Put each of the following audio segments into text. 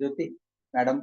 ज्योती madam.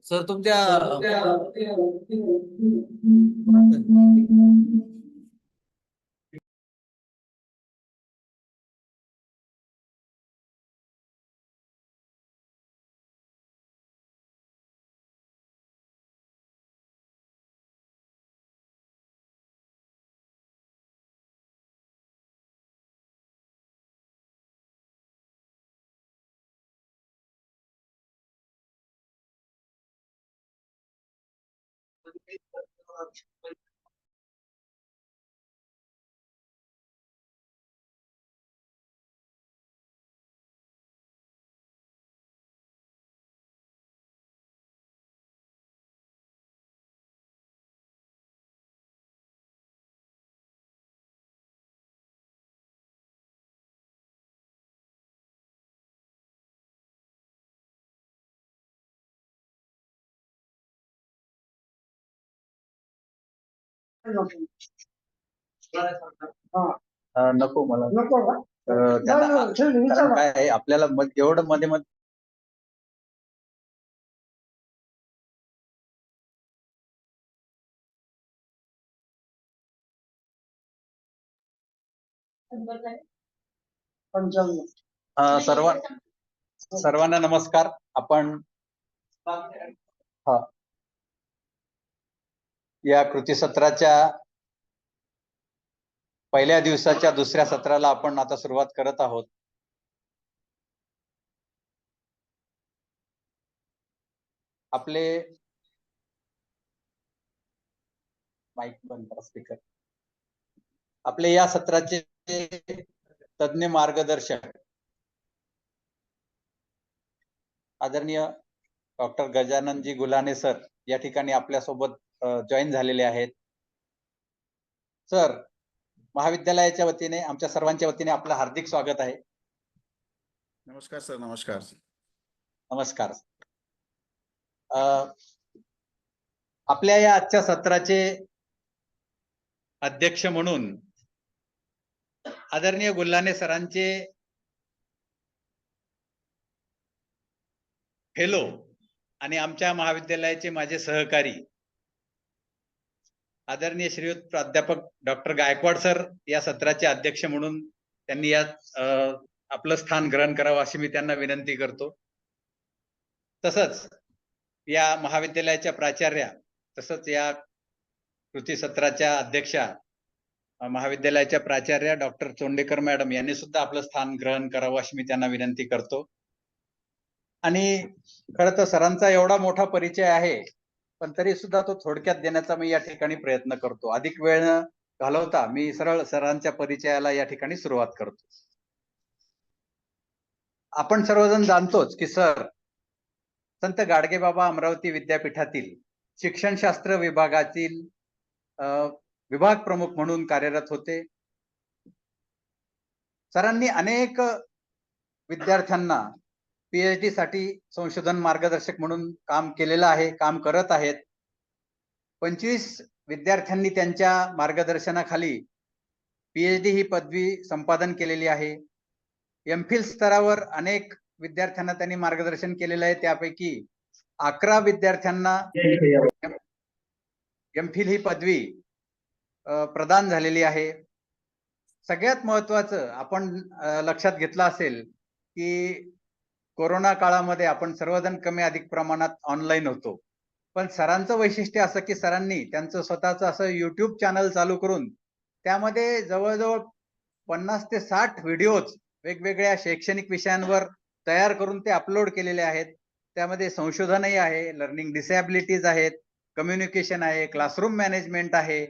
Sir तुमच्या नको मला नको कारण काय आहे आपल्याला एवढं मध्ये मध्ये सर्वांना नमस्कार. आपण या कृती सत्राच्या पहिल्या दिवसाच्या दुसऱ्या सत्राला आपण आता सुरुवात करत आहोत. आपले माईक बंद करा, स्पीकर. आपले या सत्राचे तज्ञ मार्गदर्शक आदरणीय डॉक्टर गजाननजी गुलाने सर या ठिकाणी आपल्या सोबत जॉईन झालेले आहेत. सर, महाविद्यालयाच्या वतीने आमच्या सर्वांच्या वतीने आपलं हार्दिक स्वागत आहे. नमस्कार सर. नमस्कार. नमस्कार. आपल्या या आजच्या सत्राचे अध्यक्ष म्हणून आदरणीय गुल्हाने सरांचे फेलो आणि आमच्या महाविद्यालयाचे माझे सहकारी आदरणीय श्रीयुत प्राध्यापक डॉक्टर गायकवाड सर या सत्राचे अध्यक्ष म्हणून त्यांनी यात आपलं स्थान ग्रहण करावं अशी मी त्यांना विनंती करतो. तसंच या महाविद्यालयाच्या प्राचार्या तसंच या कृती सत्राच्या अध्यक्षा महाविद्यालयाच्या प्राचार्या डॉक्टर चोंडेकर मॅडम यांनी सुद्धा आपलं स्थान ग्रहण करावं अशी मी त्यांना विनंती करतो. आणि खरं तर सरांचा एवढा मोठा परिचय आहे पण तरी सुद्धा तो थोडक्यात देण्याचा मी या ठिकाणी प्रयत्न करतो. अधिक वेळ न घालवता मी सरळ सरांच्या परिचयाला या ठिकाणी सुरुवात करतो. आपण सर्वजण जाणतोच की सर संत गाडगेबाबा अमरावती विद्यापीठातील शिक्षणशास्त्र विभागातील विभाग प्रमुख म्हणून कार्यरत होते. सरांनी अनेक विद्यार्थ्यांना पीएचडी साठी संशोधन मार्गदर्शक म्हणून काम केलेलं आहे, काम करत आहेत. 25 विद्यार्थ्यांनी त्यांच्या मार्गदर्शनाखाली पीएचडी ही पदवी संपादन केलेली आहे. एमफिल स्तरावर अनेक विद्यार्थ्यांना त्यांनी मार्गदर्शन केलेलं आहे. त्यापैकी 11 विद्यार्थ्यांना एमफिल ही पदवी प्रदान झालेली आहे. सगळ्यात महत्त्वाचं आपण लक्षात घेतलं असेल की कोरोना काळामध्ये आपण सर्वजण कमी अधिक प्रमाणात ऑनलाईन होतो. पण सरांचं वैशिष्ट्य असं की सरांनी त्यांचं स्वतःचं असं YouTube चॅनल चालू करून त्यामध्ये जवळजवळ 50 ते 60 व्हिडिओज वेगवेगळ्या शैक्षणिक विषयांवर तयार करून ते अपलोड केलेले आहेत. त्यामध्ये संशोधनही आहे, लर्निंग डिसॅबिलिटीज आहेत, कम्युनिकेशन आहे, क्लासरूम मॅनेजमेंट आहे.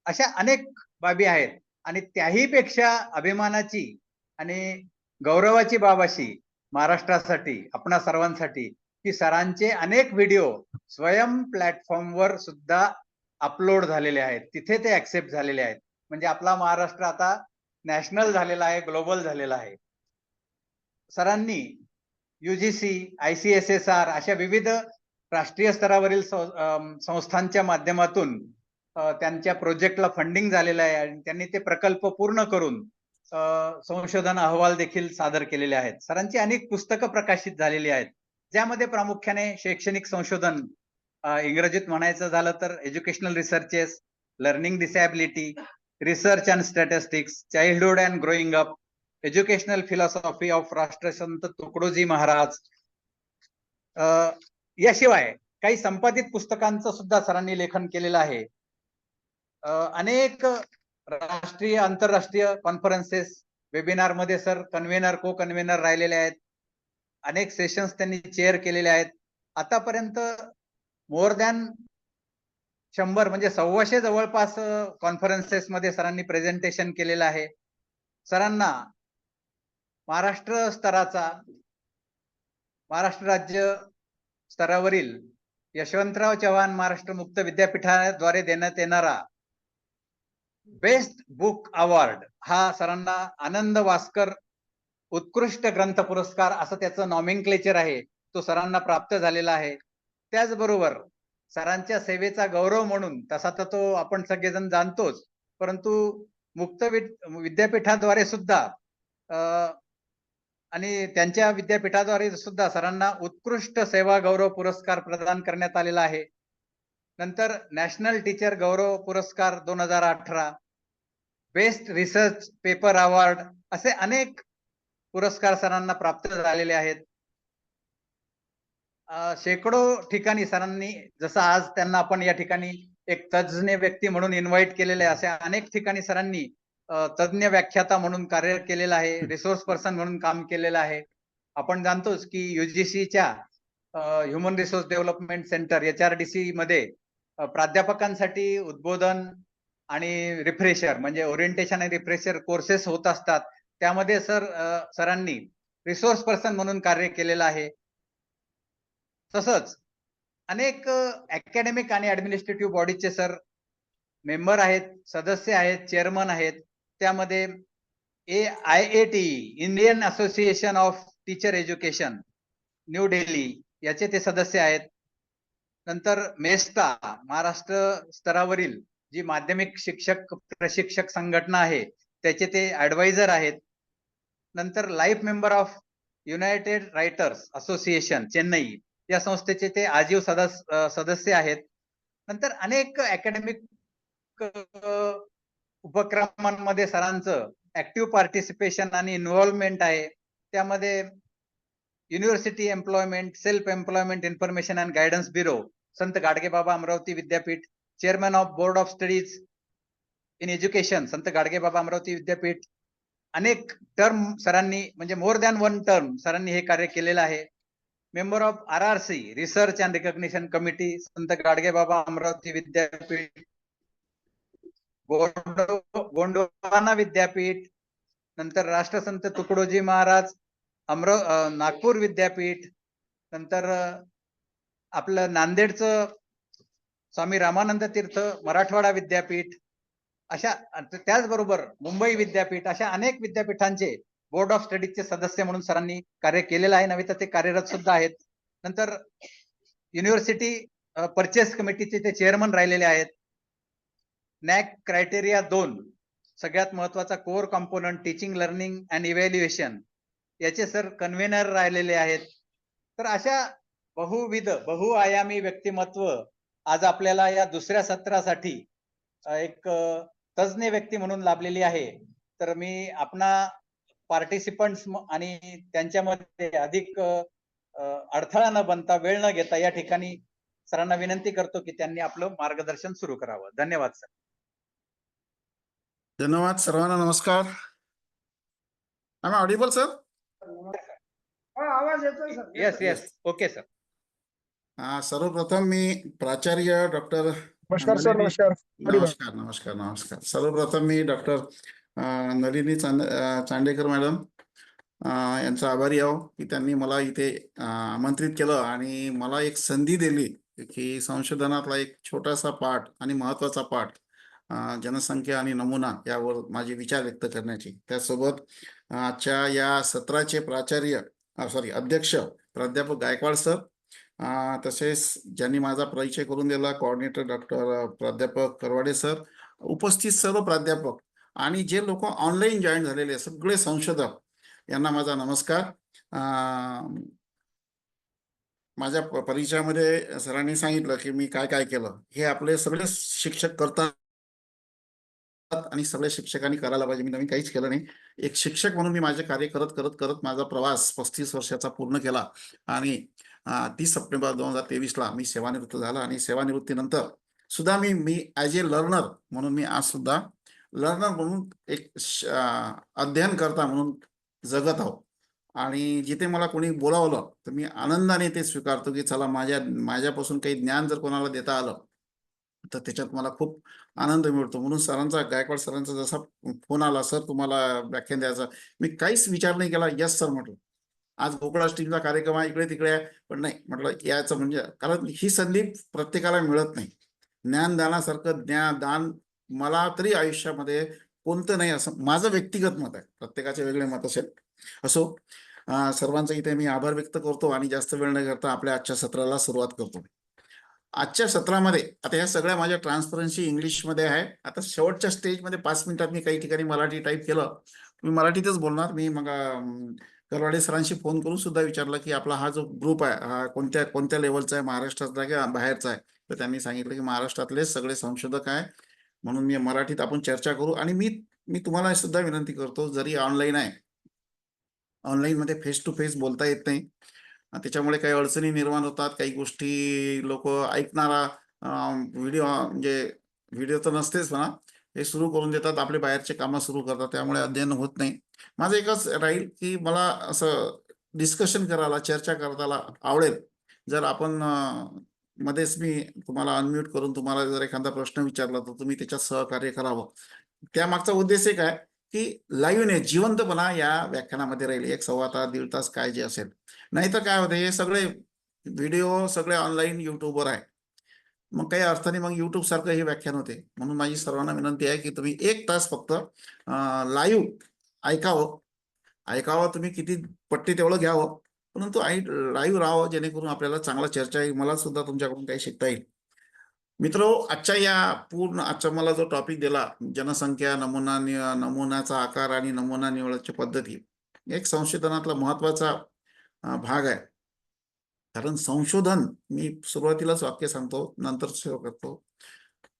अशा अनेक बाबी आहेत आणि त्याही पेक्षा अभिमानाची आणि गौरवाची बाब अशी महाराष्ट्रासाठी, आपणा सर्वांसाठी, की सरांचे अनेक व्हिडिओ स्वयं प्लॅटफॉर्मवर सुद्धा अपलोड झालेले आहेत. तिथे ते ऍक्सेप्ट झालेले आहेत. म्हणजे आपला महाराष्ट्र आता नॅशनल झालेला आहे, ग्लोबल झालेला आहे. सरांनी UGC, ICSSR अशा विविध राष्ट्रीय स्तरावरील संस्थांच्या माध्यमातून त्यांच्या प्रोजेक्टला फंडिंग झालेलं आहे आणि त्यांनी ते प्रकल्प पूर्ण करून संशोधन अहवाल देखील सादर केलेले आहेत. सरांची अनेक पुस्तकं प्रकाशित झालेली आहेत, ज्यामध्ये प्रामुख्याने शैक्षणिक संशोधन, इंग्रजीत म्हणायचं झालं तर educational researches, learning disability, research and statistics, childhood and growing up, educational philosophy of राष्ट्रसंत तुकडोजी महाराज, याशिवाय काही संपादित पुस्तकांचं सुद्धा सरांनी लेखन केलेलं आहे. अनेक राष्ट्रीय आंतरराष्ट्रीय कॉन्फरन्सेस, वेबिनार मध्ये सर कन्व्हेनर, को कन्व्हेनर राहिलेले आहेत. अनेक सेशन्स त्यांनी चेअर केलेले आहेत. आतापर्यंत मोर दॅन 100 म्हणजे 125 जवळपास कॉन्फरन्सेस मध्ये सरांनी प्रेझेंटेशन केलेलं आहे. सरांना महाराष्ट्र स्तराचा, महाराष्ट्र राज्य स्तरावरील यशवंतराव चव्हाण महाराष्ट्र मुक्त विद्यापीठाद्वारे देण्यात येणारा बेस्ट बुक अवॉर्ड हा सरांना आनंद वास्कर उत्कृष्ट ग्रंथ पुरस्कार असं त्याचं नॉमेनक्लेचर आहे, तो सरांना प्राप्त झालेला आहे. त्याचबरोबर सरांच्या सेवेचा गौरव म्हणून, तसा तर तो आपण सगळेजण जाणतोच, परंतु मुक्त विद्यापीठाद्वारे सुद्धा आणि त्यांच्या विद्यापीठाद्वारे सुद्धा सरांना उत्कृष्ट सेवा गौरव पुरस्कार प्रदान करण्यात आलेला आहे. नंतर नॅशनल टीचर गौरव पुरस्कार 2018, बेस्ट रिसर्च पेपर अवॉर्ड, असे अनेक पुरस्कार सरांना प्राप्त झालेले आहेत. शेकडो ठिकाणी सरांनी, जसं आज त्यांना आपण या ठिकाणी एक तज्ज्ञ व्यक्ती म्हणून इन्व्हाइट केलेले आहे, अशा अनेक ठिकाणी सरांनी तज्ज्ञ व्याख्याता म्हणून कार्य केलेलं आहे, रिसोर्स पर्सन म्हणून काम केलेलं आहे. आपण जाणतोच की UGCच्या human resource development centre HRDC मध्ये प्राध्यापकांसाठी उद्बोधन आणि रिफ्रेशर म्हणजे ओरिएंटेशन आणि रिफ्रेशर कोर्सेस होत असतात. त्यामध्ये सरांनी रिसोर्स पर्सन म्हणून कार्य केलेलं आहे. तसंच अनेक अकॅडमिक आणि ऍडमिनिस्ट्रेटिव्ह बॉडीचे सर मेंबर आहेत, सदस्य आहेत, चेअरमन आहेत. त्यामध्ये AIAT, Indian association of teacher education, new Delhi, याचे ते सदस्य आहेत. नंतर मेस्टा, महाराष्ट्र स्तरावरील जी माध्यमिक शिक्षक प्रशिक्षक संघटना आहे, त्याचे ते ऍडवायझर आहेत. नंतर life member of United writers association Chennai, या संस्थेचे ते आजीव सदस्य आहेत. नंतर अनेक अकॅडमिक उपक्रमांमध्ये सरांचं ऍक्टिव्ह पार्टिसिपेशन आणि इन्व्हॉल्वमेंट आहे. त्यामध्ये university employment, self employment information and guidance bureau, संत गाडगेबाबा अमरावती विद्यापीठ, chairman of board of studies in education, संत गाडगेबाबा अमरावती विद्यापीठ. अनेक टर्म सरांनी, म्हणजे मोर दॅन 1 टर्म सरांनी हे कार्य केलेलं आहे. Member of RRC, research and recognition committee, संत गाडगेबाबा अमरावती विद्यापीठ, गोंडवाना विद्यापीठ, नंतर राष्ट्रसंत तुकडोजी महाराज नागपूर विद्यापीठ, नंतर आपलं नांदेडचं स्वामी रामानंद तीर्थ मराठवाडा विद्यापीठ, अशा त्याचबरोबर मुंबई विद्यापीठ, अशा अनेक विद्यापीठांचे बोर्ड ऑफ स्टडीजचे सदस्य म्हणून सरांनी कार्य केलेलं आहे. नव्हे तर ते कार्यरत सुद्धा आहेत. नंतर युनिव्हर्सिटी परचेस कमिटीचे ते चेअरमन राहिलेले आहेत. नॅक क्रायटेरिया 2, सगळ्यात महत्वाचा core component teaching, learning and evaluation, याचे सर कन्व्हेनर राहिलेले आहेत. तर अशा बहुआयामी व्यक्तिमत्व आज आपल्याला या दुसऱ्या सत्रासाठी एक तज्ञ व्यक्ती म्हणून लाभलेली आहे. तर मी आपणा पार्टिसिपंट्स आणि त्यांच्यामध्ये अधिक अडथळा न बनता, वेळ न घेता या ठिकाणी सरांना विनंती करतो की त्यांनी आपलं मार्गदर्शन सुरू करावं. धन्यवाद सर. धन्यवाद सर्वांना. नमस्कार. I Audible sir? आवाज येतोय sir. Yes yes, okay sir. सर्वप्रथम मी प्राचार्य डॉक्टर नमस्कार सर. नमस्कार. नमस्कार नमस्कार नमस्कार. सर्वप्रथम मी डॉक्टर नलिनी चांडेकर मॅडम यांचा आभारी आहो की त्यांनी मला इथे आमंत्रित केलं आणि मला एक संधी दिली की संशोधनातला एक छोटासा पाठ आणि महत्वाचा पाठ जनसंख्या आणि नमुना यावर माझे विचार व्यक्त करण्याची. त्यासोबत आजच्या या सत्राचे प्राचार्य अध्यक्ष प्राध्यापक गायकवाड सर, तसेच ज्यांनी माझा परिचय करून दिला कोऑर्डिनेटर डॉक्टर प्राध्यापक करवाडे सर, उपस्थित सर्व प्राध्यापक आणि जे लोक ऑनलाईन जॉईन झालेले सगळे संशोधक यांना माझा नमस्कार. माझ्या परिचयामध्ये सरांनी सांगितलं की मी काय काय केलं. हे आपले सगळे शिक्षक करतात आणि सगळ्या शिक्षकांनी करायला पाहिजे. मी नवीन काहीच केलं नाही. एक शिक्षक म्हणून मी माझे कार्य करत करत करत माझा प्रवास 35 वर्षाचा पूर्ण केला आणि 30 सप्टेंबर 2023ला मी सेवानिवृत्त झाला. आणि सेवानिवृत्तीनंतर सुद्धा मी ॲज ए लर्नर म्हणून मी आज सुद्धा लर्नर म्हणून एक अध्ययन करता म्हणून जगत आहो. आणि जिथे मला कोणी बोलावलं तर मी आनंदाने ते स्वीकारतो की चला माझ्यापासून काही ज्ञान जर कोणाला देता आलं तर त्याच्यात मला खूप आनंद मिळतो. म्हणून सरांचा, गायकवाड सरांचा जसा फोन आला, सर तुम्हाला व्याख्यान द्यायचं, मी काहीच विचार नाही केला, यस सर म्हटलं. आज गोकुळाष्टमीचा कार्यक्रम आहे, इकडे तिकडे आहे, पण नाही म्हटलं याचं म्हणजे, कारण ही संधी प्रत्येकाला मिळत नाही. ज्ञानदानासारखं दान मला तरी आयुष्यामध्ये कोणतं नाही असं माझं व्यक्तिगत मत आहे. प्रत्येकाचे वेगळे मत असेल. असो, सर्वांचा इथे मी आभार व्यक्त करतो आणि जास्त वेळ न करता आपल्या आजच्या सत्राला सुरुवात करतो. आजच्या सत्रामध्ये आता ह्या सगळ्या माझ्या ट्रान्सपरन्सी इंग्लिशमध्ये आहे. आता शेवटच्या स्टेजमध्ये 5 मिनिटात मी काही ठिकाणी मराठी टाईप केलं. मी मराठीतच बोलणार. मी मग करवाडे सरांशी फोन करून सुद्धा विचारलं की आपला हा जो ग्रुप आहे हा कोणत्या लेवलचा आहे, महाराष्ट्रातला किंवा बाहेरचा आहे. तर त्यांनी सांगितलं की महाराष्ट्रातले सगळे संशोधक आहे, म्हणून मी मराठीत आपण चर्चा करू. आणि मी तुम्हाला सुद्धा विनंती करतो, जरी ऑनलाईन आहे, ऑनलाईन मध्ये फेस टू फेस बोलता येत नाही, त्याच्यामुळे काही अडचणी निर्माण होतात. काही गोष्टी लोक ऐकणारा व्हिडिओ म्हणजे व्हिडिओ तर नसतेच म्हणा, हे सुरू करून देतात, आपले बाहेरचे कामं सुरू करतात, त्यामुळे अध्ययन होत नाही. माझं एकच राहील की मला असं डिस्कशन करायला, चर्चा करायला आवडेल. जर आपण मध्येच मी तुम्हाला अनम्यूट करून तुम्हाला जर एखादा प्रश्न विचारला तर तुम्ही त्याच्यात सहकार्य करावं. त्यामागचा उद्देश एक आहे की लाईव्हने जिवंतपणा या व्याख्यानामध्ये राहील. 1 सव्वा तास 1.5 तास काय जे असेल. नाहीतर काय होतं, हे सगळे व्हिडिओ सगळे ऑनलाईन युट्यूबवर आहे, मग काही अर्थाने मग युट्यूब सारखं हे व्याख्यान होते. म्हणून माझी सर्वांना विनंती आहे की तुम्ही 1 तास फक्त लाईव्ह ऐकावं. तुम्ही किती पट्टी तेवढं घ्यावं, परंतु लाईव्ह राहावं, जेणेकरून आपल्याला चांगला चर्चा येईल. मला सुद्धा तुमच्याकडून काही शिकता येईल. मित्रो, आजचा मला जो टॉपिक दिला, जनसंख्या, नमुन्याचा आकार आणि नमुना निवडण्याची पद्धती, एक संशोधनातला महत्वाचा भाग आहे. कारण संशोधन, मी सुरुवातीलाच वाक्य सांगतो, नंतर सेवा करतो,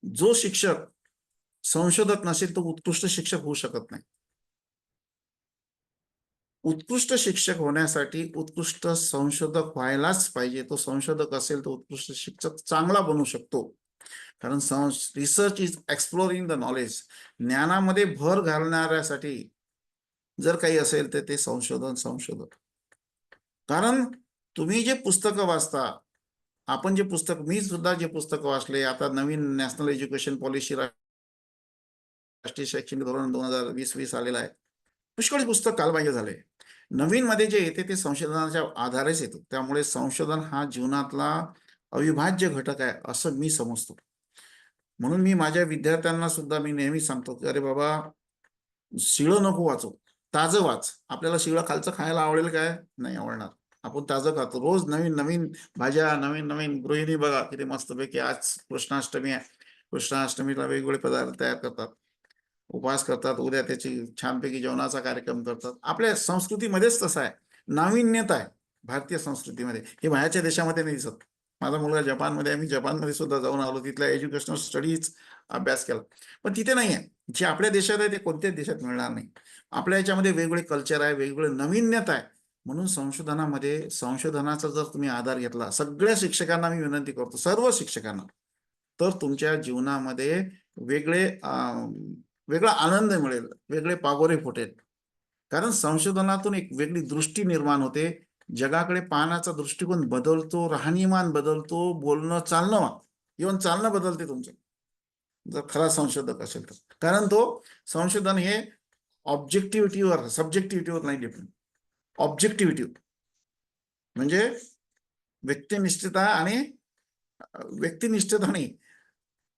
जो शिक्षक संशोधक नसेल तो उत्कृष्ट शिक्षक होऊ शकत नाही. उत्कृष्ट शिक्षक होण्यासाठी उत्कृष्ट संशोधक व्हायलाच पाहिजे. तो संशोधक असेल तो उत्कृष्ट शिक्षक चांगला बनू शकतो. कारण research is exploring the knowledge. ज्ञानामध्ये भर घालणाऱ्यासाठी जर काही असेल तर ते संशोधक. कारण तुम्ही जे पुस्तकं वाचता, आपण जे पुस्तक, मी सुद्धा जे पुस्तकं वाचले, आता नवीन नॅशनल एज्युकेशन पॉलिसी, राष्ट्रीय शैक्षणिक धोरण 2020 आलेलं आहे. पुष्कळ पुस्तक कालबाह्य झाले. नवीन मध्ये जे येते ते संशोधनाच्या आधारेच येते. त्यामुळे संशोधन हा जीवनातला अविभाज्य घटक आहे असं मी समजतो. म्हणून मी माझ्या विद्यार्थ्यांना सुद्धा मी नेहमी सांगतो की अरे बाबा, शिळं नको वाचू, ताजं वाच. आपल्याला शिळं खालचं खायला आवडेल काय? नाही आवडणार. आपण ताजं खातो. रोज नवीन नवीन भाज्या, नवीन नवीन गृहिणी बघा किती मस्तपैकी, आज कृष्णाष्टमी आहे, कृष्णाष्टमीला वेगवेगळे पदार्थ तयार करतात, उपवास करतात, उद्या त्याची छानपैकी जेवणाचा कार्यक्रम करतात. आपल्या संस्कृतीमध्येच तसं आहे, नाविन्यता आहे भारतीय संस्कृतीमध्ये. हे बाहेरच्या देशामध्ये नाही दिसत. माझा मुलगा जपानमध्ये आहे, मी जपानमध्ये सुद्धा जाऊन आलो, तिथल्या एज्युकेशनल स्टडीज अभ्यास केला, पण तिथे नाही आहे. जे आपल्या देशात आहे ते कोणत्याच देशात मिळणार नाही. आपल्या याच्यामध्ये वेगवेगळे कल्चर आहे, वेगवेगळे नाविन्यता आहे. म्हणून संशोधनाचा जर तुम्ही आधार घेतला, सगळ्या शिक्षकांना मी विनंती करतो, सर्व शिक्षकांना, तर तुमच्या जीवनामध्ये वेगळे वेगळा आनंद मिळेल, वेगळे पागोरे फुटेल. कारण संशोधनातून एक वेगळी दृष्टी निर्माण होते, जगाकडे पाहण्याचा दृष्टिकोन बदलतो, राहणीमान बदलतो, बोलणं चालणं, इव्हन चालणं बदलते तुमचं, जर खरा संशोधक असेल तर. कारण तो संशोधन हे ऑब्जेक्टिव्हिटीवर, सब्जेक्टिव्हिटीवर नाही डिपेंड. ऑब्जेक्टिव्हिटी म्हणजे व्यक्तिनिष्ठता आणि व्यक्तिनिष्ठता नाही,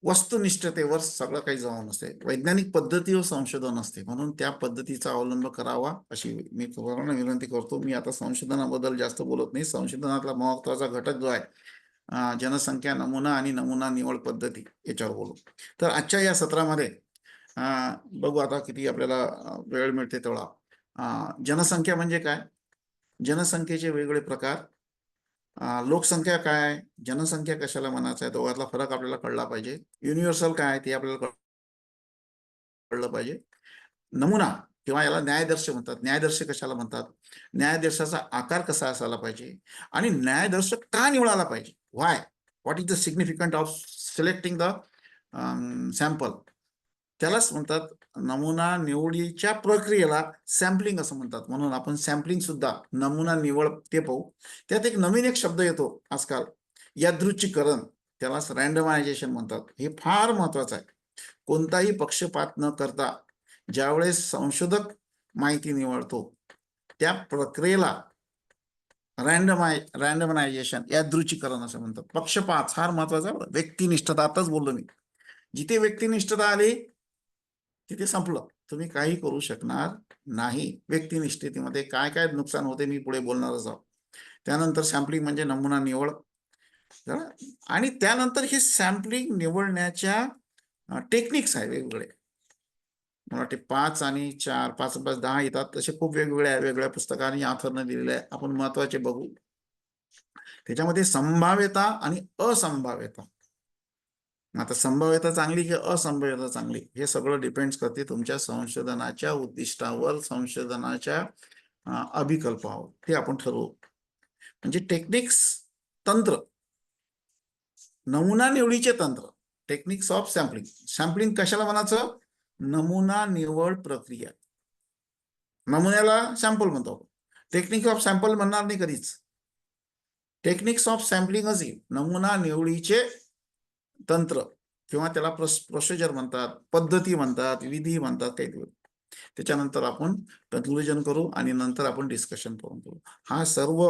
वस्तुनिष्ठतेवर सगळं काही जाऊन असते. वैज्ञानिक पद्धतीवर संशोधन असते, म्हणून त्या पद्धतीचा अवलंब करावा अशी मी तुम्हाला विनंती करतो. मी आता संशोधनाबद्दल जास्त बोलत नाही. संशोधनातला महत्वाचा घटक जो आहे जनसंख्या नमुना आणि नमुना निवड पद्धती, याच्यावर बोलू. तर आजच्या या सत्रामध्ये बघू आता किती आपल्याला वेळ मिळते तेवढा. जनसंख्या म्हणजे काय, जनसंख्येचे वेगवेगळे प्रकार, लोकसंख्या काय, जनसंख्या कशाला म्हणायचं आहे, दोघातला फरक आपल्याला कळला पाहिजे. युनिव्हर्सल काय आहे ते आपल्याला कळलं पाहिजे. नमुना किंवा याला न्यायदर्श म्हणतात, न्यायदर्श कशाला म्हणतात, न्यायदर्शाचा आकार कसा असायला पाहिजे आणि न्यायदर्श का निवडायला पाहिजे, why, what is the significant of selecting the sample, त्यालाच म्हणतात नमुना निवडीच्या प्रक्रियेला सॅम्पलिंग असं म्हणतात. म्हणून आपण सॅम्पलिंग सुद्धा नमुना निवड ते पाहू. त्यात एक नवीन एक शब्द येतो आजकाल, यादृच्छिकरण, त्यालाच रँडमायझेशन म्हणतात. हे फार महत्वाचं आहे. कोणताही पक्षपात न करता ज्यावेळेस संशोधक माहिती निवडतो त्या प्रक्रियेला रँडमायझेशन, यादृच्छिकरण असं म्हणतात. पक्षपात फार महत्वाचा, व्यक्तिनिष्ठता आताच बोललो मी. जिथे व्यक्तिनिष्ठता आली तिथे संपलं, तुम्ही काही करू शकणार नाही. व्यक्तिनिष्ठतेमध्ये काय काय नुकसान होते मी पुढे बोलणारच आहोत. त्यानंतर सॅम्पलिंग म्हणजे नमुना निवड, आणि त्यानंतर हे सॅम्पलिंग निवडण्याच्या टेक्निक्स आहे वेगवेगळे. मला वाटते 5 आणि 4, 5 5 10 येतात, तसे खूप वेगवेगळ्या वेगळ्या पुस्तकांनी ऑथरनं दिलेले आहे. आपण महत्वाचे बघू. त्याच्यामध्ये संभाव्यता आणि असंभाव्यता. आता संभाव्यता चांगली की असंभाव्यता चांगली, हे सगळं डिपेंड्स करते तुमच्या संशोधनाच्या उद्दिष्टावर, संशोधनाच्या अभिकल्पावर. ते आपण ठरवू. म्हणजे टेक्निक्स, तंत्र, नमुना निवडीचे तंत्र, टेक्निक्स ऑफ सॅम्पलिंग. सॅम्पलिंग कशाला म्हणायचं, नमुना निवड प्रक्रिया. नमुन्याला सॅम्पल म्हणतो. टेक्निक ऑफ सॅम्पल म्हणणार नाही कधीच. टेक्निक्स ऑफ सॅम्पलिंगच येईल. नमुना निवडीचे तंत्र किंवा त्याला प्रोसिजर म्हणतात, पद्धती म्हणतात, विधी म्हणतात काही. त्याच्यानंतर आपण कन्क्लुजन करू आणि नंतर आपण डिस्कशन करू. हा सर्व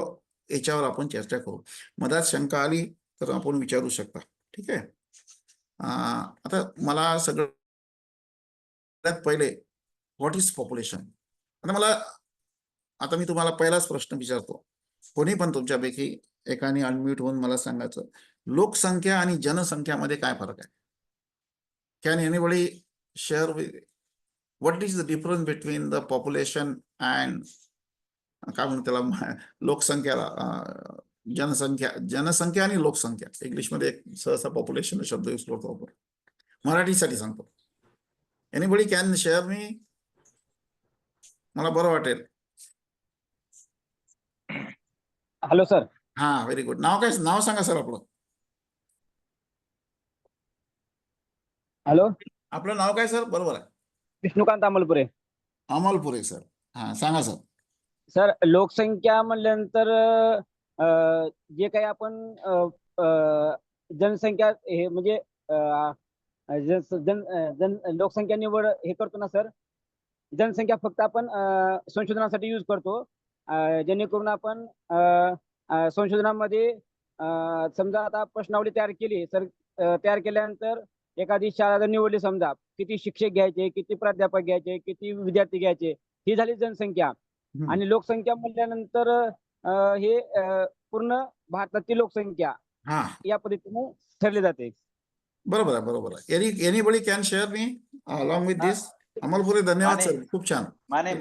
याच्यावर आपण चर्चा करू. मधात शंका आली तर आपण विचारू शकता. ठीक आहे. आता मला सगळ्यात पहिले व्हॉट इज पॉप्युलेशन. आता मी तुम्हाला पहिलाच प्रश्न विचारतो, कोणी पण तुमच्यापैकी एकाने अनम्यूट होऊन मला सांगायचं, लोकसंख्या आणि जनसंख्यामध्ये काय फरक आहे. Can anybody share what is the difference between the population and काय म्हणतो त्याला, लोकसंख्याला, जनसंख्या आणि लोकसंख्या. इंग्लिशमध्ये एक सहसा पॉप्युलेशन शब्द यूज करतो आपण, मराठीसाठी सांगतो. एनीबडी कॅन शेअर मी, मला बरं वाटेल. Hello sir. हा, व्हेरी गुड. नाव सांगा सर आपलं. हॅलो, आपलं नाव काय सर? बरोबर आहे, विष्णुकांत अमलपुरे. अमलपुरे सर. हा, सांगा सर. सर, लोकसंख्या म्हणल्यानंतर जे काही आपण जनसंख्या हे म्हणजे लोकसंख्या निवड हे करतो ना सर, जनसंख्या फक्त आपण संशोधनासाठी यूज करतो, जेणेकरून आपण संशोधनामध्ये समजा आता प्रश्नावली तयार केली सर, तयार केल्यानंतर एखादी शाळा जर निवडली, समजा किती शिक्षक घ्यायचे, किती प्राध्यापक घ्यायचे, किती विद्यार्थी घ्यायचे, ही झाली जनसंख्या. आणि लोकसंख्या म्हटल्यानंतर हे पूर्ण भारताची लोकसंख्या या पद्धतीने ठरली जाते. बरोबर आहे. Anybody can share me along with this. Amalpure, धन्यवाद सर, खूप छान. माने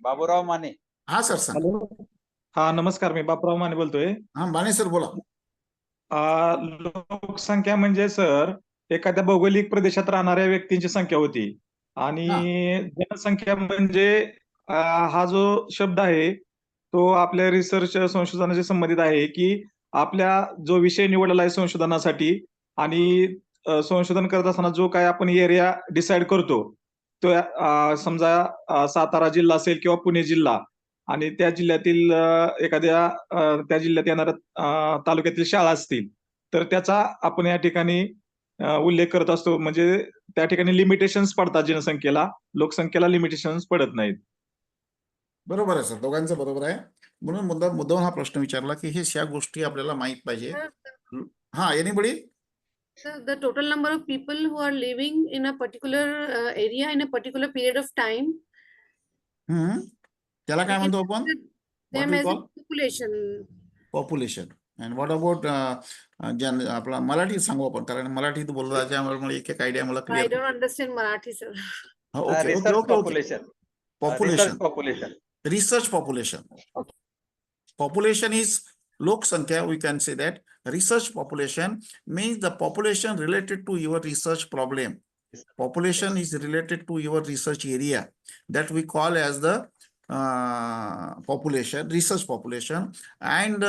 बाबूराव माने. हा सर, सांग. हा, नमस्कार. मी बापूराव माने बोलतोय. हा, माने सर बोला. लोकसंख्या म्हणजे सर एखाद्या भौगोलिक प्रदेशात राहणाऱ्या व्यक्तींची संख्या होती, आणि जनसंख्या म्हणजे हा जो शब्द आहे तो आपल्या रिसर्च संशोधनाशी संबंधित आहे, की आपल्या जो विषय निवडलेला आहे संशोधनासाठी, आणि संशोधन करत असताना जो काय आपण एरिया डिसाइड करतो तो समजा सातारा जिल्हा असेल किंवा पुणे जिल्हा आणि त्या जिल्ह्यातील एखाद्या त्या जिल्ह्यात येणाऱ्या तालुक्यातील शाळा असतील तर त्याचा आपण या ठिकाणी उल्लेख करत असतो. म्हणजे त्या ठिकाणी लिमिटेशन्स पडतात जनसंख्येला, लोकसंख्येला लिमिटेशन्स पडत नाहीत. बरोबर आहे सर, दोघांचं बरोबर आहे. म्हणून मुद्दाम हा प्रश्न विचारला की हे ह्या गोष्टी आपल्याला माहित पाहिजे. हा, anybody? Sir, the total number of people who are living in a particular area in a particular period of time, त्याला काय म्हणतो आपण? them as a population. Population. And what about आपला मराठीत सांगू आपण, कारण मराठीत बोलला त्यामुळे एक आयडिया मला I clear. don't understand Marathi, sir. Okay okay research okay okay. Population. Population, population. research population. Okay. Population is lok sankhya, we can say that. Research population means the population related to your research problem. Population is related to your research area, that we call as the population, research population. And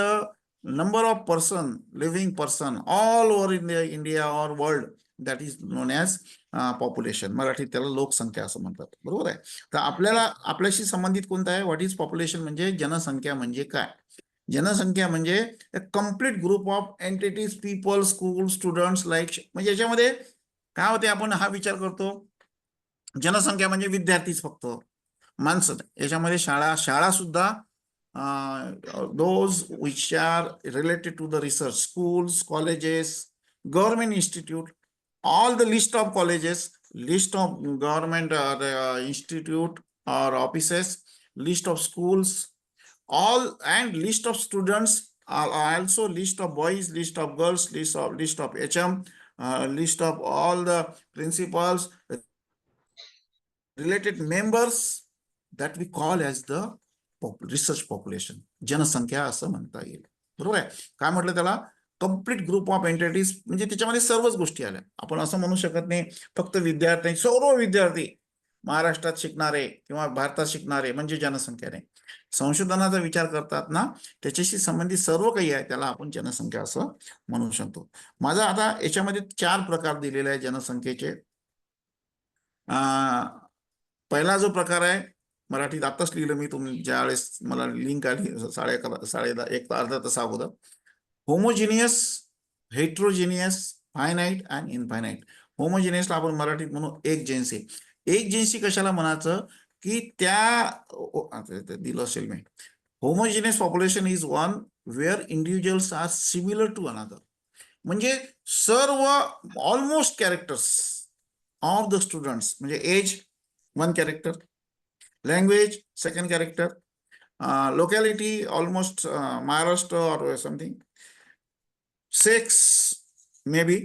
number of living person all over India or world, that is known as population. मराठीत त्याला लोकसंख्या असं म्हणतात. बरोबर आहे. तर आपल्याशी संबंधित कोणतं आहे? व्हॉट इज पॉप्युलेशन म्हणजे जनसंख्या म्हणजे काय? जनसंख्या म्हणजे complete group of entities, people, school, students, like. म्हणजे याच्यामध्ये काय होते, आपण हा विचार करतो जनसंख्या म्हणजे विद्यार्थीच फक्त, माणसं. याच्यामध्ये शाळा सुद्धा, those which are related to the research, schools, colleges, government institute, all the list of colleges, list of government institute or offices, list of schools, all, and list of students, also list of boys, list of girls, list of HM, list of all the principals, related members, that we call as the research population. जनसंख्या असं म्हणता येईल. बरोबर आहे. काय म्हटलं त्याला? Complete group of entities. म्हणजे त्याच्यामध्ये सर्वच गोष्टी आल्या. आपण असं म्हणू शकत नाही फक्त विद्यार्थी, सर्व विद्यार्थी महाराष्ट्रात शिकणारे किंवा भारतात शिकणारे म्हणजे जनसंख्या नाही. संशोधनाचा विचार करतात ना, त्याच्याशी संबंधित सर्व काही आहे, त्याला आपण जनसंख्या असं म्हणू शकतो. माझा आता याच्यामध्ये 4 प्रकार दिलेले आहे जनसंख्येचे. पहिला जो प्रकार आहे, मराठीत आताच लिहिलं मी, तुम्ही ज्यावेळेस मला लिंक आली 1 अर्धा तास अगोदर. Homogeneous, heterogeneous, finite and infinite. होमोजिनियसला आपण मराठीत म्हणू एकजिन्सी. एकजिन्सी कशाला म्हणायचं की त्या दिलं असेल मी. Homogeneous population is one where individuals are similar to another. म्हणजे सर्व almost characters of the students, म्हणजे age 1 character, language 2nd character, locality almost Maharashtra or something, sex may be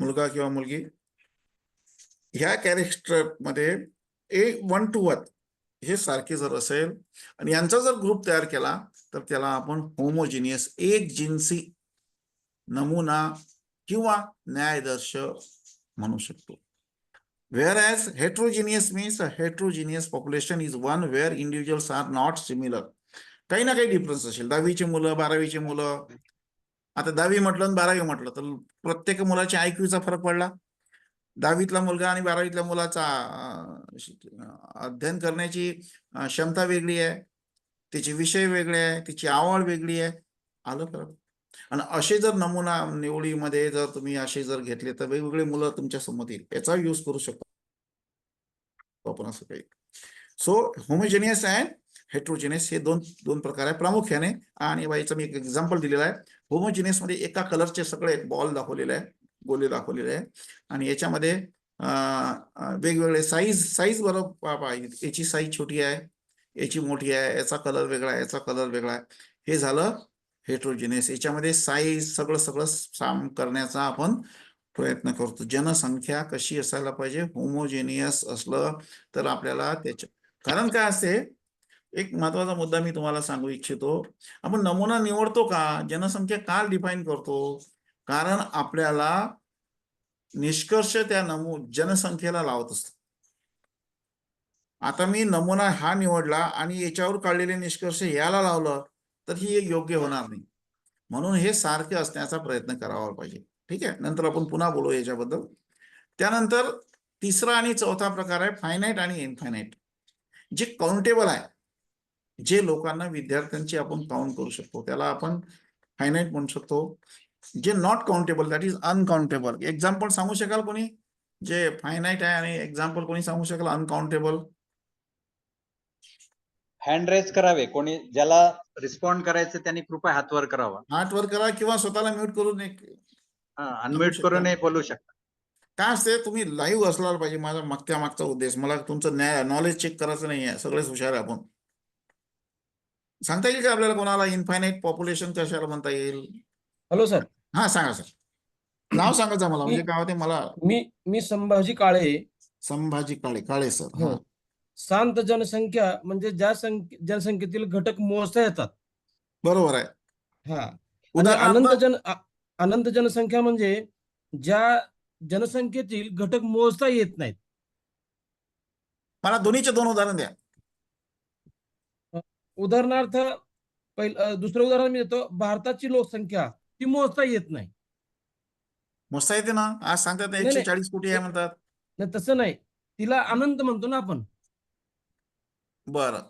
मुलगा किंवा मुलगी, ह्या कॅरेक्टर मध्ये 1 to 1 हे सारखे जर असेल आणि यांचा जर ग्रुप तयार केला तर त्याला आपण होमोजिनियस, एकजिन्सी नमुना किंवा न्यायदर्श म्हणू शकतो. Whereas heterogeneous means a heterogeneous population is one where individuals are not similar. काही ना काही डिफरन्स असेल. 10वीची मुलं, 12वीची मुलं. आता 10वी म्हटलं आणि 12वी म्हटलं तर प्रत्येक मुलाच्या आयक्यूचा फरक पडला. 10वीतला मुलगा आणि 12वीतल्या मुलाचा अध्ययन करण्याची क्षमता वेगळी आहे, त्याचे विषय वेगळे आहे, त्याची आवड वेगळी आहे. आलं फरक. आणि असे जर नमुना निवडीमध्ये जर तुम्ही असे जर घेतले तर वेगवेगळे मुलं तुमच्या समोर येईल. याचा यूज करू शकतो आपण असं काही. सो होमोजेनियस अँड हेट्रोजेनियस हे दोन प्रकार आहे प्रामुख्याने. आणि बाईचं मी एक एक्झाम्पल दिलेला आहे. होमोजेनियस मध्ये एका कलरचे सगळे बॉल दाखवलेले आहे, गोले दाखवलेले आहे. आणि याच्यामध्ये वेगवेगळे साईज बरोबर, याची साईज छोटी आहे, याची मोठी आहे, याचा कलर वेगळा आहे, याचा कलर वेगळा आहे. हे झालं हेट्रोजेनियस. याच्यामध्ये साईज सगळं साम करण्याचा आपण प्रयत्न करतो. जनसंख्या कशी असायला पाहिजे? होमोजेनियस असलं तर आपल्याला त्याच्या, कारण काय असते, एक महत्वाचा मुद्दा मी तुम्हाला सांगू इच्छितो. आपण नमुना निवडतो का, जनसंख्या का डिफाईन करतो? कारण आपल्याला निष्कर्ष त्या जनसंख्येला लावत असतो. आता मी नमुना हा निवडला आणि याच्यावर काढलेले निष्कर्ष याला लावलं तर ही योग्य होणार नाही. म्हणून हे सारखे असण्याचा प्रयत्न करावा पाहिजे. ठीक आहे, नंतर आपण पुन्हा बोलू याच्याबद्दल. त्यानंतर तिसरा आणि चौथा प्रकार आहे फायनाईट आणि इनफायनाईट. जे काउंटेबल आहे, जे लोकांना विद्यार्थ्यांची आपण काउंट करू शकतो त्याला आपण फायनाईट म्हणू शकतो. जे not countable that is uncountable. Example सांगू शकाल कोणी जे फायनाईट आहे आणि एक्झाम्पल कोणी सांगू शकाल अनकाउंटेबल? हँड रेज करावे, कोणी ज्याला रिस्पॉन्ड करायचं त्यांनी कृपया हात वर करावा. हात वर करा किंवा स्वतःला म्यूट करून एक अनम्यूट शकता. करूनही बोलू शकता. काय असते, तुम्ही लाईव्ह असला पाहिजे. माझा मागचा उद्देश, मला तुमचं नॉलेज चेक करायचं नाही आहे. सगळेच हुशार आहे आपण. सांगता येईल का आपल्याला कोणाला इनफायनाईट पॉप्युलेशन कशाला म्हणता येईल? Hello sir. हा सांगा सर. नाव सांगायचं मला, म्हणजे काय होते मला. मी संभाजी काळे. संभाजी काळे सर. हो. हा. शांत जनसंख्या म्हणजे ज्या जनसंख्येतील घटक मोजता येतात. बरोबर आहे. हा. आणि उदाहरणार्थ अनंत जनसंख्या म्हणजे ज्या जनसंख्येतील घटक मोजता येत नाहीत. मला दोन्हीचे 2 उदाहरण द्या. उदाहरणार्थ दुसरं उदाहरण मी देतो. भारताची लोकसंख्या ती मोजता येत नाही. मोजता येते ना. आज सांगतात नाही, 140 कोटी आहे म्हणतात. नाही तसं नाही. तिला अनंत म्हणतो ना आपण. बरं.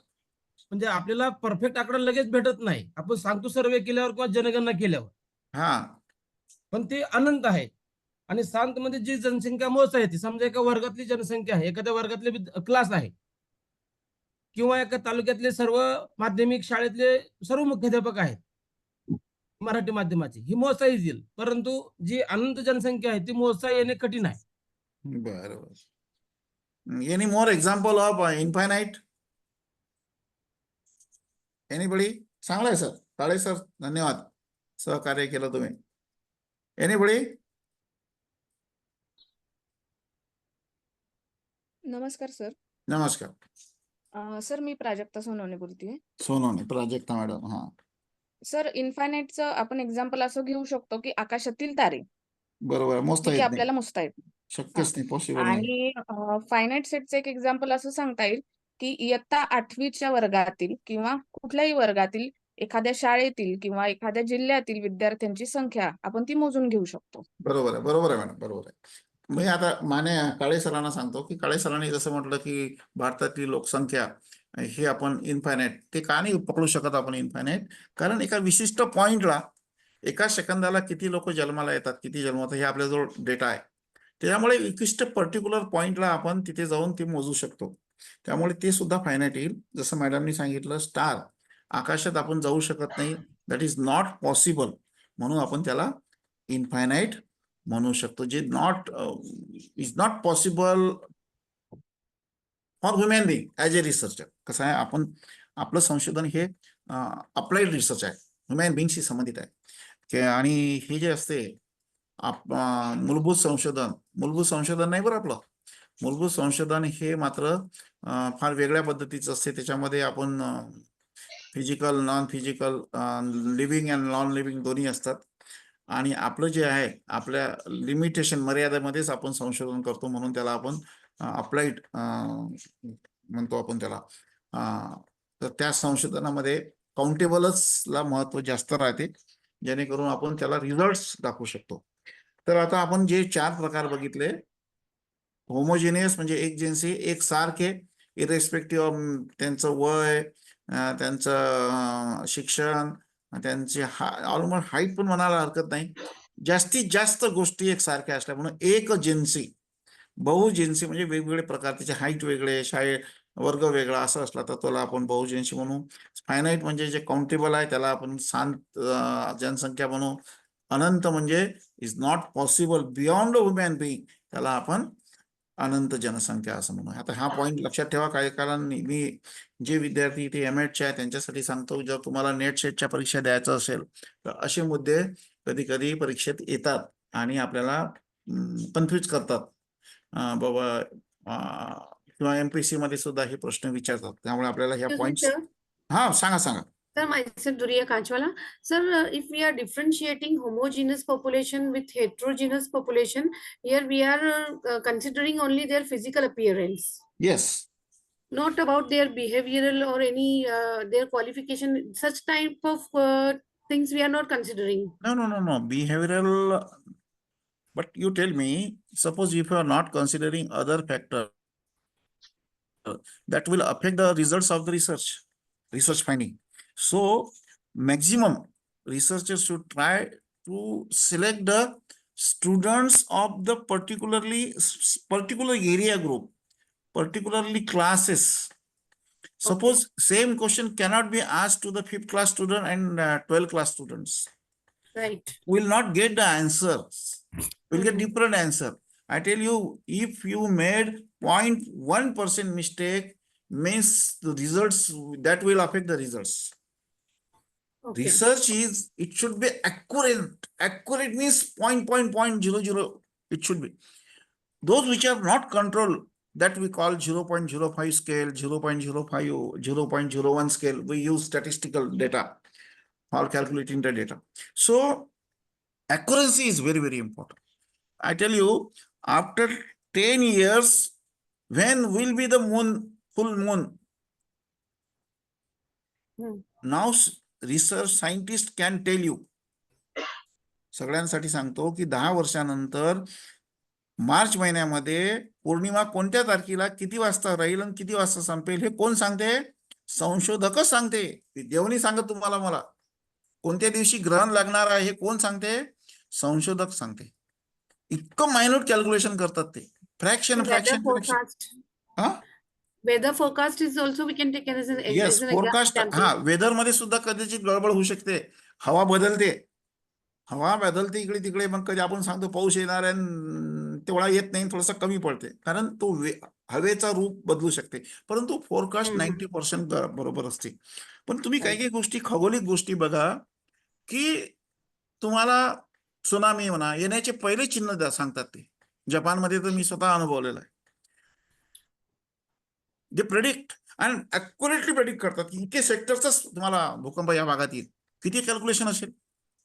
म्हणजे आपल्याला परफेक्ट आकडा लगेच भेटत नाही. आपण सांगतो सर्वे केल्यावर किंवा जनगणना केल्यावर. हा. पण ते अनंत आहे. आणि शांत मध्ये जी जनसंख्या मोजता येते, समजा एका वर्गातली जनसंख्या आहे, एखाद्या वर्गातले क्लास आहे किंवा एका तालुक्यातले सर्व माध्यमिक शाळेतले सर्व मुख्याध्यापक आहेत मराठी माध्यमाची, ही मोजता येईल. परंतु जी अनंत जनसंख्या आहे ती मोजता येणे कठीण आहे. बरोबर. Any more example of infinite? Anybody? चांगलाय सर. काळे सर, धन्यवाद, सहकार्य केलं तुम्ही. एनीबडी? नमस्कार सर. नमस्कार. सर मी प्राजक्ता सोनवणे बोलतेय. सोनवणे, प्राजक्ता मॅडम. हा सर, इनफायनाईटचं आपण एक्झाम्पल असं घेऊ शकतो की आकाशातील तारे, बरोबर, मोजता ठीक आहे, येत नाही, आपल्याला मोजता येत. शक्यच नाही, पॉसिबल नाही. आणि फायनाईट सेटचं एक एक्झाम्पल असं सांगता येईल की इयत्ता 8वीच्या वर्गातील किंवा कुठल्याही वर्गातील एखाद्या शाळेतील किंवा एखाद्या जिल्ह्यातील विद्यार्थ्यांची संख्या आपण ती मोजून घेऊ शकतो. बरोबर आहे मॅडम, बरोबर आहे. मी आता काळे सरांना सांगतो की काळे सरांनी जसं म्हटलं की भारतातली लोकसंख्या ही आपण इनफायनाईट, ते का नाही पकडू शकत आपण इनफायनाईट? कारण एका विशिष्ट पॉइंटला एका सेकंदाला किती लोक जन्माला येतात, किती जन्मतात, हे आपल्याजवळ डेटा आहे. त्यामुळे विशिष्ट पर्टिक्युलर पॉइंटला आपण तिथे जाऊन ते मोजू शकतो. त्यामुळे ते सुद्धा फायनाईट येईल. जसं मॅडमनी सांगितलं, स्टार आकाशात आपण जाऊ शकत नाही, दॅट इज नॉट पॉसिबल, म्हणून आपण त्याला इनफायनाईट म्हणू शकतो. जे is not possible for human being as a researcher. कसं आहे, आपण आपलं संशोधन हे अप्लाइड रिसर्च आहे, ह्युमन बिंगशी संबंधित आहे. आणि हे जे असते मूलभूत संशोधन नाही बरं आपलं. मूलभूत संशोधन हे मात्र फार वेगळ्या पद्धतीचं असते. त्याच्यामध्ये आपण physical, non physical, living and non living दोन्ही असतात. आणि आपलं जे आहे, आपल्या लिमिटेशन, मर्यादेमध्येच आपण संशोधन करतो, म्हणून त्याला आपण अप्लाइड म्हणतो आपण त्याला. तर त्या संशोधनामध्ये काउंटेबलचला महत्व जास्त राहते, जेणेकरून आपण त्याला रिझल्ट्स दाखवू शकतो. तर आता आपण जे 4 प्रकार बघितले, होमोजिनियस म्हणजे एकजिन्सी, एकसारखे, इरेस्पेक्टिव्ह ऑफ त्यांचं वय, त्यांचं शिक्षण, त्यांची ऑलमोस्ट हाईट पण म्हणायला हरकत नाही, जास्तीत जास्त गोष्टी एकसारख्या असल्या म्हणून एकजिन्सी. बहुजिन्सी म्हणजे वेगवेगळे प्रकार, त्याचे हाईट वेगळे, वर्ग वेगळा असं असला तर त्याला आपण बहुजिन्सी म्हणू. फायनाईट म्हणजे जे काउंटेबल आहे त्याला आपण शांत जनसंख्या म्हणू. अनंत म्हणजे is not possible beyond human being, त्याला आपण अनंत जनसंख्या असं म्हणू. आता हा पॉईंट लक्षात ठेवा. काय, कारण मी जे विद्यार्थी इथे एमएडचे आहे त्यांच्यासाठी सांगतो, जर तुम्हाला नेट सेटच्या परीक्षा द्यायचं असेल तर असे मुद्दे कधी कधी परीक्षेत येतात आणि आपल्याला कन्फ्यूज करतात बाबा, किंवा एमपीसी मध्ये सुद्धा हे प्रश्न विचारतात. त्यामुळे आपल्याला ह्या पॉइंट्स. हा सांगा. Sir, myself Duriya Kanchwala. Sir, if we are differentiating homogeneous population with heterogeneous population, here we are considering only their physical appearance. Yes. Not about their behavioral or any their qualification. Such type of things we are not considering. No. Behavioral But you tell me, suppose if you are not considering other factors that will affect the results of the research finding. So maximum researchers should try to select the students of the particular area group, particularly classes. Suppose same question cannot be asked to the 5th class student and 12th class students. Right. Will not get the answers. Will get different answer. I tell you, if you made 0.1% mistake, means the results that will affect the results. Okay. Research is, it should be accurate. Accurate means 0.00. It should be. Those which are not controlled, that we call 0.05 scale, 0.05, 0.01 scale. We use statistical data for calculating the data. So accuracy is very, very important. I tell you, after 10 years, when will be the moon, full moon? Now research scientists can tell you. सगळ्यांसाठी सांगतो की 10 वर्षानंतर मार्च महिन्यामध्ये पौर्णिमा कोणत्या तारखेला किती वाजता राहील आणि किती वाजता संपेल हे कोण सांगते? संशोधकच सांगते. देवनी सांगत तुम्हाला मला. कोणत्या दिवशी ग्रहण लागणार आहे हे कोण सांगते? संशोधक सांगते. इतकं मायन्यूट कॅल्क्युलेशन करतात ते. Fraction. Weather forecast is also we can take as an forecast. Weather मध्ये सुद्धा कदाचित गडबड होऊ शकते. हवा बदलते इकडे तिकडे. मग कधी आपण सांगतो पाऊस येणार आहे, तेवढा येत नाही, थोडासा कमी पडते, कारण तो हवेचा रूप बदलू शकते. परंतु फोरकास्ट 90% बरोबर असते. पण तुम्ही काही काही गोष्टी, खगोलिक गोष्टी बघा की तुम्हाला त्सुनामी म्हणा येण्याचे पहिले चिन्ह सांगतात. ते जपानमध्ये तर मी स्वतः अनुभवलेलं आहे. जे प्रेडिक्ट आणि अॅक्युरेटली प्रेडिक्ट करतात की इतके सेक्टरचाच तुम्हाला भूकंप या भागात येईल. किती कॅल्क्युलेशन असेल?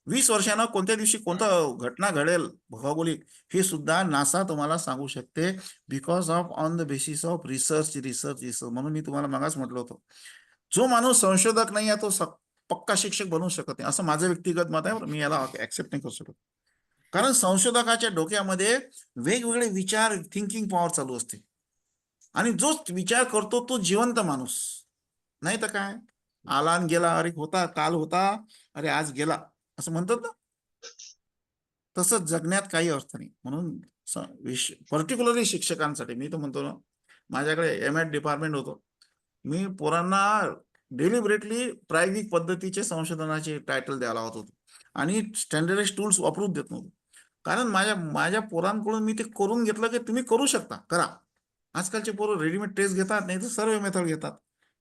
20 वर्षांना कोणत्या दिवशी कोणता घटना घडेल भौगोलिक, हे सुद्धा नासा तुम्हाला सांगू शकते. Because of on the basis of research. म्हणून मी तुम्हाला मागास म्हटलं होतं, जो माणूस संशोधक नाही आहे तो पक्का शिक्षक बनवू शकत नाही, असं माझं व्यक्तिगत मत आहे. मी याला ऍक्सेप्ट नाही करू शकत. कारण संशोधकाच्या डोक्यामध्ये वेगवेगळे विचार, थिंकिंग पॉवर चालू असते. आणि जो विचार करतो तो जिवंत माणूस. नाही तर काय, आला आणि गेला, अरे होता काल होता, अरे आज गेला, असं म्हणतात ना. तसंच जगण्यात काही अर्थ नाही. म्हणून पर्टिक्युलरली शिक्षकांसाठी मी तर म्हणतो ना, माझ्याकडे M.Ed डिपार्टमेंट होतं. मी पोरांना डेलिबरेटली प्रायोगिक पद्धतीचे संशोधनाचे टायटल द्यायला होत होतो आणि स्टँडर्डाइज टूल्स वापरून देत नव्हतो. कारण माझ्या पोरांकडून मी ते करून घेतलं की तुम्ही करू शकता, करा. आजकालचे पोरं रेडीमेड टेस्ट घेतात, नाही तर सर्वे मेथड घेतात.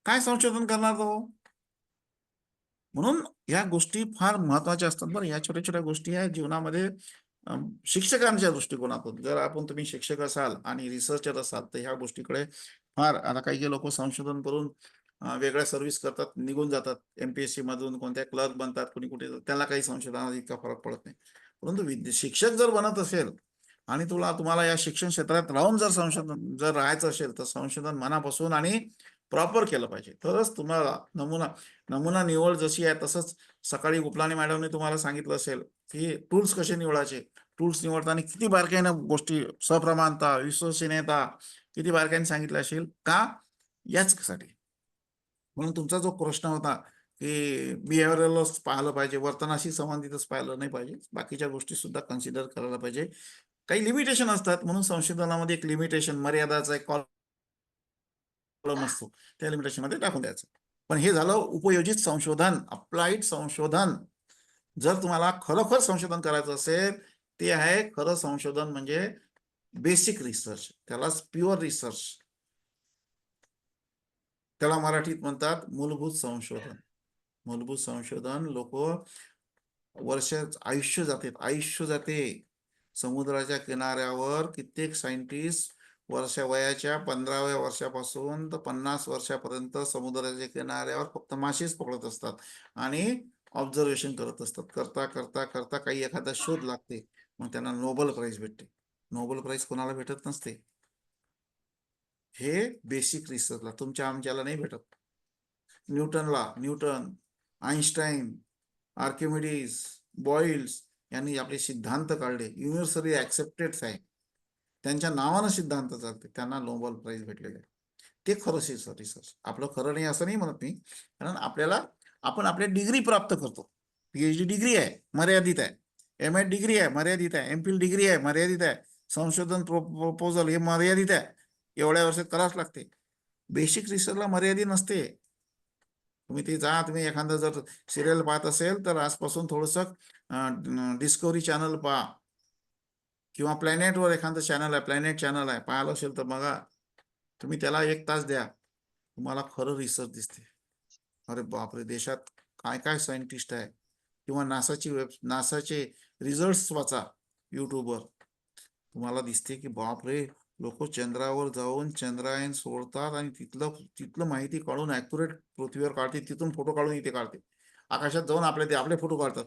काय संशोधन करणार तो? म्हणून या गोष्टी फार महत्वाच्या असतात बरं. या छोट्या छोट्या गोष्टी आहेत जीवनामध्ये. शिक्षकांच्या दृष्टिकोनातून जर तुम्ही शिक्षक असाल आणि रिसर्चर असाल तर ह्या गोष्टीकडे फार, आता काही लोक संशोधन करून वेगळ्या सर्व्हिस करतात, निघून जातात, MPSC मधून कोणत्या क्लर्क बनतात, कोणी कुठे, त्याला काही संशोधनात इतका फरक पडत नाही. परंतु शिक्षक जर बनत असेल आणि तुम्हाला या शिक्षण क्षेत्रात राहून जर संशोधन जर राहायचं असेल तर संशोधन मनापासून आणि प्रॉपर केलं पाहिजे. तरच तुम्हाला नमुना निवड जशी आहे तसंच सकाळी उपलाने मॅडमने तुम्हाला सांगितलं असेल की टूल्स कसे निवडायचे. टूल्स निवडताना किती बारकाईनं गोष्टी, सप्रमाणता, विश्वसनीयता किती बारकाईने सांगितलं असेल का, याचसाठी. म्हणून तुमचा जो प्रश्न होता की बिहेवियरलच पाहिलं पाहिजे, वर्तनाशी संबंधितच पाहिलं नाही पाहिजे, बाकीच्या गोष्टी सुद्धा कन्सिडर करायला पाहिजे. काही लिमिटेशन असतात, म्हणून संशोधनामध्ये एक लिमिटेशन, मर्यादाचा एक कॉलम असतो, त्या लिमिटेशन मध्ये टाकून द्यायचं. पण हे झालं उपयोजित संशोधन, अप्लाइड संशोधन. जर तुम्हाला खरोखर संशोधन करायचं असेल, ते आहे खरं संशोधन म्हणजे बेसिक रिसर्च, त्यालाच प्युअर रिसर्च, त्याला मराठीत म्हणतात मूलभूत संशोधन. मूलभूत संशोधन लोक वर्ष, आयुष्य जाते. समुद्राच्या किनाऱ्यावर कित्येक सायंटिस्ट वयाच्या 15व्या वर्षापासून तर 50 वर्षापर्यंत समुद्राच्या किनाऱ्यावर फक्त मासेच पकडत असतात आणि ऑब्झर्वेशन करत असतात. करता करता करता काही एखादा शोध लागते, मग त्यांना नोबेल प्राइज भेटते. नोबेल प्राइज कोणाला भेटत नसते. हे बेसिक रिसर्चला, तुमच्या आमच्याला नाही भेटत. न्यूटन, आइन्स्टाईन, आर्किमिडीज, बॉइल्स यांनी आपले सिद्धांत काढले, युनिव्हर्सली ऍक्सेप्टेड आहे, त्यांच्या नावानं सिद्धांत चालते, त्यांना नोबेल प्राइज भेटलेले आहे. ते खरं रिसर्च. आपलं खरं नाही असं नाही म्हणत मी, कारण आपण आपल्या डिग्री प्राप्त करतो. PhD डिग्री आहे, मर्यादित आहे. M.Ed डिग्री आहे, मर्यादित आहे. MPhil डिग्री आहे, मर्यादित आहे. संशोधन प्रपोजल हे मर्यादित आहे, एवढ्या वर्षात करावंच लागते. बेसिक रिसर्चला मर्यादित नसते. तुम्ही तुम्ही एखादं जर सिरियल पाहत असेल तर आजपासून थोडंसं डिस्कवरी चॅनल पहा, किंवा प्लॅनेटवर एखादं चॅनल आहे, प्लॅनेट चॅनल आहे, पाहिलं असेल तर बघा. तुम्ही त्याला 1 तास द्या, तुम्हाला खरं रिसर्च दिसते. अरे बापरे, देशात काय काय सायंटिस्ट आहे. किंवा नासाचे रिझल्ट वाचा युट्यूबवर, तुम्हाला दिसते की बापरे, लोक चंद्रावर जाऊन चंद्रायन सोडतात आणि तिथलं माहिती काढून ऍक्युरेट पृथ्वीवर काढते, तिथून फोटो काढून इथे काढते, आकाशात जाऊन आपले फोटो काढतात.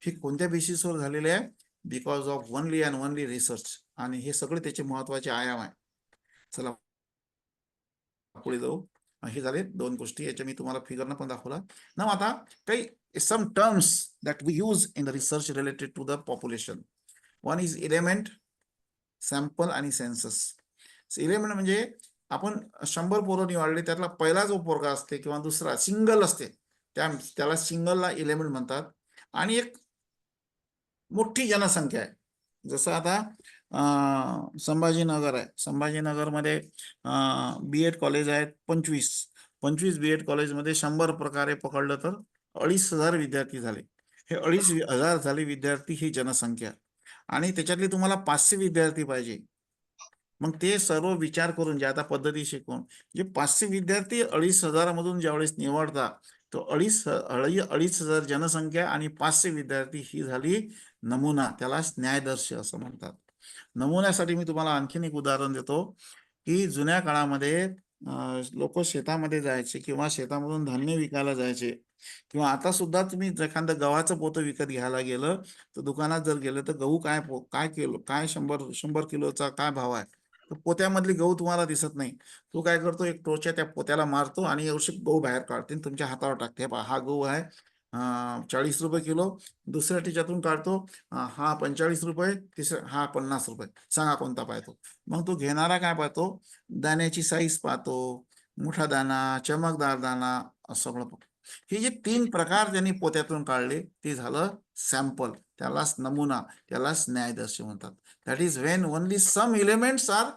हे कोणत्या बेसिसवर झालेले आहे? Because of only and only research. आणि हे सगळे त्याचे महत्वाचे आयाम आहे. चला पुढे जाऊ. हे झाले 2 गोष्टी, याच्या मी तुम्हाला फिगरनं पण दाखवला ना. आता काही some terms that we use in the research related to the population. One is element, sample आणि सेन्सस. एलिमेंट म्हणजे आपण 100 पोरं निवडले, त्यातला पहिला जो पोरगा असते किंवा दुसरा सिंगल असते, त्याला सिंगलला एलिमेंट म्हणतात. आणि एक मोठी जनसंख्या आहे, जसं आता संभाजीनगर आहे, संभाजीनगरमध्ये B.Ed कॉलेज आहेत 25 B.Ed कॉलेजमध्ये 100 प्रकारे पकडलं तर 2,500 विद्यार्थी झाले. हे 2,500 झाले विद्यार्थी ही जनसंख्या, आणि त्याच्यातले तुम्हाला 500 विद्यार्थी पाहिजे. मग ते सर्व विचार करून ज्या आता पद्धती शिकवून जे 500 विद्यार्थी 2,500 मधून ज्यावेळेस निवडतात, तो 2,500 जनसंख्या आणि 500 विद्यार्थी ही झाली नमुना. त्याला न्यायदर्श असं म्हणतात. नमुन्यासाठी मी तुम्हाला आणखीन एक उदाहरण देतो की जुन्या काळामध्ये लोक शेतामध्ये जायचे किंवा शेतामधून धान्य विकायला जायचे, किंवा आता सुद्धा तुम्ही एखादं गव्हाचं पोतं विकत घ्यायला गेलं तर दुकानात जर गेलं तर गहू काय किलो, काय 100 किलोचा काय भाव आहे, तर पोत्यामधली गहू तुम्हाला दिसत नाही. तो काय करतो, एक टोच्या त्या पोत्याला मारतो आणि एवढे गहू बाहेर काढते आणि तुमच्या हातावर टाकते. हा गहू आहे 40 रुपये किलो. दुसऱ्या टिच्यातून काढतो, हा 45 रुपये, तिसरा हा 50 रुपये, सांगा कोणता पाहतो. मग तो घेणारा काय पाहतो, दाण्याची साईज पाहतो, मोठा दाना, चमकदार दाना, असं सगळं. हे जे 3 प्रकार त्यांनी पोत्यातून काढले ते झालं सॅम्पल, त्यालाच नमुना, त्यालाच न्यायदर्श म्हणतात. That is when only some elements are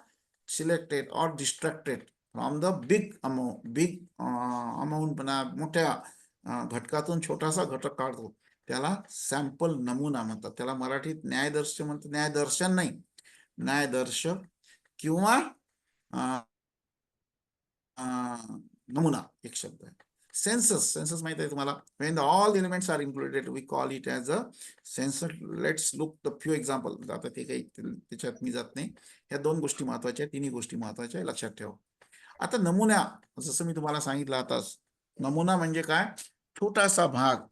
selected or distracted from the big amount, मोठ्या घटकातून छोटासा घटक काढतो, त्याला सॅम्पल नमुना म्हणतात. त्याला मराठीत न्यायदर्श म्हणतात. न्यायदर्शन नाही, न्यायदर्श किंवा नमुना एक शब्द आहे. सेन्सस माहिती आहे तुम्हाला. when all the elements are included we call it as a census. let's look the few example. आता ते काही त्याच्यात मी जात नाही. ह्या 2 गोष्टी महत्वाच्या आहेत, 3 गोष्टी महत्वाच्या आहे, लक्षात ठेवा. आता नमुना, जसं मी तुम्हाला सांगितलं आताच, नमुना म्हणजे काय, छोटासा भाग.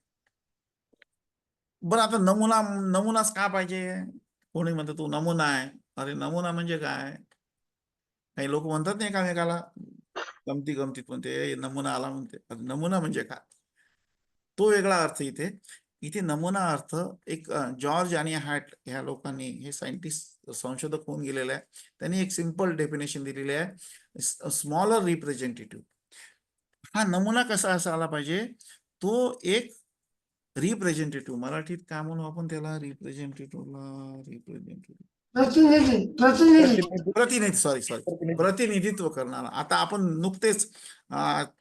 बरं, आता नमुनाच का पाहिजे? कोणी म्हणतं तू नमुना आहे. अरे नमुना म्हणजे काय? काही लोक म्हणतात नाही एकामेकाला गमतीत म्हणते नमुना आला म्हणते. नमुना म्हणजे काय, तो वेगळा अर्थ. इथे नमुना अर्थ एक जॉर्ज आणि हॅट ह्या लोकांनी, हे सायंटिस्ट संशोधक होऊन गेलेले आहे, त्यांनी एक सिंपल डेफिनेशन दिलेली आहे, स्मॉलर रिप्रेझेंटेटिव्ह. हा नमुना कसा असायला पाहिजे, तो एक रिप्रेझेंटेटिव्ह, मराठीत काय म्हणू आपण त्याला, प्रतिनिधित्व करणारा. आता आपण नुकतेच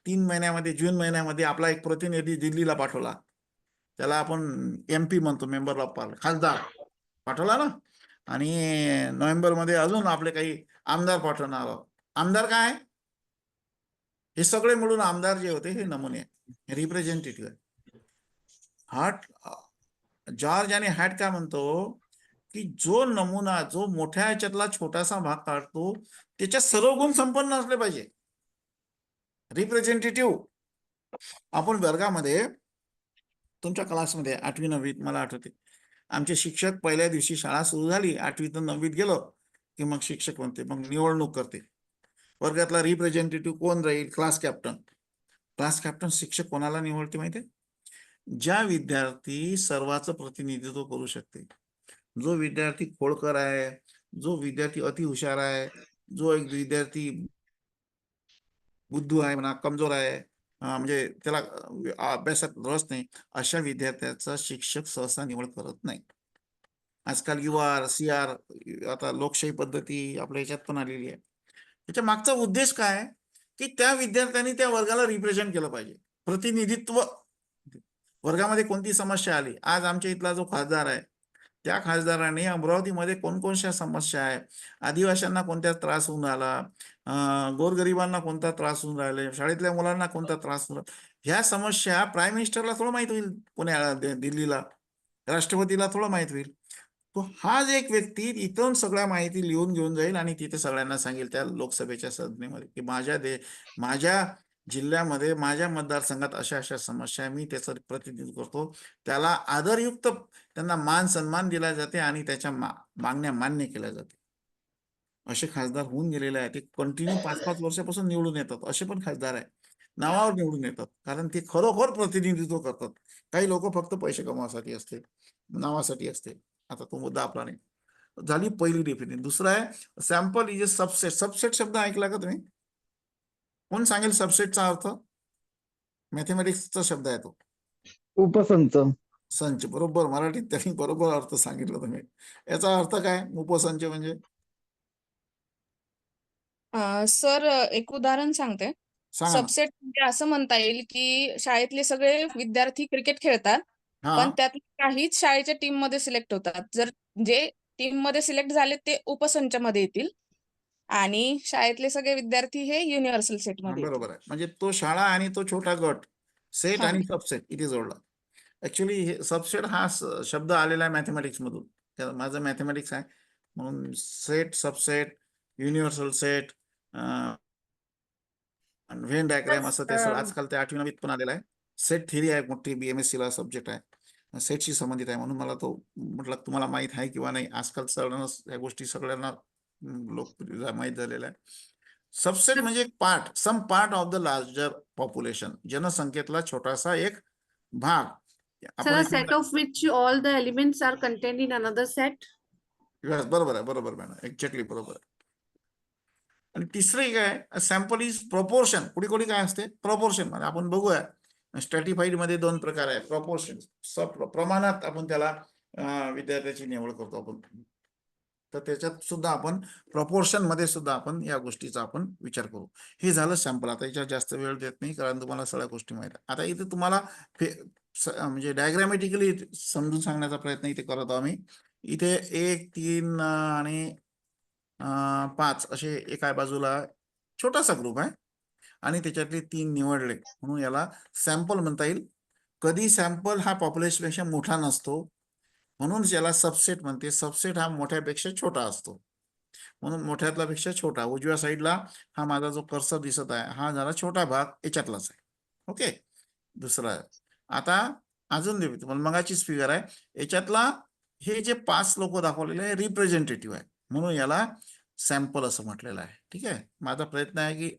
3 महिन्यामध्ये, जून महिन्यामध्ये आपला एक प्रतिनिधी दिल्लीला पाठवला, त्याला आपण MP म्हणतो, मेंबर ऑफ पार्लमेंट, खासदार पाठवला ना. आणि नोव्हेंबरमध्ये अजून आपले काही आमदार पाठवणार आहोत. आमदार काय, हे सगळे मिळून आमदार जे होते हे नमुने, रिप्रेझेंटेटिव्ह. जॉर्ज आणि हॅट काय म्हणतो की जो नमुना, जो मोठ्या ह्याच्यातला छोटासा भाग काढतो, त्याच्यात सर्व गुण संपन्न असले पाहिजे. रिप्रेझेंटेटिव्ह. आपण वर्गामध्ये, तुमच्या क्लासमध्ये 8वी 9वीत मला आठवते, आमचे शिक्षक पहिल्या दिवशी शाळा सुरू झाली, 8वीत 9वीत गेलो की मग शिक्षक म्हणते, मग निवडणूक करते, वर्गातला रिप्रेझेंटेटिव्ह कोण राहील, क्लास कॅप्टन. क्लास कॅप्टन शिक्षक कोणाला निवडते माहिती आहे? ज्या विद्यार्थी सर्वांचं प्रतिनिधित्व करू शकते, जो विद्यार्थी खोडकर आहे, जो विद्यार्थी अति हुशार आहे, जो एक विद्यार्थी बुद्धू आहे म्हणा, कमजोर आहे, म्हणजे त्याला अभ्यासात रस नाही, अशा विद्यार्थ्याचा शिक्षक सहसा निवड करत नाही. आजकाल UR, CR, आता लोकशाही पद्धती आपल्या ह्याच्यात पण आलेली आहे. त्याच्या मागचा उद्देश काय आहे, की त्या विद्यार्थ्यांनी त्या वर्गाला रिप्रेझेंट केलं पाहिजे, प्रतिनिधित्व. वर्गामध्ये कोणती समस्या आली, आज आमच्या इथला जो खासदार आहे, त्या खासदाराने अमरावतीमध्ये कोणकोणत्या समस्या आहे, आदिवासींना कोणत्या त्रास होऊन राहिला, गोरगरिबांना कोणता त्रास होऊन राहिले, शाळेतल्या मुलांना कोणता त्रास होऊन राहिला, ह्या समस्या प्राईम मिनिस्टरला थोडं माहित होईल, पुण्याला दिल्लीला राष्ट्रपतीला थोडं माहित होईल. तो हा जे एक व्यक्ती इथून सगळ्या माहिती लिहून घेऊन जाईल आणि तिथे सगळ्यांना सांगेल त्या लोकसभेच्या संज्ञेमध्ये की माझ्या जिल्ह्यामध्ये, माझ्या मतदारसंघात अशा अशा समस्या आहे, मी त्याचं प्रतिनिधित्व करतो. त्याला आदरयुक्त त्यांना मान सन्मान दिला जाते आणि त्याच्या मागण्या मान्य केल्या जाते. असे खासदार होऊन गेलेले आहेत, ते कंटिन्यू 5-5 वर्षापासून निवडून येतात. असे पण खासदार आहे, नावावर निवडून येतात, कारण ते खरोखर प्रतिनिधित्व करतात. काही लोक फक्त पैसे कमवासाठी असते, नावासाठी असते. आता तो मुद्दा आपला नाही. झाली पहिली डेफिनेशन. दुसरा आहे sample is a subset. Subset शब्द ऐकला का तुम्ही? कोण सांगेल सबसेटचा अर्थ? मॅथमॅटिक्सचा शब्द आहे तो, उपसंच. संच. बरोबर, मराठीत त्यांनी बरोबर अर्थ सांगितलं तुम्ही. याचा अर्थ काय उपसंच म्हणजे? सर एक उदाहरण सांगते. सांगा ना. सबसेट म्हणजे असं म्हणता येईल की शाळेतले सगळे विद्यार्थी क्रिकेट खेळतात, हा, पण त्यातले काहीच शाळेच्या टीम मध्ये सिलेक्ट होतात. जर जे टीम मध्ये सिलेक्ट झाले ते उपसंचमध्ये येतील आणि शाळेतले सगळे विद्यार्थी हे युनिव्हर्सल सेट मध्ये येतील. बरोबर आहे. म्हणजे तो शाळा आणि तो छोटा गट, सेट हा. आणि सबसेट इथे जोडला. ऍक्च्युली हे सबसेट हा शब्द आलेला आहे मॅथमॅटिक्स मधून. माझं मॅथमॅटिक्स आहे म्हणून set, subset, universal set, Venn diagram असं ते आजकाल ते 8वी 9वीत पण आलेलं आहे. सेट थिअरी आहे, मोठी BMSc ला सब्जेक्ट आहे, सेटशी संबंधित आहे. म्हणून मला तो म्हटलं तुम्हाला माहित आहे किंवा नाही. आजकाल सगळ्यांना या गोष्टी सगळ्यांना माहित झालेल्या आहे. सबसेट म्हणजे part, some part of the larger population. जनसंख्येतला छोटासा एक भाग. Sir, a set of which all the elements are contained in another set. बरोबर आहे, बरोबर मॅडम, एक्झॅक्टली बरोबर आहे. आणि तिसरे काय, सॅम्पल इज प्रपोर्शन. कुठे काय असते प्रपोर्शन मध्ये. आपण बघूया स्ट्रॅटिफाईड मध्ये 2 प्रकार आहेत. प्रपोर्शन, प्रमाणात आपण त्याला विद्यार्थ्याची निवड करतो आपण. तर त्याच्यात सुद्धा आपण प्रपोर्शन मध्ये सुद्धा आपण या गोष्टीचा आपण विचार करू. हे झालं सॅम्पल. आता याच्यात जास्त वेळ देत नाही कारण तुम्हाला सगळ्या गोष्टी माहित आहे. आता इथे तुम्हाला म्हणजे डायग्रामॅटिकली समजून सांगण्याचा प्रयत्न इथे करत आहोत आम्ही. इथे 1, 3 आणि 5 असे एका बाजूला छोटासा ग्रुप आहे आणि त्याच्यातले 3 निवडले म्हणून याला सॅम्पल म्हणता येईल. कधी सॅम्पल हा पॉप्युलेशनपेक्षा मोठा नसतो म्हणून याला सबसेट म्हणते. सबसेट हा मोठ्यापेक्षा छोटा असतो म्हणून मोठ्यातला पेक्षा छोटा. उजव्या साईडला हा माझा जो कर्सर दिसत आहे हा जरा छोटा भाग याच्यातलाच आहे. ओके. दुसरा आता अजून देऊ तुम्हाला, मगाचीच फिगर आहे. याच्यातला हे जे 5 लोक दाखवलेले आहे रिप्रेझेंटेटिव्ह आहे म्हणून याला सॅम्पल असं म्हटलेलं आहे. ठीक आहे. माझा प्रयत्न आहे की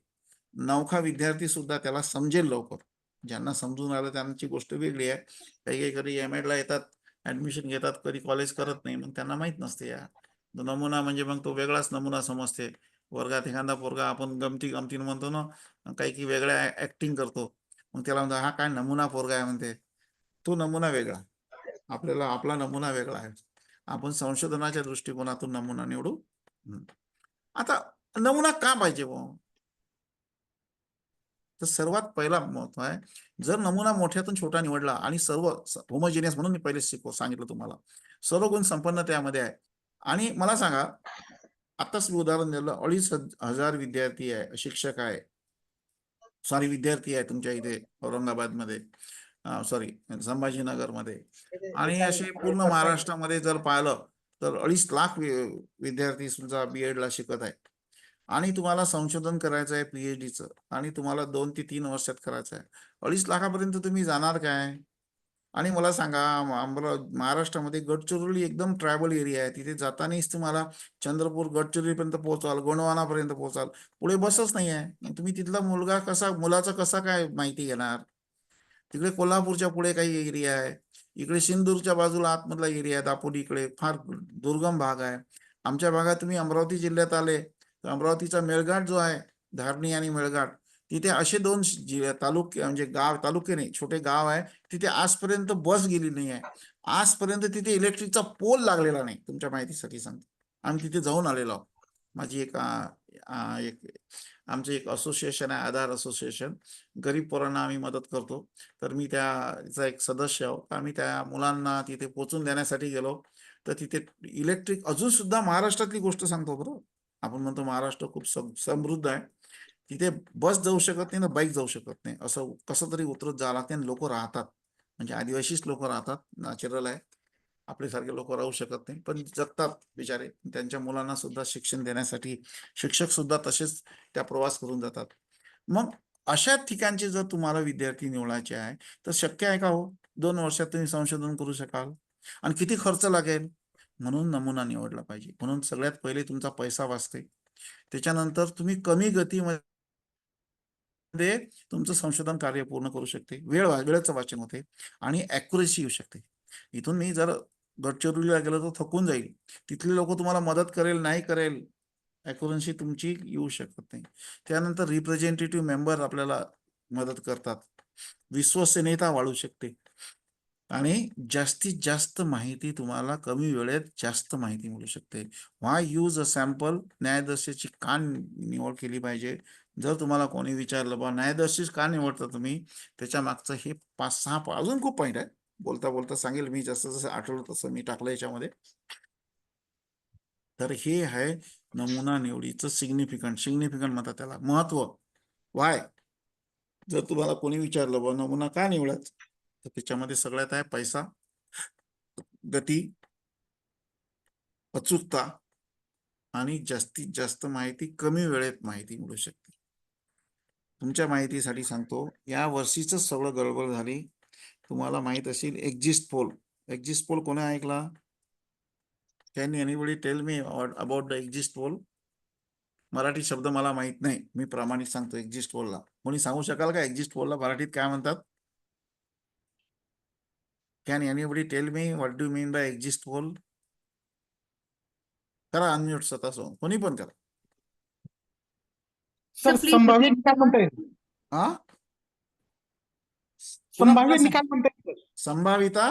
नवखा विद्यार्थी सुद्धा त्याला समजेल लवकर. ज्यांना समजून आलं त्यांची गोष्ट वेगळी आहे. काही कधी MAD ला येतात, ऍडमिशन घेतात, कधी कॉलेज करत नाही, मग त्यांना माहित नसते. या नमुना म्हणजे मग तो वेगळाच नमुना समजते. वर्गात एखादा पोरगा आपण गमतीनं म्हणतो ना, काही वेगळ्या ऍक्टिंग करतो, मग त्याला म्हणतो हा काय नमुना पोरगा आहे म्हणते. तो नमुना वेगळा, आपला नमुना वेगळा आहे. आपण संशोधनाच्या दृष्टिकोनातून नमुना निवडू. आता नमुना का पाहिजे? तर सर्वात पहिला महत्व आहे, जर नमुना मोठ्यातून छोटा निवडला आणि सर्व होमोजिनियस, म्हणून मी पहिले सांगितलं तुम्हाला, सर्व गुण संपन्न त्यामध्ये आहे. आणि मला सांगा, आताच मी उदाहरण दिलं, 2,500 विद्यार्थी आहे, शिक्षक आहे, विद्यार्थी आहे तुमच्या इथे औरंगाबादमध्ये, संभाजीनगरमध्ये, आणि असे पूर्ण महाराष्ट्रामध्ये जर पाहिलं तर 2.5 लाख विद्यार्थी सुद्धा BEd ला शिकत आहे. आणि तुम्हाला संशोधन करायचं आहे PhDचं आणि तुम्हाला 2 ते 3 वर्षात करायचं आहे. 2.5 लाखापर्यंत तुम्ही जाणार काय? आणि मला सांगा, महाराष्ट्रामध्ये गडचिरोली एकदम ट्रायबल एरिया आहे, तिथे जातानाच तुम्हाला चंद्रपूर गडचिरोलीपर्यंत पोहोचाल, गोंडवानापर्यंत पोहोचाल, पुढे बसच नाही आहे. तुम्ही तिथला मुलाचा कसा काय माहिती घेणार? तिकडे कोल्हापूरच्या पुढे काही एरिया आहे, इकडे सिंदूरच्या बाजूला आतमधला एरिया आहे, दापोली इकडे फार दुर्गम भाग आहे. आमच्या भागात तुम्ही अमरावती जिल्ह्यात आले तर अमरावतीचा मेळघाट जो आहे, धारणी आणि मेळघाट, तिथे असे दोन तालुके म्हणजे तालुके नाही, छोटे गाव आहे, तिथे आजपर्यंत बस गेली नाही आहे. आजपर्यंत तिथे इलेक्ट्रिकचा पोल लागलेला नाही. तुमच्या माहितीसाठी सांगतो, आम्ही तिथे जाऊन आलेलो आहोत. माझी एक आमचे एक असोसिएशन आहे, आधार असोसिएशन, गरीब पोरांना आम्ही मदत करतो. तर मी त्याचा एक सदस्य आहोत. आम्ही त्या मुलांना तिथे पोचून देण्यासाठी गेलो. तर तिथे इलेक्ट्रिक अजून सुद्धा महाराष्ट्रातली गोष्ट सांगतो बरोबर. आपण म्हणतो महाराष्ट्र खूप समृद्ध आहे, तिथे बस जाऊ शकत नाही ना बाईक जाऊ शकत नाही, असं कसं तरी उतरत जावं लागते. आणि लोक राहतात, म्हणजे आदिवासीच लोक राहतात, नॅचरल आहे, आपल्यासारखे लोक राहू शकत नाही, पण जगतात बिचारे. त्यांच्या मुलांना सुद्धा शिक्षण देण्यासाठी शिक्षक सुद्धा तसेच त्या प्रवास करून जातात. मग अशा ठिकाणचे जर तुम्हाला विद्यार्थी निवडायचे आहे तर शक्य आहे का हो 2 वर्षात तुम्ही संशोधन करू शकाल? आणि किती खर्च लागेल? म्हणून नमुना निवडला पाहिजे. म्हणून सगळ्यात पहिले तुमचा पैसा वाचते, त्याच्यानंतर तुम्ही कमी गतीमध्ये तुमचं संशोधन कार्य पूर्ण करू शकते, वेळेचं वाचन होते आणि ॲक्युरेसी येऊ शकते. इथून मी जर गडचिरोलीला गेलो तर थकून जाईल, तिथले लोक तुम्हाला मदत करेल नाही करेल, ॲक्युरन्सी तुमची येऊ शकत नाही. त्यानंतर रिप्रेझेंटेटिव्ह मेंबर आपल्याला मदत करतात, विश्वसनीयता वाढू शकते आणि जास्तीत जास्त माहिती तुम्हाला कमी वेळेत जास्त माहिती मिळू शकते. व्हाय यूज अ सॅम्पल, न्यायदर्शीची का निवड केली पाहिजे? जर तुम्हाला कोणी विचारलं बा न्यायदर्शीच का निवडता तुम्ही, त्याच्या मागचं हे 5-6 अजून खूप पॉईंट आहे, बोलता बोलता सांगेल मी, जसं जसं आठवलं तसं मी टाकलं याच्यामध्ये. तर हे आहे नमुना निवडीचं सिग्निफिकंट म्हणतात त्याला, महत्व. वाय जर तुम्हाला कोणी विचारलं बा नमुना का निवडायचं, तर त्याच्यामध्ये सगळ्यात आहे पैसा, गती, अचूकता आणि जास्तीत जास्त माहिती कमी वेळेत माहिती मिळू शकते. तुमच्या माहितीसाठी सांगतो, या वर्षीच सगळं गडबड झाली. तुम्हाला माहित असेल एक्झिस्ट पोल कोणी ऐकला? Can anybody tell me about the exit poll? Marathi शब्द मला माहित नाही, मी प्रामाणिक सांगतो. एक्झिस्ट पोलला कोणी सांगू शकाल का एक्झिस्ट पोलला मराठीत काय म्हणतात? Can anybody tell me what do mean by exit poll? करा अनम्यूट स्वतः सोडून, कोणी पण करा. Sir, please संभाव्य repeat. निकाल म्हणता येईल, हा संभाव्य निकाल म्हणता येईल, संभाविता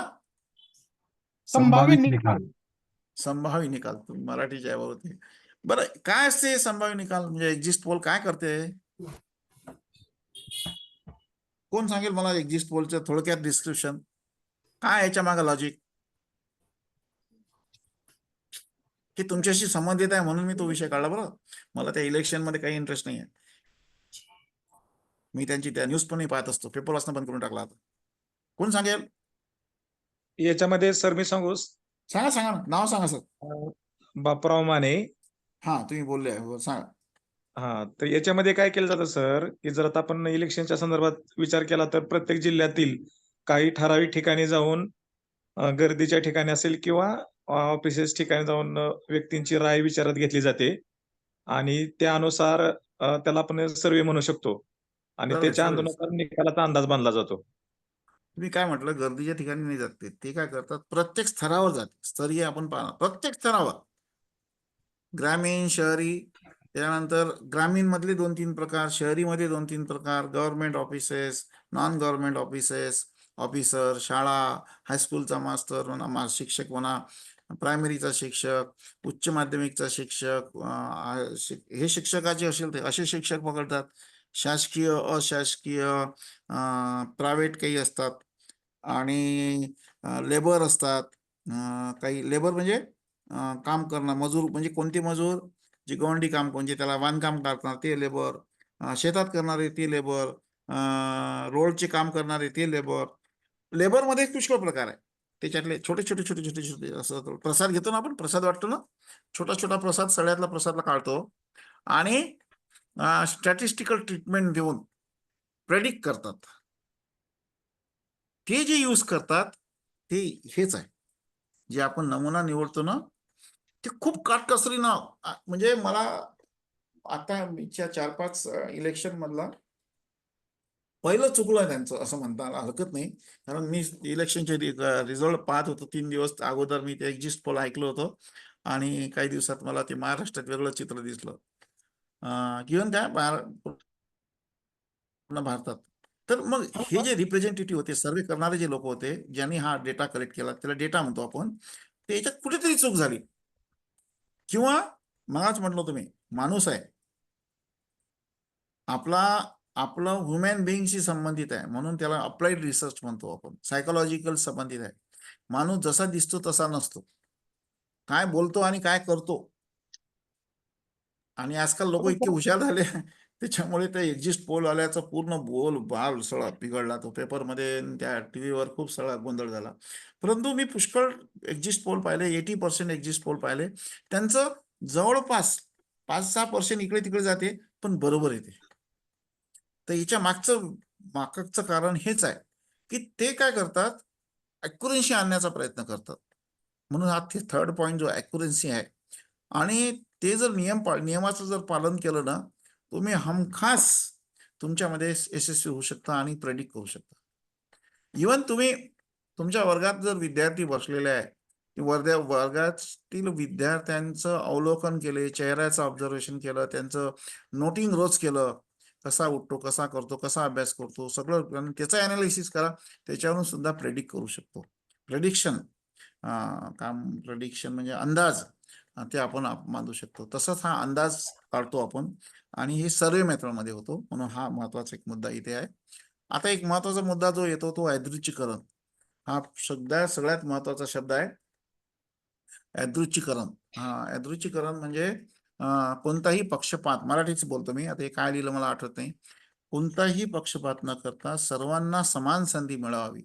संभाव्य निकाल. संभाव्य निकाल, तुम्ही मराठीच्या यावर होते. बरं, काय असते संभाव्य निकाल म्हणजे एक्झिस्ट पोल काय करते? कोण सांगेल मला एक्झिस्ट पोलचं थोडक्यात डिस्क्रिप्शन? काय याच्या मागे लॉजिक? हे तुमच्याशी संबंधित आहे म्हणून मी तो विषय काढला. बरं, मला त्या इलेक्शन मध्ये काही इंटरेस्ट नाही आहे. मी त्यांची त्या न्यूज पण नाही पाहत असतो, पेपर वाचणं बंद करून टाकला आता. कोण सांगेल? याच्यामध्ये सर मी सांगू, सांगा ना, नाव सांगा सर. बापराव माने. हा, तुम्ही बोलले, सांगा. हा, तर याच्यामध्ये काय केलं जातं सर, की जर आता आपण इलेक्शनच्या संदर्भात विचार केला तर प्रत्येक जिल्ह्यातील काही ठराविक ठिकाणी जाऊन गर्दीच्या ठिकाणी असेल किंवा ऑफिसेस ठिकाणी जाऊन व्यक्तींची राय विचारात घेतली जाते आणि त्यानुसार त्याला आपण सर्वे म्हणू शकतो आणि त्याच्या अनुसार निकालाचा अंदाज बांधला जातो. तुम्ही काय म्हटलं, गर्दीच्या ठिकाणी नाही जाते, ते काय करतात प्रत्येक स्तरावर जाते. स्तरीय आपण पाहणार प्रत्येक स्तरावर, ग्रामीण, शहरी, त्यानंतर ग्रामीण मधले 2-3 प्रकार, शहरीमध्ये 2-3 प्रकार, government offices, non government offices, officer, शाळा, हायस्कूलचा मास्तर म्हणा, शिक्षक म्हणा, प्रायमरीचा शिक्षक, उच्च माध्यमिकचा शिक्षक, हे शिक्षकाचे असेल ते असे शिक्षक पकडतात. शासकीय, अशासकीय, प्रायव्हेट काही असतात आणि लेबर असतात. काही लेबर म्हणजे काम करणं, मजूर म्हणजे कोणते मजूर? जे गवंडी काम म्हणजे त्याला बांधकाम करणार ते लेबर, शेतात करणारे ते लेबर, रोडचे काम करणारे ते लेबर. लेबरमध्ये पुष्कळ प्रकार आहे, त्याच्यातले छोटे छोटे असं प्रसाद घेतो ना आपण, प्रसाद वाटतो ना, छोटा प्रसाद, सगळ्यातला प्रसादला काढतो आणि स्टॅटिस्टिकल ट्रीटमेंट देऊन प्रेडिक्ट करतात. ते जे यूज करतात ते हेच आहे, जे आपण नमुना निवडतो ना, ते खूप काटकसरीनं. म्हणजे मला आता 4-5 इलेक्शन मधला पहिलं चुकलं त्यांचं असं म्हणता हरकत नाही. कारण मी इलेक्शनचे रिझल्ट पाहत होतो 3 दिवस अगोदर. मी ते एक्झिट पोल ऐकलं होतं आणि काही दिवसात मला ते महाराष्ट्रात वेगळं चित्र दिसलं. इव्हन त्या पूर्ण भारतात. तर मग हे जे रिप्रेझेंटेटिव्ह होते, सर्वे करणारे जे लोक होते, ज्यांनी हा डेटा कलेक्ट केला, त्याला डेटा म्हणतो आपण, ते याच्यात कुठेतरी चूक झाली. किंवा मगाच म्हटलं तुम्ही, माणूस आहे आपलं ह्युमन बिईंगशी संबंधित आहे, म्हणून त्याला अप्लाइड रिसर्च म्हणतो आपण. सायकोलॉजिकल संबंधित आहे. माणूस जसा दिसतो तसा नसतो, काय बोलतो आणि काय करतो. आणि आजकाल लोक इतके हुशार झाले त्याच्यामुळे ते एक्झिट पोल आल्याचा पूर्ण बोल बाल सगळा बिघडला. तो पेपरमध्ये त्या टीव्हीवर खूप सगळा गोंधळ झाला. परंतु मी पुष्कळ एक्झिट पोल पाहिले, 80% एक्झिट पोल पाहिले. त्यांचं जवळपास 5-6% इकडे तिकडे जाते, पण बरोबर येते. तर याच्या मागचं कारण हेच आहे की ते काय करतात, ॲक्युरन्सी आणण्याचा प्रयत्न करतात. म्हणून हा थर्ड पॉईंट जो ॲक्युरन्सी आहे. आणि ते जर नियमाचं जर पालन केलं ना, तुम्ही हमखास तुमच्यामध्ये यशस्वी होऊ शकता आणि प्रेडिक्ट करू शकता. इव्हन तुम्ही तुमच्या वर्गात जर विद्यार्थी बसलेले आहे, वर्गातील विद्यार्थ्यांचं अवलोकन केले, चेहऱ्याचं ऑब्झर्वेशन केलं, त्यांचं नोटिंग रोज केलं, कसा उठतो, कसा करतो, कसा अभ्यास करतो, सगळं त्याचं अनालिसिस करा. त्याच्यावरून सुद्धा प्रेडिक्ट करू शकतो. प्रेडिक्शन म्हणजे अंदाज, ते आपण मांडू शकतो. तसंच हा अंदाज काढतो आपण आणि हे सर्वे मेथडमध्ये होतो. म्हणून हा महत्वाचा एक मुद्दा इथे आहे. आता एक महत्वाचा मुद्दा जो येतो तो यादृच्छिकरण. हा सगळ्यात महत्वाचा शब्द आहे, यादृच्छिकरण. यादृच्छिकरण म्हणजे कोणताही पक्षपात, मराठीच बोलतो मी, आता हे काय लिहिलं मला आठवत नाही. कोणताही पक्षपात न करता सर्वांना समान संधी मिळावी,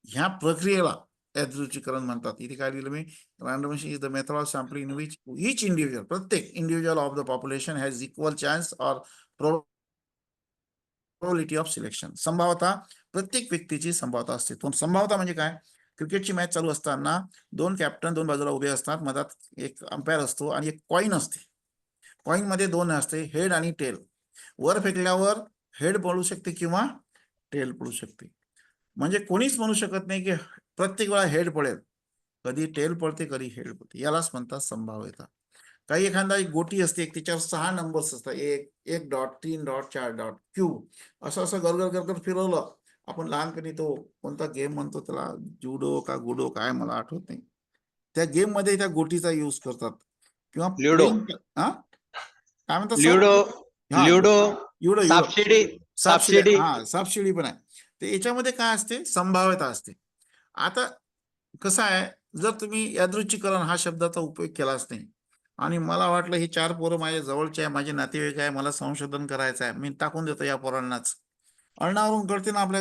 ह्या प्रक्रियेला यादृच्छिकरण म्हणतात. इथे काय लिहिलं मी, randomisation is the method of sampling in which each individual, प्रत्येक individual of the population has equal chance or probability of selection. संभाव्यता, प्रत्येक व्यक्तीची संभाव्यता असते. तो संभाव्यता म्हणजे काय, क्रिकेटची मॅच चालू असताना 2 कॅप्टन 2 बाजूला उभे असतात, मधात एक अंपायर असतो आणि एक कॉईन असते. कॉईन मध्ये 2 असते, हेड आणि टेल. वर फेकल्यावर हेड पडू शकते किंवा टेल पडू शकते. म्हणजे कोणीच म्हणू शकत नाही की प्रत्येक वेळा हेड पडेल. कधी टेल पडते, कधी हेड पडते. यालाच म्हणतात संभाव्यता. काही एखादा एक गोटी असते, त्याच्यावर 6 नंबर्स असतात, 1 डॉट, 3 डॉट, 4 डॉट, क्यूब, असं गरगर फिरवलं. आपण लहानपणी तो कोणता गेम म्हणतो त्याला, जुडो का गुडो काय मला आठवत नाही, त्या गेम मध्ये त्या गोटीचा यूज करतात. किंवा ल्युडो. काय म्हणतात ल्युडो, ल्युडो, युडो सापशिडी. सापशिडी पण आहे. तर याच्यामध्ये काय असते, संभाव्यता असते. आता कसं आहे, जर तुम्ही यादृच्छिकरण हा शब्दाचा उपयोग केलाच नाही आणि मला वाटलं ही 4 पोरं माझ्या जवळचे आहे, माझे नातेवाईक आहे, मला संशोधन करायचं आहे, मी टाकून देतो या पोरांनाच, अळणावरून कळते ना. आपल्या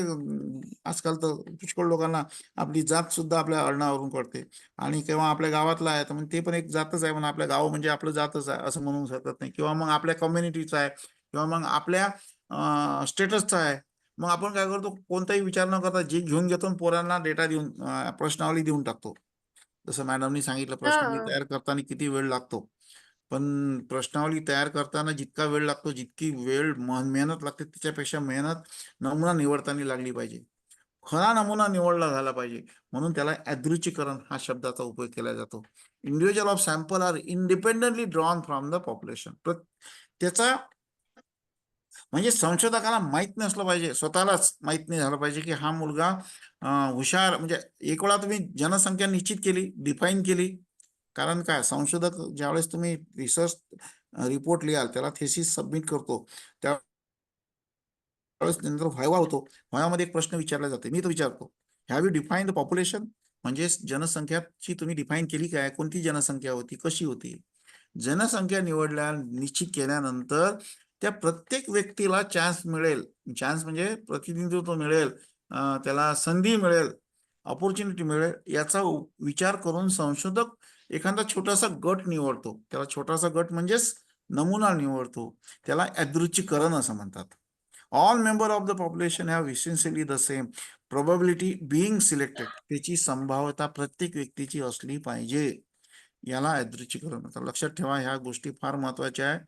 आजकाल तर पुष्कळ लोकांना आपली जात सुद्धा आपल्या अळणावरून कळते. आणि किंवा आपल्या गावातला आहे तर मग ते पण एक जातच आहे, म्हणून आपल्या गाव म्हणजे आपलं जातच आहे असं म्हणू शकत नाही. किंवा मग आपल्या कम्युनिटीचा आहे किंवा मग आपल्या स्टेटसचा आहे. मग आपण काय करतो, कोणताही विचार न करता जे घेऊन घेतो, पोरांना डेटा देऊन प्रश्नावली देऊन टाकतो. जसं मॅडमनी सांगितलं, प्रश्नावली तयार करताना किती वेळ लागतो. पण प्रश्नावली तयार करताना जितका वेळ लागतो, जितकी वेळ मेहनत लागते, त्याच्यापेक्षा मेहनत नमुना निवडताना लागली पाहिजे. खरा नमुना निवडला झाला पाहिजे. म्हणून त्याला यादृच्छिकरण हा शब्दाचा उपयोग केला जातो. Individual of sample are independently drawn from the population. त्याचा म्हणजे संशोधकाला माहित नसलं पाहिजे, स्वतःलाच माहित नाही झालं पाहिजे की हा मुलगा हुशार. म्हणजे एक वेळा तुम्ही जनसंख्या निश्चित केली, डिफाईन केली. कारण काय, संशोधक ज्यावेळेस तुम्ही रिसर्च रिपोर्ट लिहाल, त्याला थेसिस सबमिट करतो, त्यावेळेस नंतर व्हायवा होतो. व्हायवामध्ये एक प्रश्न विचारला जाते, मी तो विचारतो, have you define the population. म्हणजे जनसंख्याची तुम्ही डिफाईन केली काय, कोणती जनसंख्या होती, कशी होती. जनसंख्या निश्चित केल्यानंतर त्या प्रत्येक व्यक्तीला चान्स मिळेल. चान्स म्हणजे प्रतिनिधित्व मिळेल, त्याला संधी मिळेल, ऑपॉर्च्युनिटी मिळेल, याचा विचार करून संशोधक एखादा छोटासा गट निवडतो. त्याला छोटासा गट म्हणजेच नमुना निवडतो. त्याला यादृच्छिकरण असं म्हणतात. All member of the population have essentially the same probability being selected. त्याची संभाव्यता प्रत्येक व्यक्तीची असली पाहिजे. याला यादृच्छिकरण. लक्षात ठेवा, ह्या गोष्टी फार महत्वाच्या आहे.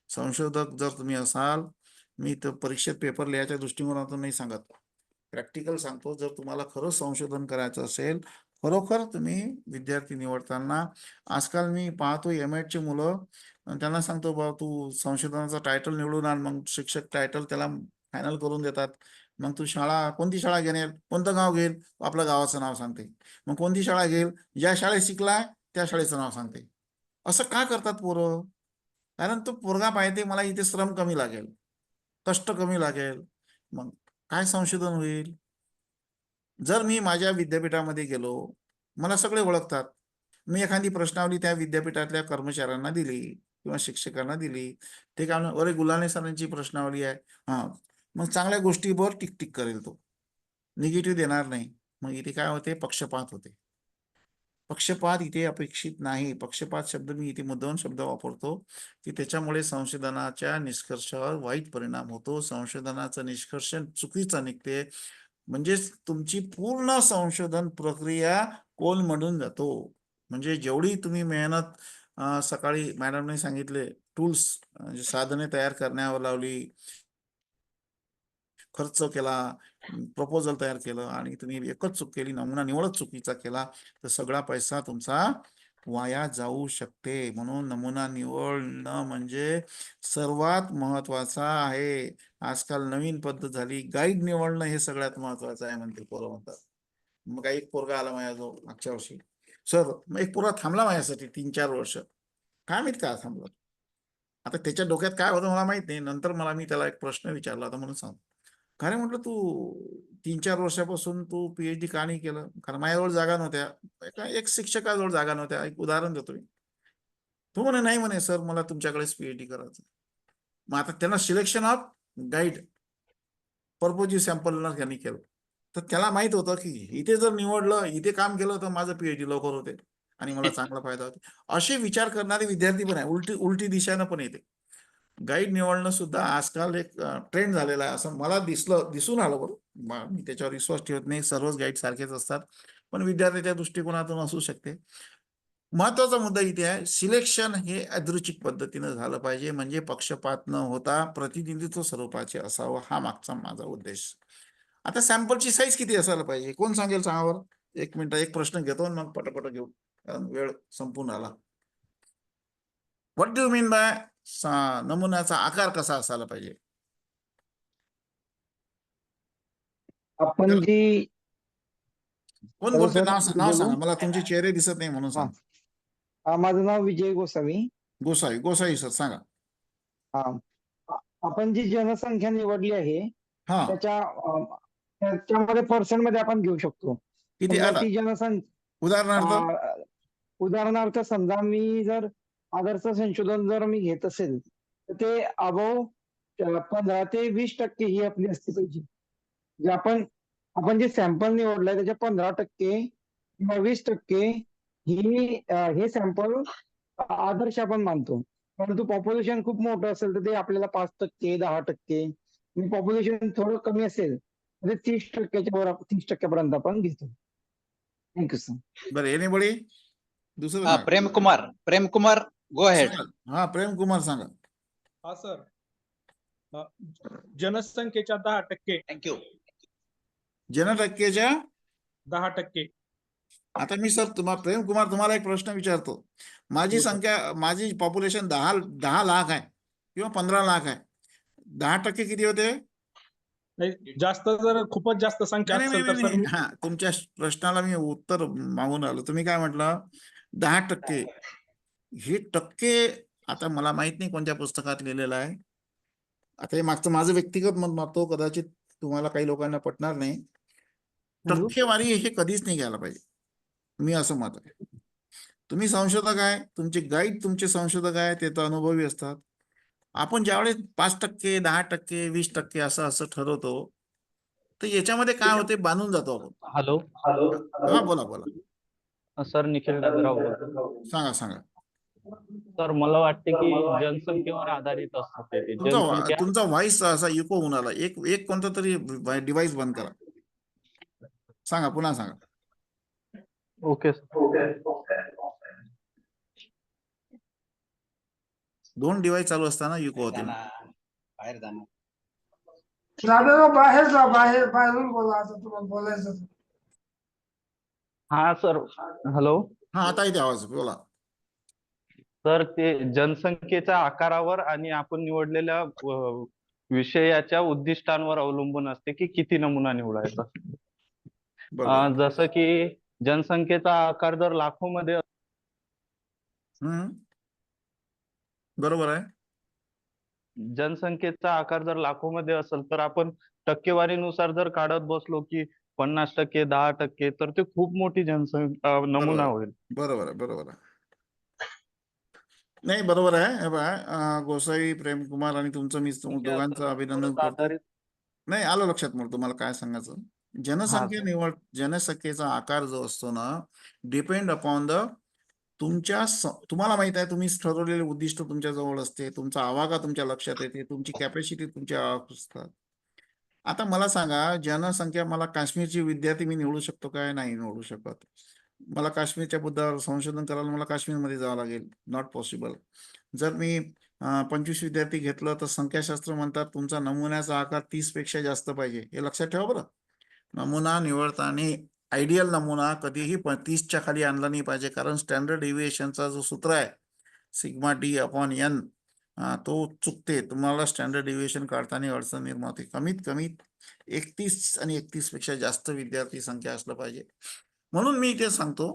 संशोधक जर तुम्ही असाल, मी तर परीक्षेत पेपर लिहायच्या दृष्टिकोनातून नाही सांगत, प्रॅक्टिकल सांगतो. जर तुम्हाला खरंच संशोधन करायचं असेल, खरोखर तुम्ही विद्यार्थी निवडताना, आजकाल मी पाहतो एम.एडची मुलं, त्यांना सांगतो बा तू संशोधनाचा टायटल निवडून आण, मग शिक्षक टायटल त्याला फायनल करून देतात. मग तू शाळा कोणती शाळा घेणार, कोणतं गाव घेईल, आपलं गावाचं नाव सांगते. मग कोणती शाळा घेईल, ज्या शाळेत शिकलाय त्या शाळेचं नाव सांगते. असं का करतात पोरं? कारण तो पोरगा पाहिजे मला इथे श्रम कमी लागेल, कष्ट कमी लागेल, मग काय संशोधन होईल? जर मी माझ्या विद्यापीठामध्ये गेलो, मला सगळे ओळखतात, मी एखादी प्रश्नावली त्या विद्यापीठातल्या कर्मचाऱ्यांना दिली किंवा शिक्षकांना दिली, ते काय म्हणणार, अरे गुल्हाने सरांची प्रश्नावली आहे, हा, मग चांगल्या गोष्टीवर टिक करेल तो, निगेटिव्ह देणार नाही. मग इथे काय होते, पक्षपात होते. पक्षपात इथे अपेक्षित नाही. पक्षपात शब्द मी इथे मुद्दाम शब्द वापरतो की त्याच्यामुळे संशोधनाच्या निष्कर्षावर वाईट परिणाम होतो, संशोधनाचं निष्कर्ष चुकीचं निघते, म्हणजेच तुमची पूर्ण संशोधन प्रक्रिया कोलमडून जातो. म्हणजे जेवढी तुम्ही मेहनत सकाळी मॅडमने सांगितले टूल्स म्हणजे साधने तयार करण्यावर लावली, खर्च केला, प्रपोजल तयार केलं आणि तुम्ही एकच चूक केली, नमुना निवडच चुकीचा केला, तर सगळा पैसा तुमचा वाया जाऊ शकते. म्हणून नमुना निवडणं म्हणजे सर्वात महत्वाचा आहे. आजकाल नवीन पद्धत झाली, गाईड निवडणं हे सगळ्यात महत्वाचं आहे म्हणते पोरं म्हणतात. मग काही एक पोरगा आला माझ्याजवळ मागच्या वर्षी, सर मग एक पोरगा थांबला माझ्यासाठी 3-4 वर्ष, काय माहित का थांबलं. आता त्याच्या डोक्यात काय होतं मला माहित नाही. नंतर मी त्याला एक प्रश्न विचारला होता म्हणून सांग, खरे म्हटलं तू 3-4 वर्षापासून तू PhD का नाही केलं? कारण माझ्याजवळ जागा नव्हत्या, एक शिक्षकाजवळ जागा नव्हत्या. एक उदाहरण देतो मी. तो म्हणे नाही म्हणे सर मला तुमच्याकडेच PhD करायचं. मग आता त्यांना सिलेक्शन ऑफ गाईड पर्पोजिव्ह सॅम्पल त्यांनी केलं, तर त्याला माहित होतं की इथे जर निवडलं, इथे काम केलं तर माझं PhD लवकर होते आणि मला चांगला फायदा होते. असे विचार करणारे विद्यार्थी पण आहे, उलटी दिशेनं पण येते. गाईड निवडणं सुद्धा आजकाल एक ट्रेंड झालेला आहे असं मला दिसून आलं. बरं, मी त्याच्यावर विश्वास ठेवत नाही, सर्वच गाईड सारखेच असतात, पण विद्यार्थ्याच्या दृष्टिकोनातून असू शकते. महत्वाचा मुद्दा इथे आहे, सिलेक्शन हे यादृच्छिक पद्धतीनं झालं पाहिजे, म्हणजे पक्षपात न होता प्रतिनिधित्व स्वरूपाचे असावं, हा मागचा माझा उद्देश. आता सॅम्पलची साईज किती असायला पाहिजे, कोण सांगेल सांगावर? 1 मिनिट, एक प्रश्न घेतो आणि मग पटापट घेऊ, कारण वेळ संपून आला. What do you mean by नमुन्याचा आकार कसा असायला पाहिजे? आपण जी कोण हॅलो बोलते? सर, नाव बोलू? सांगा, मला तुमचे चेहरे दिसत नाही म्हणून सांग. माझं नाव विजय गोसावी. गोसावी सर सांगा. आपण जी जनसंख्या निवडली आहे हा, त्याच्यामध्ये पर्सेंट मध्ये आपण घेऊ शकतो. किती समजा आता ती जनसंख्या उदाहरणार्थ? उदाहरणार्थ समजा मी जर आदर्श संशोधन जर मी घेत असेल तर ते अबव 15 ते 20% ही आपली असली पाहिजे. जे आपण जे सॅम्पल निवडलंय त्याच्या 15% किंवा 20% हे सॅम्पल आदर्श आपण मानतो. परंतु पॉप्युलेशन खूप मोठं असेल तर ते आपल्याला 5%, 10%, आणि पॉप्युलेशन थोडं कमी असेल तर 30% पर्यंत आपण घेतो. Thank you sir. बरं, एनीबडी दुसरं हा, सांगा. Premkumar go ahead. सांगा. हा, प्रेम कुमार सांगा. हा सर, जनसंख्येच्या 10%. थँक्यू. जनसंख्येच्या 10%. आता मी सर प्रेम कुमार तुम्हाला एक प्रश्न विचारतो. माझी संख्या, माझी पॉप्युलेशन 10 लाख आहे किंवा 15 लाख आहे, 10% किती होते? नाही, जास्त जर खूपच जास्त संख्या असेल तर सर हा, तुमच्या प्रश्नाला मी उत्तर मागून आलो. तुम्ही काय म्हटलं? 10%. हे टक्के आता मला माहित नाही कोणत्या पुस्तकात लिहिलेलं आहे. आता हे मागचं माझं व्यक्तिगत मत मागतो, कदाचित तुम्हाला काही लोकांना पटणार नाही. टक्केवारी हे कधीच नाही घ्यायला पाहिजे, मी असं मत आहे. तुम्ही संशोधक आहे, तुमचे गाईड तुमचे संशोधक आहे, ते तर अनुभवी असतात. आपण ज्यावेळेस 5%, 10%, 20% असं ठरवतो तर याच्यामध्ये काय होते, बांधून जातो आपण. हॅलो. हा, बोला. सर, निखिल डागराव बोलतो. सांगा. सर, मला वाटते की जनसंख्येवर आधारित असतं ते. तुमचा व्हॉइस असा इको होऊन आला. एक कोणता तरी डिव्हाइस बंद करा. सांगा, पुन्हा सांगा. ओके. 2 डिव्हाइस चालू असताना इको होते. बाहेर जाणार. बाहेर जा, बाहेरून बोला आता, तुम्हाला बोलायचं. हा सर, हॅलो हा, आता इथे आवाज बोला. सर, ते जनसंख्येच्या आकारावर आणि आपण निवडलेल्या विषयाच्या उद्दिष्टांवर अवलंबून असते की किती नमुना निवडायचा. बरोबर. जसं की जनसंख्येचा आकार जर लाखोमध्ये बरोबर आहे. जनसंख्येचा आकार जर लाखोमध्ये असेल तर आपण टक्केवारीनुसार जर काढत बसलो की 50%, 10%, तर ते खूप मोठी जनसंख्या नमुना होईल. बरोबर आहे, बरोबर आहे. नाही, बरोबर आहे. हे बघा, गोसाई, प्रेमकुमार आणि तुमचं मी दोघांचं अभिनंदन करतो. नाही, आलं लक्षात मला तुम्हाला काय सांगायचं. जनसंख्येचा आकार जो असतो ना, डिपेंड अपॉन तुम्हाला माहित आहे, तुम्ही ठरवलेले उद्दिष्ट तुमच्या जवळ असते, तुमचा आवाका तुमच्या लक्षात येते, तुमची कॅपॅसिटी तुमच्या असतात. आता मला सांगा, जनसंख्या, मला काश्मीरची विद्यार्थी मी निवडू शकतो काय? नाही निवडू शकत. मला काश्मीरच्या मुद्द्यावर संशोधन करायला मला काश्मीरमध्ये जावं लागेल. Not possible. जर मी 25 विद्यार्थी घेतलं तर संख्याशास्त्र म्हणतात तुमचा नमुन्याचा आकार 30 पेक्षा जास्त पाहिजे. हे लक्षात ठेवा बरं. नमुना निवडताना आयडियल नमुना कधीही 30च्या खाली आणला नाही पाहिजे, कारण स्टँडर्ड डेव्हिएशनचा जो सूत्र आहे σd/n, तो चुकते. तुम्हाला स्टँडर्ड डेव्हिएशन काढताना अडचण निर्माण होते. कमीत कमी 31 आणि 31 पेक्षा जास्त विद्यार्थी संख्या असलं पाहिजे. म्हणून मी इथे सांगतो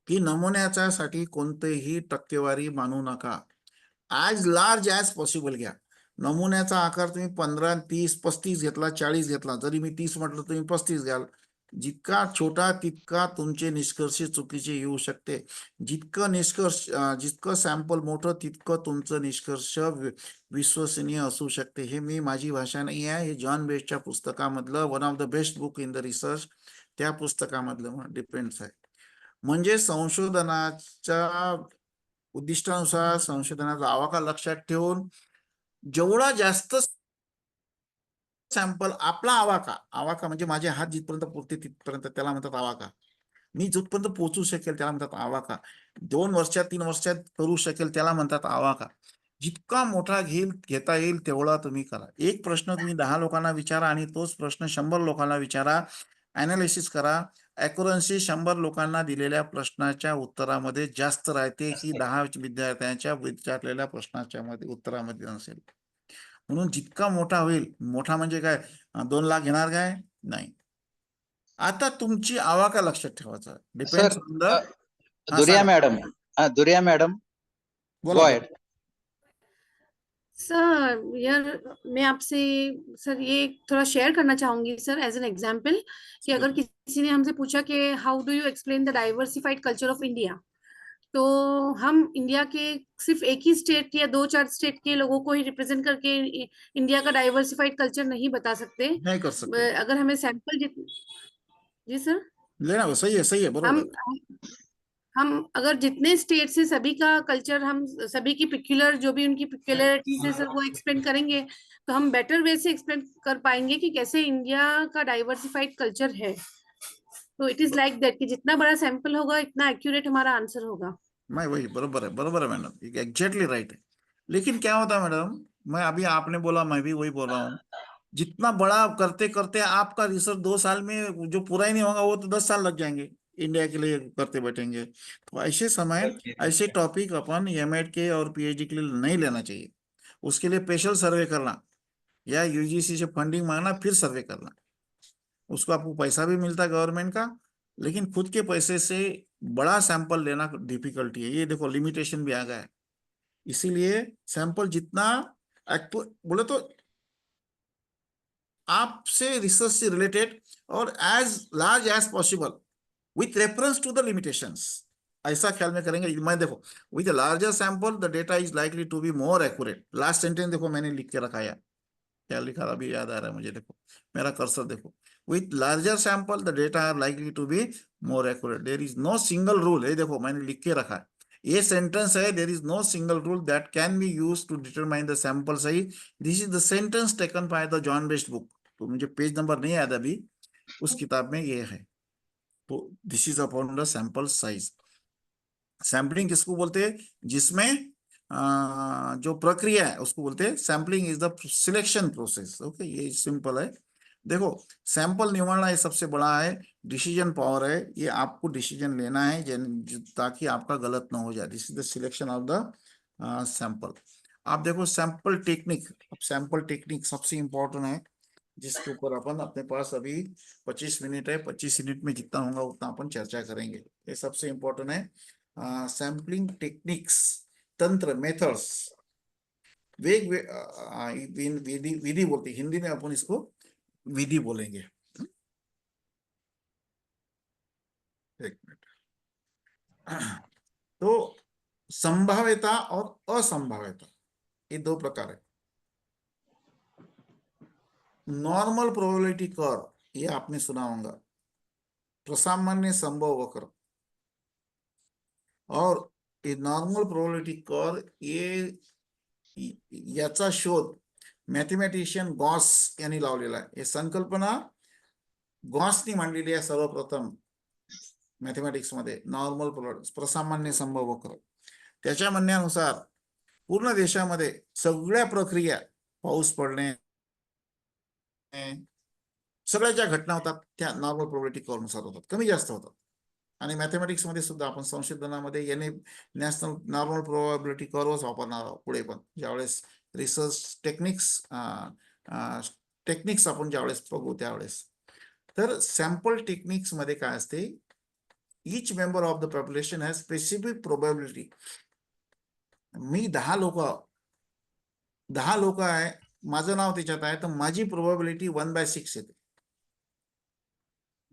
की नमुन्याच्या साठी कोणतेही टक्केवारी मानू नका. ॲज लार्ज ॲज पॉसिबल घ्या. नमुन्याचा आकार तुम्ही 15, 30, 35 घेतला, 40 घेतला, जरी मी 30 म्हटलं तुम्ही 35 घ्याल. जितका छोटा तितका तुमचे निष्कर्ष चुकीचे येऊ शकते. जितकं सॅम्पल मोठं तितकं तुमचं निष्कर्ष विश्वसनीय असू शकते. हे माझी भाषा नाही आहे, हे जॉन बेस्टच्या पुस्तकामधलं, one of the best book in the research, त्या पुस्तकामधलं डिपेंड्स आहे. म्हणजे संशोधनाच्या उद्दिष्टानुसार संशोधनाचा आवाका लक्षात ठेवून जेवढा जास्त सॅम्पल, आपला आवाका म्हणजे माझे हात जिथपर्यंत पुरते तिथपर्यंत, त्याला म्हणतात आवाका. मी जिथपर्यंत पोहोचू शकेल त्याला म्हणतात आवाका. 2 वर्षात 3 वर्षात करू शकेल त्याला म्हणतात आवाका. जितका मोठा घेता येईल तेवढा तुम्ही करा. एक प्रश्न तुम्ही 10 लोकांना विचारा आणि तोच प्रश्न 100 लोकांना विचारा. अनालिसिस करा. ॲक्युरन्सी 100 लोकांना दिलेल्या प्रश्नाच्या उत्तरामध्ये जास्त राहते की 10 विद्यार्थ्यांच्या विचारलेल्या प्रश्नाच्या उत्तरामध्ये नसेल. म्हणून जितका मोठा होईल, मोठा म्हणजे काय 2 लाख घेणार काय? नाही. आता तुमची आवाका लक्षात ठेवायचा. डिपेंड्स ऑन द दुरिया मॅडम बोला. सर, यार मैं आपसे सर ये थोड़ा शेयर करना चाहूंगी सर, एज एन एग्जांपल, कि अगर किसी ने हमसे पूछा कि how do you explain the diversified culture of India, तो हम इंडिया के सिर्फ एक ही स्टेट या 2-4 स्टेट के लोगों को ही रिप्रेजेंट करके इंडिया का डाइवर्सिफाइड कल्चर नहीं बता सकते. नहीं कर सकते. अगर हमें सैंपल जी सर, लेना सही है बरोबर. हम अगर जितने स्टेट से सभी का कल्चर, हम सभी की पिक्युलर जो भी उनकी पिक्युलरिटी से सर वो एक्सप्लेन करेंगे, तो हम बेटर वे से एक्सप्लेन कर पाएंगे कि कैसे इंडिया का डाइवर्सिफाइड कल्चर है. तो इट इज लाइक दैट कि जितना बड़ा सैंपल होगा इतना एक्यूरेट हमारा आंसर होगा. मैं वही बरोबर है मैडम, एग्जैक्टली राइट है. लेकिन क्या होता है मैडम, मैं अभी आपने बोला मैं भी वही बोल रहा हूँ, जितना बड़ा करते करते आपका रिसर्च 2 साल में जो पूरा ही नहीं होगा वो तो 10 साल लग जाएंगे. इंडिया के लिए करते बैठेंगे. तो ऐसे समय ऐसे टॉपिक अपन एमएड के और पीएचडी के लिए नहीं लेना चाहिए. उसके लिए स्पेशल सर्वे करना या यूजीसी से फंडिंग मांगना, फिर सर्वे करना. उसको आपको पैसा भी मिलता है गवर्नमेंट का, लेकिन खुद के पैसे से बड़ा सैंपल लेना डिफिकल्टी है. ये देखो लिमिटेशन भी आ गया है. इसीलिए सैंपल जितना बोले तो आपसे रिसर्च से रिलेटेड और as large as possible with reference to the limitations, ऐसा ख्याल में करेंगे. मैं देखो with larger sample the data is likely to be more accurate. Last sentence देखो मैंने लिख के रखा है, क्या लिखा अभी याद आ रहा है मुझे. देखो मेरा कर्सर देखो. With larger sample, the data are likely to be more accurate. There is no single rule. ये देखो मैंने लिख के रखा है. ये सेंटेंस है, there is no single rule that can be used to determine the sample size. This is the sentence taken by the John Best book. तो मुझे पेज नंबर नहीं याद अभी, उस किताब में ये है. तो this is upon the sample size. Sampling किसको बोलते हैं? जिसमें जो प्रक्रिया है उसको बोलते हैं sampling is the selection process. Okay, ये सिंपल है। देखो, सैंपल निवड़ना ये सबसे बड़ा है, डिसीजन पावर है, ये आपको डिसीजन लेना है ताकि आपका गलत ना हो जाए। This is the selection of the sample. आप देखो सैंपल टेक्निक, अब सैंपल टेक्निक सबसे इंपॉर्टेंट है, जिसके ऊपर अपन अपने पास अभी 25 मिनट है, 25 मिनट में जितना होगा उतना अपन चर्चा करेंगे। ये सबसे इंपॉर्टेंट है सैम्पलिंग टेक्निक्स, तंत्र, मेथड्स, विधि विधि बोलते, हिंदी में अपन इसको विधि बोलेंगे। एक मिनट। तो संभाव्यता और असंभाव्यता, ये दो प्रकार है। नॉर्मल प्रोबेबिलिटी कर्व, ये आपने सुना होगा, प्रसामान्य संभव वक्र। और ये नॉर्मल प्रोबेबिलिटी कर्व, ये याचा शोध मॅथमॅटिशियन गॉस यांनी लावलेला आहे। हे संकल्पना गॉसनी मांडलेली आहे सर्वप्रथम मॅथमॅटिक्स मध्ये, नॉर्मल प्रोबेबिलिटी, प्रसामान्य संभव वक्र। त्याच्या म्हणण्यानुसार पूर्ण देशामध्ये सगळ्या प्रक्रिया, पाऊस पडणे, सगळ्या ज्या घटना होतात त्या नॉर्मल प्रोबेबिलिटी कर्व नुसार होतात, कमी जास्त होतात। आणि मॅथमॅटिक्स मध्ये सुद्धा आपण संशोधनामध्ये याने नॅशनल नॉर्मल प्रोबेबिलिटी कर्वच वापरणार आहोत पुढे पण, ज्यावेळेस रिसर्च टेक्निक्स आपण ज्यावेळेस बघू त्यावेळेस। तर सॅम्पल टेक्निक्स मध्ये काय असते, each member of the population has specific probability. मी 10 लोक आहे, माझं नाव त्याच्यात आहे, तर माझी प्रोबेबिलिटी 1/6 येते।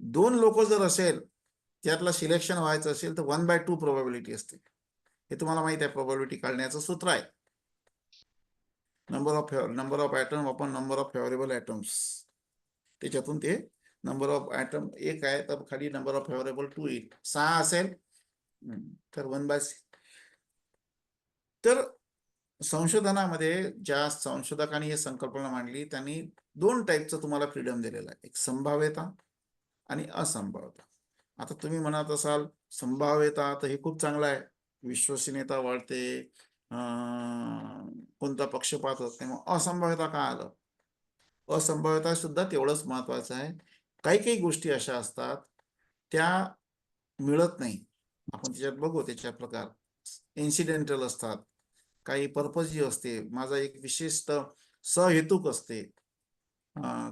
2 लोक जर असेल, त्यातला सिलेक्शन व्हायचं असेल तर 1/2 प्रोबेबिलिटी असते। हे तुम्हाला माहित आहे, प्रोबेबिलिटी काढण्याचं सूत्र आहे, number of atom upon number of favourable atoms. त्याच्यातून ते नंबर ऑफ ॲटम 1 आहे तर खाली नंबर ऑफ फेवरेबल 2 येईल। 6 असेल तर 1/6। तर संशोधनामध्ये ज्या संशोधकांनी ही संकल्पना मांडली त्यांनी 2 टाईपचं तुम्हाला फ्रीडम दिलेलं आहे, एक संभाव्यता आणि असंभाव्यता। आता तुम्ही म्हणत असाल संभाव्यता तर हे खूप चांगलं आहे, विश्वसनीयता वाढते, कोणता पक्षपात होत नाही। मग असंभाव्यता का आलं? असंभाव्यता सुद्धा तेवढंच महत्वाचं आहे। काही गोष्टी अशा असतात त्या मिळत नाही, आपण त्याच्यात बघू त्याच्या प्रकार, इन्सिडेंटल असतात, काही पर्पजी असते, माझा एक विशिष्ट सहेतुक असते,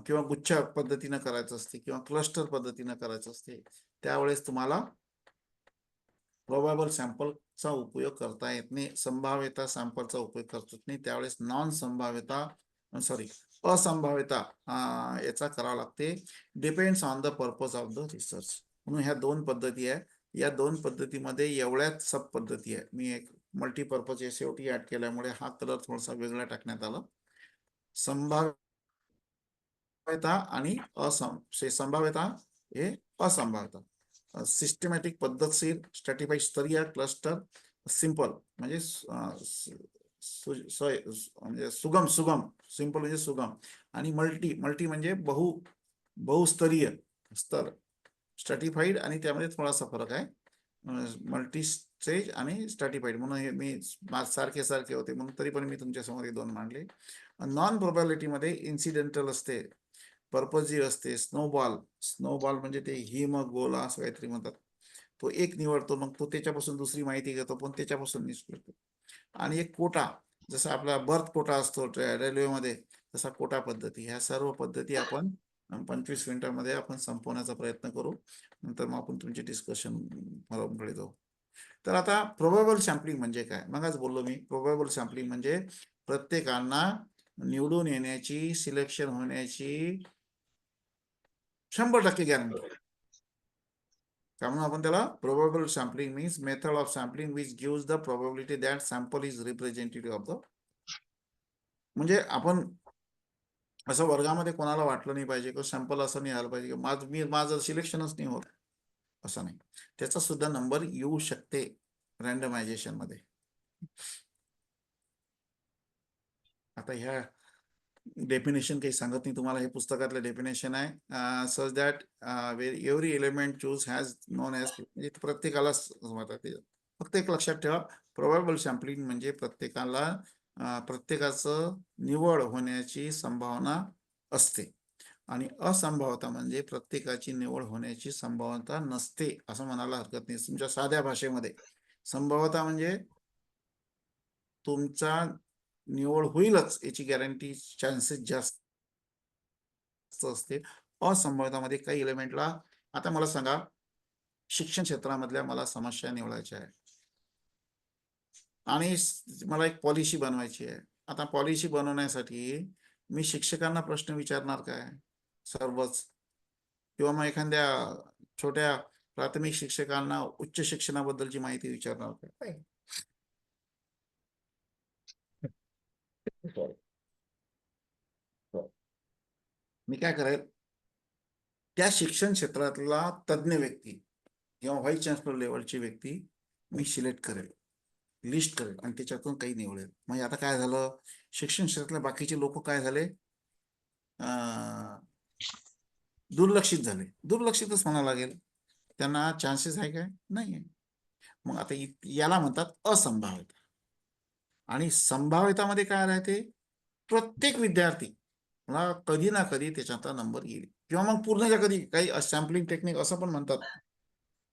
किंवा गुच्छ पद्धतीनं करायचं असते किंवा क्लस्टर पद्धतीनं करायचं असते, त्यावेळेस तुम्हाला प्रोबेबल सॅम्पलचा उपयोग करता येत नाही, संभाव्यता सॅम्पलचा उपयोग करता येत नाही, त्यावेळेस असंभाव्यता याचा करावा लागते। Depends on the purpose of the research. म्हणून ह्या 2 पद्धती आहे, या 2 पद्धतीमध्ये एवढ्याच सब पद्धती आहे। मी एक मल्टीपर्पज शेवटी ऍड केल्यामुळे हा कलर थोडासा वेगळा टाकण्यात आला। संभाव्यता आणि संभाव्यता हे असंभाव्यता, सिस्टमॅटिक, पद्धतशीर, स्ट्रॅटिफाईड, स्तरीय, क्लस्टर, सिंपल म्हणजे सुगम, सिंपल म्हणजे सुगम, आणि मल्टी म्हणजे बहुस्तरीय स्तर, स्ट्रॅटिफाईड, आणि त्यामध्ये थोडासा फरक आहे, मल्टी स्टेज आणि स्ट्रॅटिफाईड। म्हणून हे मी सारखे होते म्हणून तरी पण मी तुमच्या समोर हे 2 मांडले। नॉन प्रोबॅबिलिटी मध्ये इन्सिडेंटल असते, पर्पजी असते, स्नोबॉल म्हणजे ते हिमगोला असं काहीतरी म्हणतात, तो एक निवडतो, मग तो त्याच्यापासून दुसरी माहिती घेतो, पण त्याच्यापासून निष्पत्ती। आणि एक कोटा, जसा आपला बर्थ कोटा असतो रेल्वेमध्ये, तसा कोटा पद्धती। ह्या सर्व पद्धती आपण 25 मिनिटांमध्ये आपण संपवण्याचा प्रयत्न करू, नंतर मग आपण तुमचे डिस्कशन पुढे जाऊ। तर आता प्रोबेबल सॅम्पलिंग म्हणजे काय? मगच बोललो मी, प्रोबेबल सॅम्पलिंग म्हणजे प्रत्येकांना निवडून येण्याची, सिलेक्शन होण्याची 100% गॅरंटी। त्यामुळे आपण त्याला probable sampling means method of sampling which gives the probability that sample is representative of the. म्हणजे आपण असं वर्गामध्ये कोणाला वाटलं नाही पाहिजे की सॅम्पल असं नाही आलं पाहिजे की माझं सिलेक्शनच नाही होत, असं नाही, त्याचा सुद्धा नंबर येऊ शकते रँडमायझेशन मध्ये। आता ह्या डेफिनेशन काही सांगत नाही तुम्हाला, हे पुस्तकातलं डेफिनेशन आहे, such that every element choose has non as, म्हणजे प्रत्येकाला फक्त एक लक्षात ठेवा, प्रोबॅबल सॅम्पलिंग म्हणजे प्रत्येकाचं निवड होण्याची संभावना असते आणि असंभाव्यता म्हणजे प्रत्येकाची निवड होण्याची संभाव्यता नसते असं म्हणायला हरकत नाही. तुमच्या साध्या भाषेमध्ये संभाव्यता म्हणजे तुमचा निवड होईलच याची गॅरंटी, चान्सेस जास्त असते. असंभाव्यतामध्ये काही एलिमेंटला, आता मला सांगा शिक्षण क्षेत्रामधल्या मला समस्या निवडायच्या आहे आणि मला एक पॉलिसी बनवायची आहे. आता पॉलिसी बनवण्यासाठी मी शिक्षकांना प्रश्न विचारणार काय सर्वच, किंवा मग एखाद्या छोट्या प्राथमिक शिक्षकांना उच्च शिक्षणाबद्दलची माहिती विचारणार काय? मी काय करेल, त्या शिक्षण क्षेत्रातला तज्ञ व्यक्ती किंवा व्हाईस चान्सलर लेवलची व्यक्ती मी सिलेक्ट करेल, लिस्ट करेल आणि त्याच्यातून काही निवडेल. म्हणजे आता काय झालं, शिक्षण क्षेत्रातले बाकीचे लोक काय झाले, दुर्लक्षित झाले. दुर्लक्षितच म्हणावं लागेल, त्यांना चान्सेस आहे काय? नाही आहे. मग आता याला म्हणतात असंभाव्यता. आणि संभाव्यतामध्ये काय राहते, प्रत्येक विद्यार्थी मला कधी ना कधी त्याच्यात नंबर येईल, किंवा मग पूर्णच्या कधी काही सॅम्पलिंग टेक्निक असं पण म्हणतात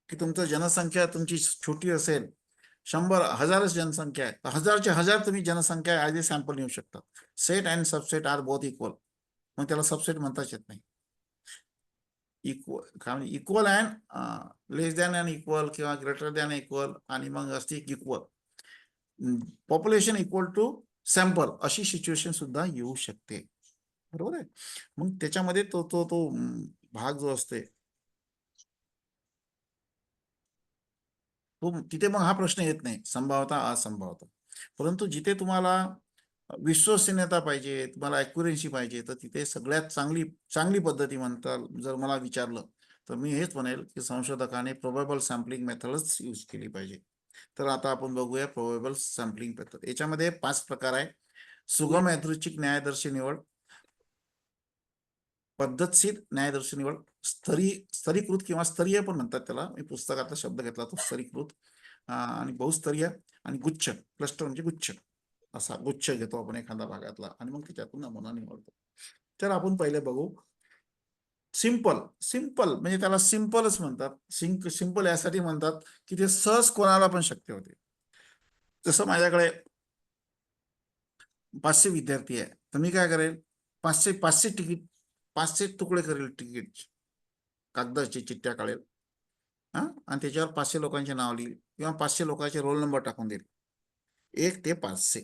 की तुमचं जनसंख्या तुमची छोटी असेल, 100 हजारच जनसंख्या आहे, 1000चे 1000 तुम्ही जनसंख्या ॲज ए सॅम्पल येऊ शकता. Set and subset are both equal. मग त्याला सबसेट म्हणताच येत नाही. Equal and less than and equal किंवा ग्रेटर दॅन इक्वल, आणि मग असते equal population equal to sample, अशी सिच्युएशन सुद्धा येऊ शकते. बरोबर आहे. मग त्याच्यामध्ये तो भाग जो असते तो तिथे मग हा प्रश्न येत नाही संभाव्यता असंभाव्यता. परंतु जिथे तुम्हाला विश्वसनीयता पाहिजे, तुम्हाला ॲक्युरेन्सी पाहिजे, तर तिथे सगळ्यात चांगली पद्धती म्हणतात जर मला विचारलं तर मी हेच म्हणेल की संशोधकाने प्रोबॅबल सॅम्पलिंग मेथडच यूज केली पाहिजे. तर आता आपण बघूया प्रोबॅबल सॅम्पलिंग मेथड. याच्यामध्ये 5 प्रकार आहे. सुगम यादृच्छिक न्यायदर्शी निवड, पद्धतशीर न्यायदर्शी निवड, स्तरीकृत किंवा स्तरीय पण म्हणतात त्याला, मी पुस्तकातला शब्द घेतला तो स्तरीकृत, आणि बहुस्तरीय, आणि गुच्छ, क्लस्टर म्हणजे गुच्छ, असा गुच्छ घेतो आपण एखाद्या भागातला आणि मग त्याच्यातून नमुना निवडतो. तर आपण पहिले बघू सिंपल. म्हणजे त्याला सिंपलच म्हणतात. सिंपल यासाठी म्हणतात की ते सहज कोणाला पण शक्य होते. जसं माझ्याकडे 500 विद्यार्थी आहे, तर मी काय करेल, 500 तिकीट, 500 तुकडे करेल तिकीट, कागदाची चिठ्ठ्या काढेल आणि त्याच्यावर 500 लोकांचे नाव लिहिल किंवा 500 लोकांचे रोल नंबर टाकून देईल, 1 ते 500,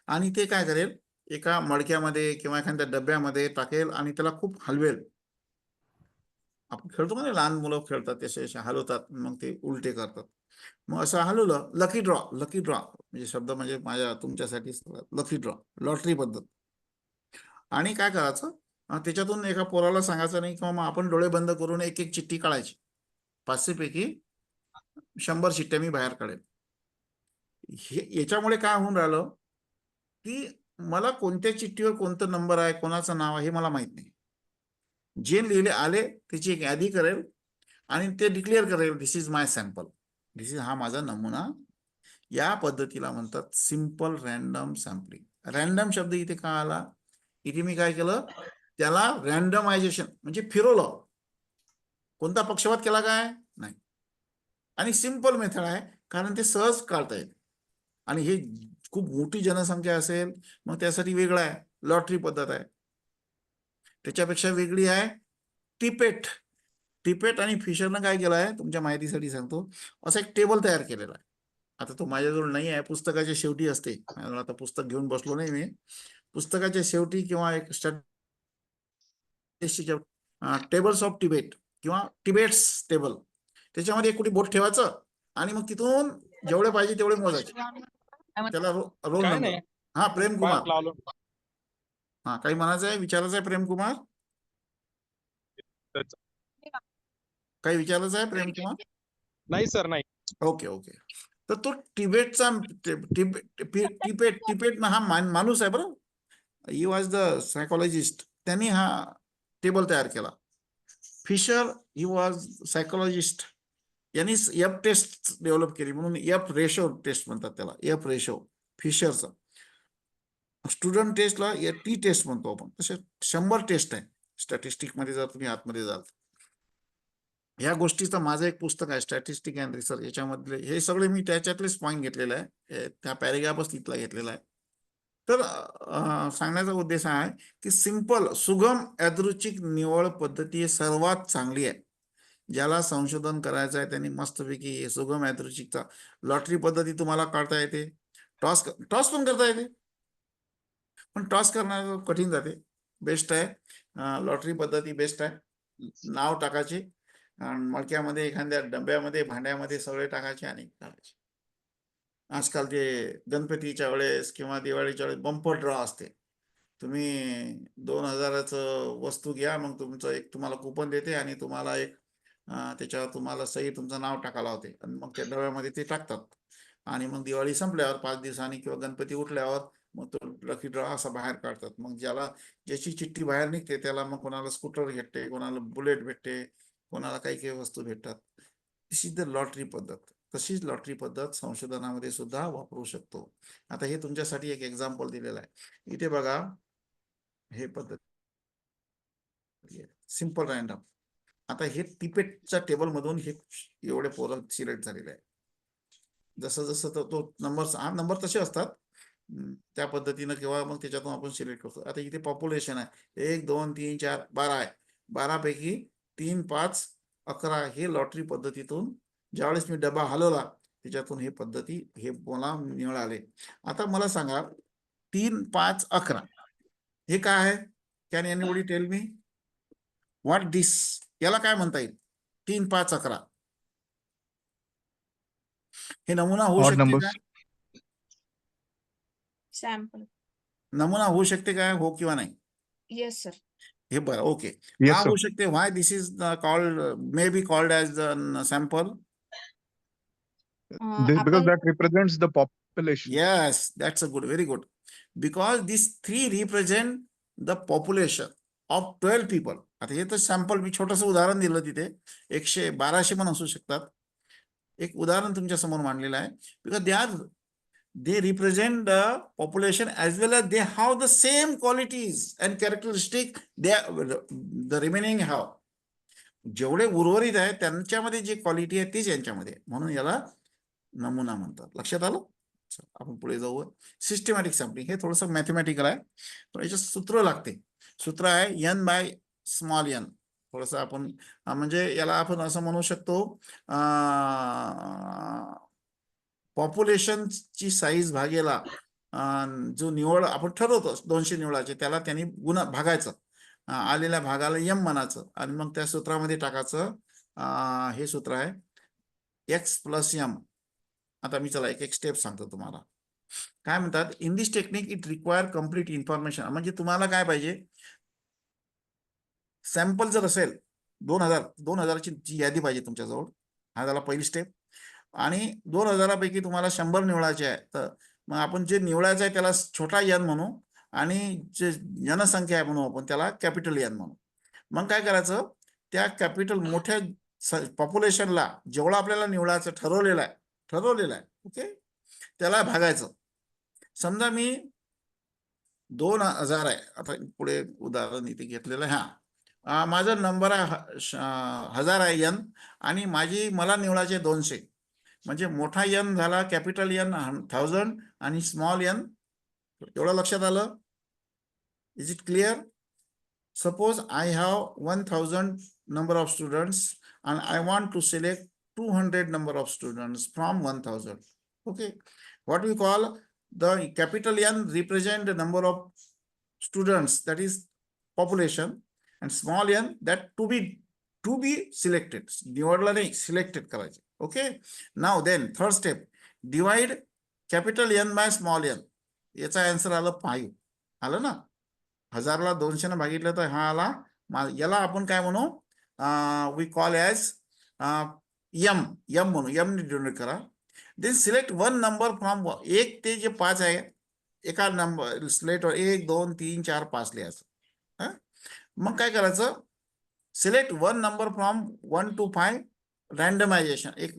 आणि ते काय करेल एका मडक्यामध्ये किंवा एखाद्या डब्यामध्ये टाकेल आणि त्याला खूप हलवेल. आपण खेळतो ना, लहान मुलं खेळतात तसे हलवतात, मग ते उलटे करतात. मग असं हलवलं, लकी ड्रॉ म्हणजे शब्द म्हणजे माझ्या तुमच्यासाठी लकी ड्रॉ, लॉटरी पद्धत. आणि काय करायचं, त्याच्यातून एका पोराला सांगायचं नाही किंवा मग आपण डोळे बंद करून एक एक चिठ्ठी काढायची. 500 पैकी 100 चिठ्ठ्या मी बाहेर काढेल. याच्यामुळे काय होऊन राहिलं की मला कोणत्या चिठ्ठीवर कोणतं नंबर आहे, कोणाचं नाव आहे हे मला माहित नाही. जे लिहिले आले त्याची एक यादी करेल आणि ते डिक्लेअर करेल, दिस इज माय सॅम्पल, हा माझा नमुना. या पद्धतीला म्हणतात सिंपल रॅन्डम सॅम्पलिंग. रॅन्डम शब्द इथे का आला, इथे मी काय केलं, त्याला रॅन्डमायझेशन म्हणजे फिरवलं, कोणता पक्षपात केला काय नाही. आणि सिंपल मेथड आहे कारण ते सहज काढता येते. आणि हे खूप मोठी जनसंख्या असेल मग त्यासाठी वेगळं आहे, लॉटरी पद्धत आहे. त्याच्यापेक्षा वेगळी आहे टिपेट आणि फिशरनं काय केलं आहे तुमच्या माहितीसाठी सांगतो, असं एक टेबल तयार केलेला आहे. आता तो माझ्याजवळ नाही आहे, पुस्तकाच्या शेवटी असते. आता पुस्तक घेऊन बसलो नाही मी, पुस्तकाच्या शेवटी किंवा एक टेबल्स ऑफ टिबेट किंवा टिबेट्स टेबल, त्याच्यामध्ये एक कुठे बोट ठेवायचं आणि मग तिथून जेवढे पाहिजे तेवढे मोजायचे. त्याला रोल नंबर. हा प्रेम कुमार, हा काही म्हणायचं आहे, विचारायचं आहे प्रेम कुमार, काही विचारायचं आहे प्रेम कुमार? नाही सर, नाही. ओके. तर तो टिबेटचा टिबेट हा माणूस आहे बरं, ही वॉज द सायकोलॉजिस्ट, त्यांनी हा टेबल तयार केला. फिशर ही वॉज सायकोलॉजिस्ट, यांनी एफ टेस्ट डेव्हलप केली म्हणून एफ रेशो टेस्ट म्हणतात त्याला, एफ रेशो फिशरचा. स्टुडंट टेस्टला टी टेस्ट म्हणतो आपण. तसे 100 टेस्ट आहे स्टॅटिस्टिक मध्ये जर तुम्ही आतमध्ये जाल. या गोष्टीचं माझं एक पुस्तक आहे स्टॅटिस्टिक अँड रिसर्च, याच्यामधले हे सगळे मी त्याच्यातलेच पॉईंट घेतलेले आहे, त्या पॅरेग्राफच तिथला घेतलेला आहे. तर सांगण्याचा उद्देश आहे की सिंपल सुगम यादृच्छिक निवड पद्धती ही सर्वात चांगली आहे. ज्याला संशोधन करायचं आहे त्यांनी मस्तपैकी सुगम यादृच्छिकचा लॉटरी पद्धती तुम्हाला काढता येते, टॉस पण करता येते, पण टॉस करण्याचं कठीण जाते. बेस्ट आहे लॉटरी पद्धती, बेस्ट आहे. नाव टाकायचे आणि मडक्यामध्ये एखाद्या डब्यामध्ये भांड्यामध्ये सगळे टाकायचे आणि टाकायचे. आजकाल ते गणपतीच्या वेळेस किंवा दिवाळीच्या वेळेस बंपर ड्रॉ असते. तुम्ही 2000चं वस्तू घ्या, मग तुमचं एक तुम्हाला कुपन देते आणि तुम्हाला एक त्याच्यावर तुम्हाला सही तुमचं नाव टाकायला होते आणि मग त्या डब्यामध्ये ते टाकतात. आणि मग दिवाळी संपल्यावर 5 दिवसांनी किंवा गणपती उठल्यावर मग तो लकी ड्रॉ असा बाहेर काढतात. मग ज्याची चिठ्ठी बाहेर निघते त्याला मग कोणाला स्कूटर भेटते, कोणाला बुलेट भेटते, कोणाला काही काही वस्तू भेटतात. दिस इज द लॉटरी पद्धत. तशीच लॉटरी पद्धत संशोधनामध्ये सुद्धा वापरू शकतो. आता हे तुमच्यासाठी एक एक्झाम्पल दिलेलं आहे. इथे बघा हे पद्धत सिंपल रँडम. आता हे टिपेटच्या टेबल मधून हे एवढे पोरं सिलेक्ट झालेले आहे. जसं जसं तो नंबर तसे असतात त्या पद्धतीनं किंवा मग त्याच्यातून आपण सिलेक्ट करतो. आता इथे पॉप्युलेशन आहे 1 2 3 4 12 आहे. 12 पैकी 3 5 11 हे लॉटरी पद्धतीतून ज्यावेळेस मी डबा हलवला त्याच्यातून हे पद्धती हे मला मिळाले. आता मला सांगा 3 5 11 हे काय आहे? Can anybody tell me what this? याला काय म्हणता येईल? 3 5 11 हे नमुना होऊ शकते का? सॅम्पल. नमुना होऊ शकते काय? हो किंवा नाही? Yes sir. हे बरं ओके. का होऊ शकते? Why this is called may be called as sample? Because that represents the population. Yes, that's a good, very good. Because these 3 represent the population of 12 people. आता हे तर सॅम्पल मी छोटंसं उदाहरण दिलं तिथे 100 1200 पण असू शकतात. एक उदाहरण तुमच्या समोर मांडलेलं आहे. Because they represent the population as well as they have the same qualities and characteristic the remaining have. जेवढे उर्वरित आहे त्यांच्यामध्ये जे क्वालिटी आहे तेच यांच्यामध्ये, म्हणून याला नमुना म्हणतात. लक्षात आलं? आपण पुढे जाऊ. सिस्टमॅटिक सॅम्पलिंग हे थोडंसं मॅथमॅटिकल आहे, पण याच्यात सूत्र लागते. सूत्र आहे n/n. थोडंसं आपण म्हणजे याला आपण असं म्हणू शकतो पॉप्युलेशनची साईज भागेला जो निवड आपण ठरवतो 200 निवडायचे त्याला त्यांनी भागायचं, आलेल्या भागाला m म्हणायचं आणि मग त्या सूत्रामध्ये टाकायचं. हे सूत्र आहे x + m. आता मी चला एक स्टेप सांगतो तुम्हाला. काय म्हणतात? In this technique it require complete information. म्हणजे तुम्हाला काय पाहिजे? सॅम्पल जर असेल 2000ची जी यादी पाहिजे तुमच्याजवळ, हा झाला पहिली स्टेप. आणि 2000 पैकी तुम्हाला 100 निवडायचे आहे, तर मग आपण जे निवडायचं आहे त्याला छोटा n म्हणू आणि जे जनसंख्या आहे म्हणू आपण त्याला कॅपिटल N म्हणू. मग काय करायचं? त्या कॅपिटल मोठ्या पॉप्युलेशनला जेवढं आपल्याला निवडायचं ठरवलेलं आहे ओके, त्याला भागायचं. समजा मी 2000 आहे. आता पुढे उदाहरण इथे घेतलेलं आहे. माझा नंबर आहे 1000 आहे n आणि मला निवडायचे 200. म्हणजे मोठा n झाला कॅपिटल N 1000 आणि स्मॉल n. एवढं लक्षात आलं? Is it clear? Suppose I have 1000 number of students and I want to select 200 number of students from 1000. Okay, what we call the capital N represent the number of students, that is population, and small n that to be selected. निवडला नाही, selected करायचे. Okay, now then third step, divide capital N by small n. याचा answer आलं 5. आलं ना? 1000ला 200 ने भागितलं तर हा आला. याला आपण काय म्हणू? We call as m म्हणू. m ने डिनोट करा. Then select one number from 1 ते जे 5 आहे एका नंबर स्लेटवर 1 2 3 4 5 लिहायचं. मग काय करायचं? Select one number from 1 to 5 randomisation, एक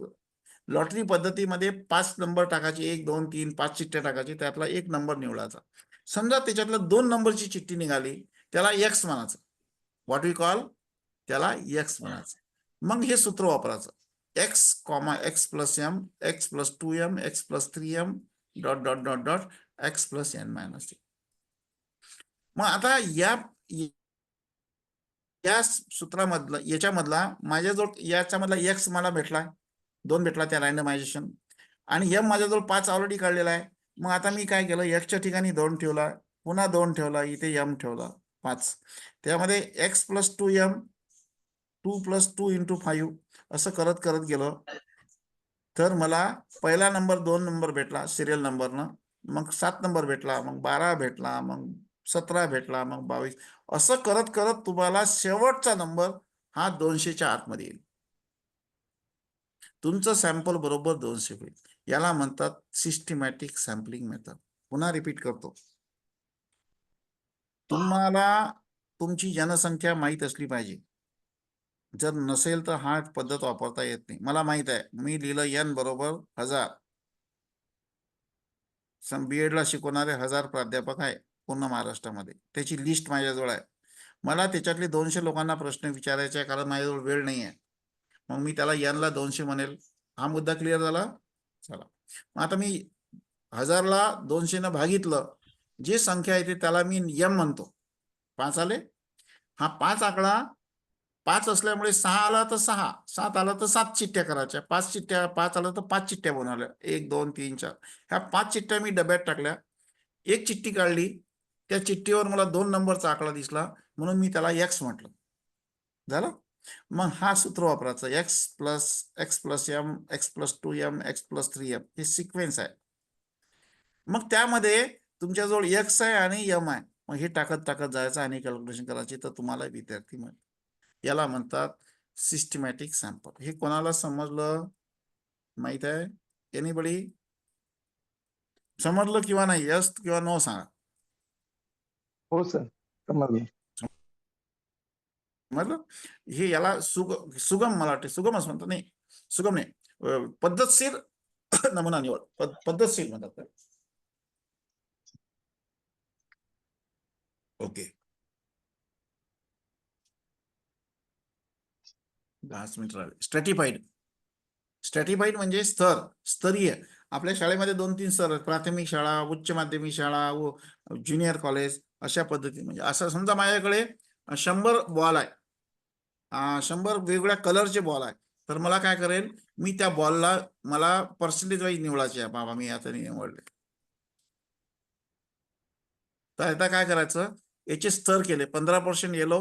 लॉटरी पद्धतीमध्ये 5 नंबर टाकायचे, 1 2 3 5 चिठ्ठ्या टाकायची, त्यातला एक नंबर निवडायचा. समजा त्याच्यातला 2 नंबरची चिठ्ठी निघाली, त्याला एक्स म्हणायचं. व्हॉट वी कॉल, त्याला एक्स म्हणायचं. मग हे सूत्र वापरायचं, x comma x plus m, x plus 2m, x plus 3m, dot dot dot dot x plus n minus 3. मग आता या सूत्रामधला, याच्यामधला माझ्याजवळ याच्यामधला एक्स मला भेटला, 2 भेटला त्या रँडमायझेशन, आणि एम माझ्याजवळ 5 ऑलरेडी काढलेला आहे. मग आता मी काय केलं, एक्सच्या ठिकाणी 2 ठेवला, पुन्हा 2 ठेवला, इथे एम ठेवला 5. त्यामध्ये x plus 2m, 2 plus 2 into 5 असं करत करत गेलो, तर मला पहिला नंबर 2 नंबर भेटला सिरियल नंबरनं, मग 7 नंबर भेटला, मग 12 भेटला, मग 17 भेटला, मग 22. असं करत करत तुम्हाला शेवटचा नंबर हा 200च्या आतमध्ये येईल. तुमचं सॅम्पल बरोबर 200 होईल. याला म्हणतात सिस्टमॅटिक सॅम्पलिंग मेथड. पुन्हा रिपीट करतो, तुम्हाला तुमची जनसंख्या माहीत असली पाहिजे. जर नसेल तर हा पद्धत वापरता येत नाही. मला माहित आहे, मी लिहिलं n बरोबर 1000. BEd ला शिकवणारे 1000 प्राध्यापक आहे पूर्ण महाराष्ट्रामध्ये, त्याची लिस्ट माझ्याजवळ आहे. मला त्याच्यातले 200 लोकांना प्रश्न विचारायचे आहे, कारण माझ्याजवळ वेळ नाही आहे. मग मी त्याला n ला 200 म्हणेल. हा मुद्दा क्लिअर झाला. चला, मग आता मी 1000 ला 200 ने भागितलं, जी संख्या येते त्याला मी m म्हणतो. 5 आले. हा 5 आकडा 5 असल्यामुळे 6 आला तर 6, 7 आला तर 7 चिठ्ठ्या करायच्या. 5 चिठ्ठ्या, 5 आला तर 5 चिठ्ठ्या बनवल्या. 1 2 3 4. ह्या 5 चिठ्ठ्या मी डब्यात टाकल्या. एक चिठ्ठी काढली, त्या चिठ्ठीवर मला 2 नंबरचा आकडा दिसला, म्हणून मी त्याला एक्स म्हटलं. झालं. मग हा सूत्र वापरायचं, x plus m, x plus 2m, x plus 3m, हे सिक्वेन्स आहे. मग त्यामध्ये तुमच्याजवळ एक्स आहे आणि एम आहे, मग हे टाकत टाकत जायचं आणि कॅल्क्युलेशन करायची, तर तुम्हाला विद्यार्थी मिळेल. याला म्हणतात सिस्टमॅटिक सॅम्पल. हे कोणाला समजलं माहित आहे? एनीबडी समजलं किंवा नाही? यस किंवा नो सांगा. हो सर, समजलं. समजलं. हे याला सुगम मला वाटते, सुगमच म्हणतात. नाही, सुगम नाही, पद्धतशीर नमुना निवड, पद्धतशीर म्हणतात. ओके, 10 मिनिट राहिले. स्ट्रॅटिफाईड म्हणजे स्तरीय. आपल्या शाळेमध्ये 2-3 स्तर आहेत, प्राथमिक शाळा, उच्च माध्यमिक शाळा व ज्युनियर कॉलेज, अशा पद्धती. म्हणजे असं समजा माझ्याकडे 100 बॉल आहे, 100 वेगवेगळ्या कलरचे बॉल आहे, तर मला काय करेल, मी त्या बॉलला मला पर्सेंटेज वाईज निवडायचे आहे. बाबा मी आता निवडले, तर आता काय करायचं, याचे स्तर केले. 15% येलो,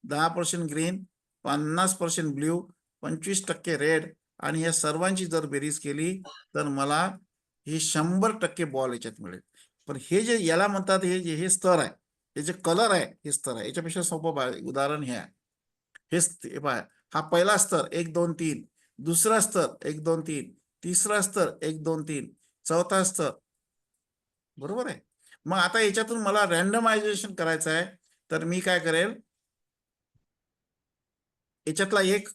10% ग्रीन, 50% ब्ल्यू, 25% रेड, आणि या सर्वांची जर बेरीज केली तर मला हे 100% बॉल याच्यात मिळेल. पण हे जे याला म्हणतात, हे स्तर आहे, हे जे कलर आहे हे स्तर आहे. याच्यापेक्षा सोपं उदाहरण हे आहे. हे पहा, हा पहिला स्तर 1 2 3, दुसरा स्तर 1 2 3, तिसरा स्तर 1 2 3, चौथा स्तर. बरोबर आहे. मग आता याच्यातून मला रँडमायझेशन करायचं आहे, तर मी काय करेल, याच्यातला एक,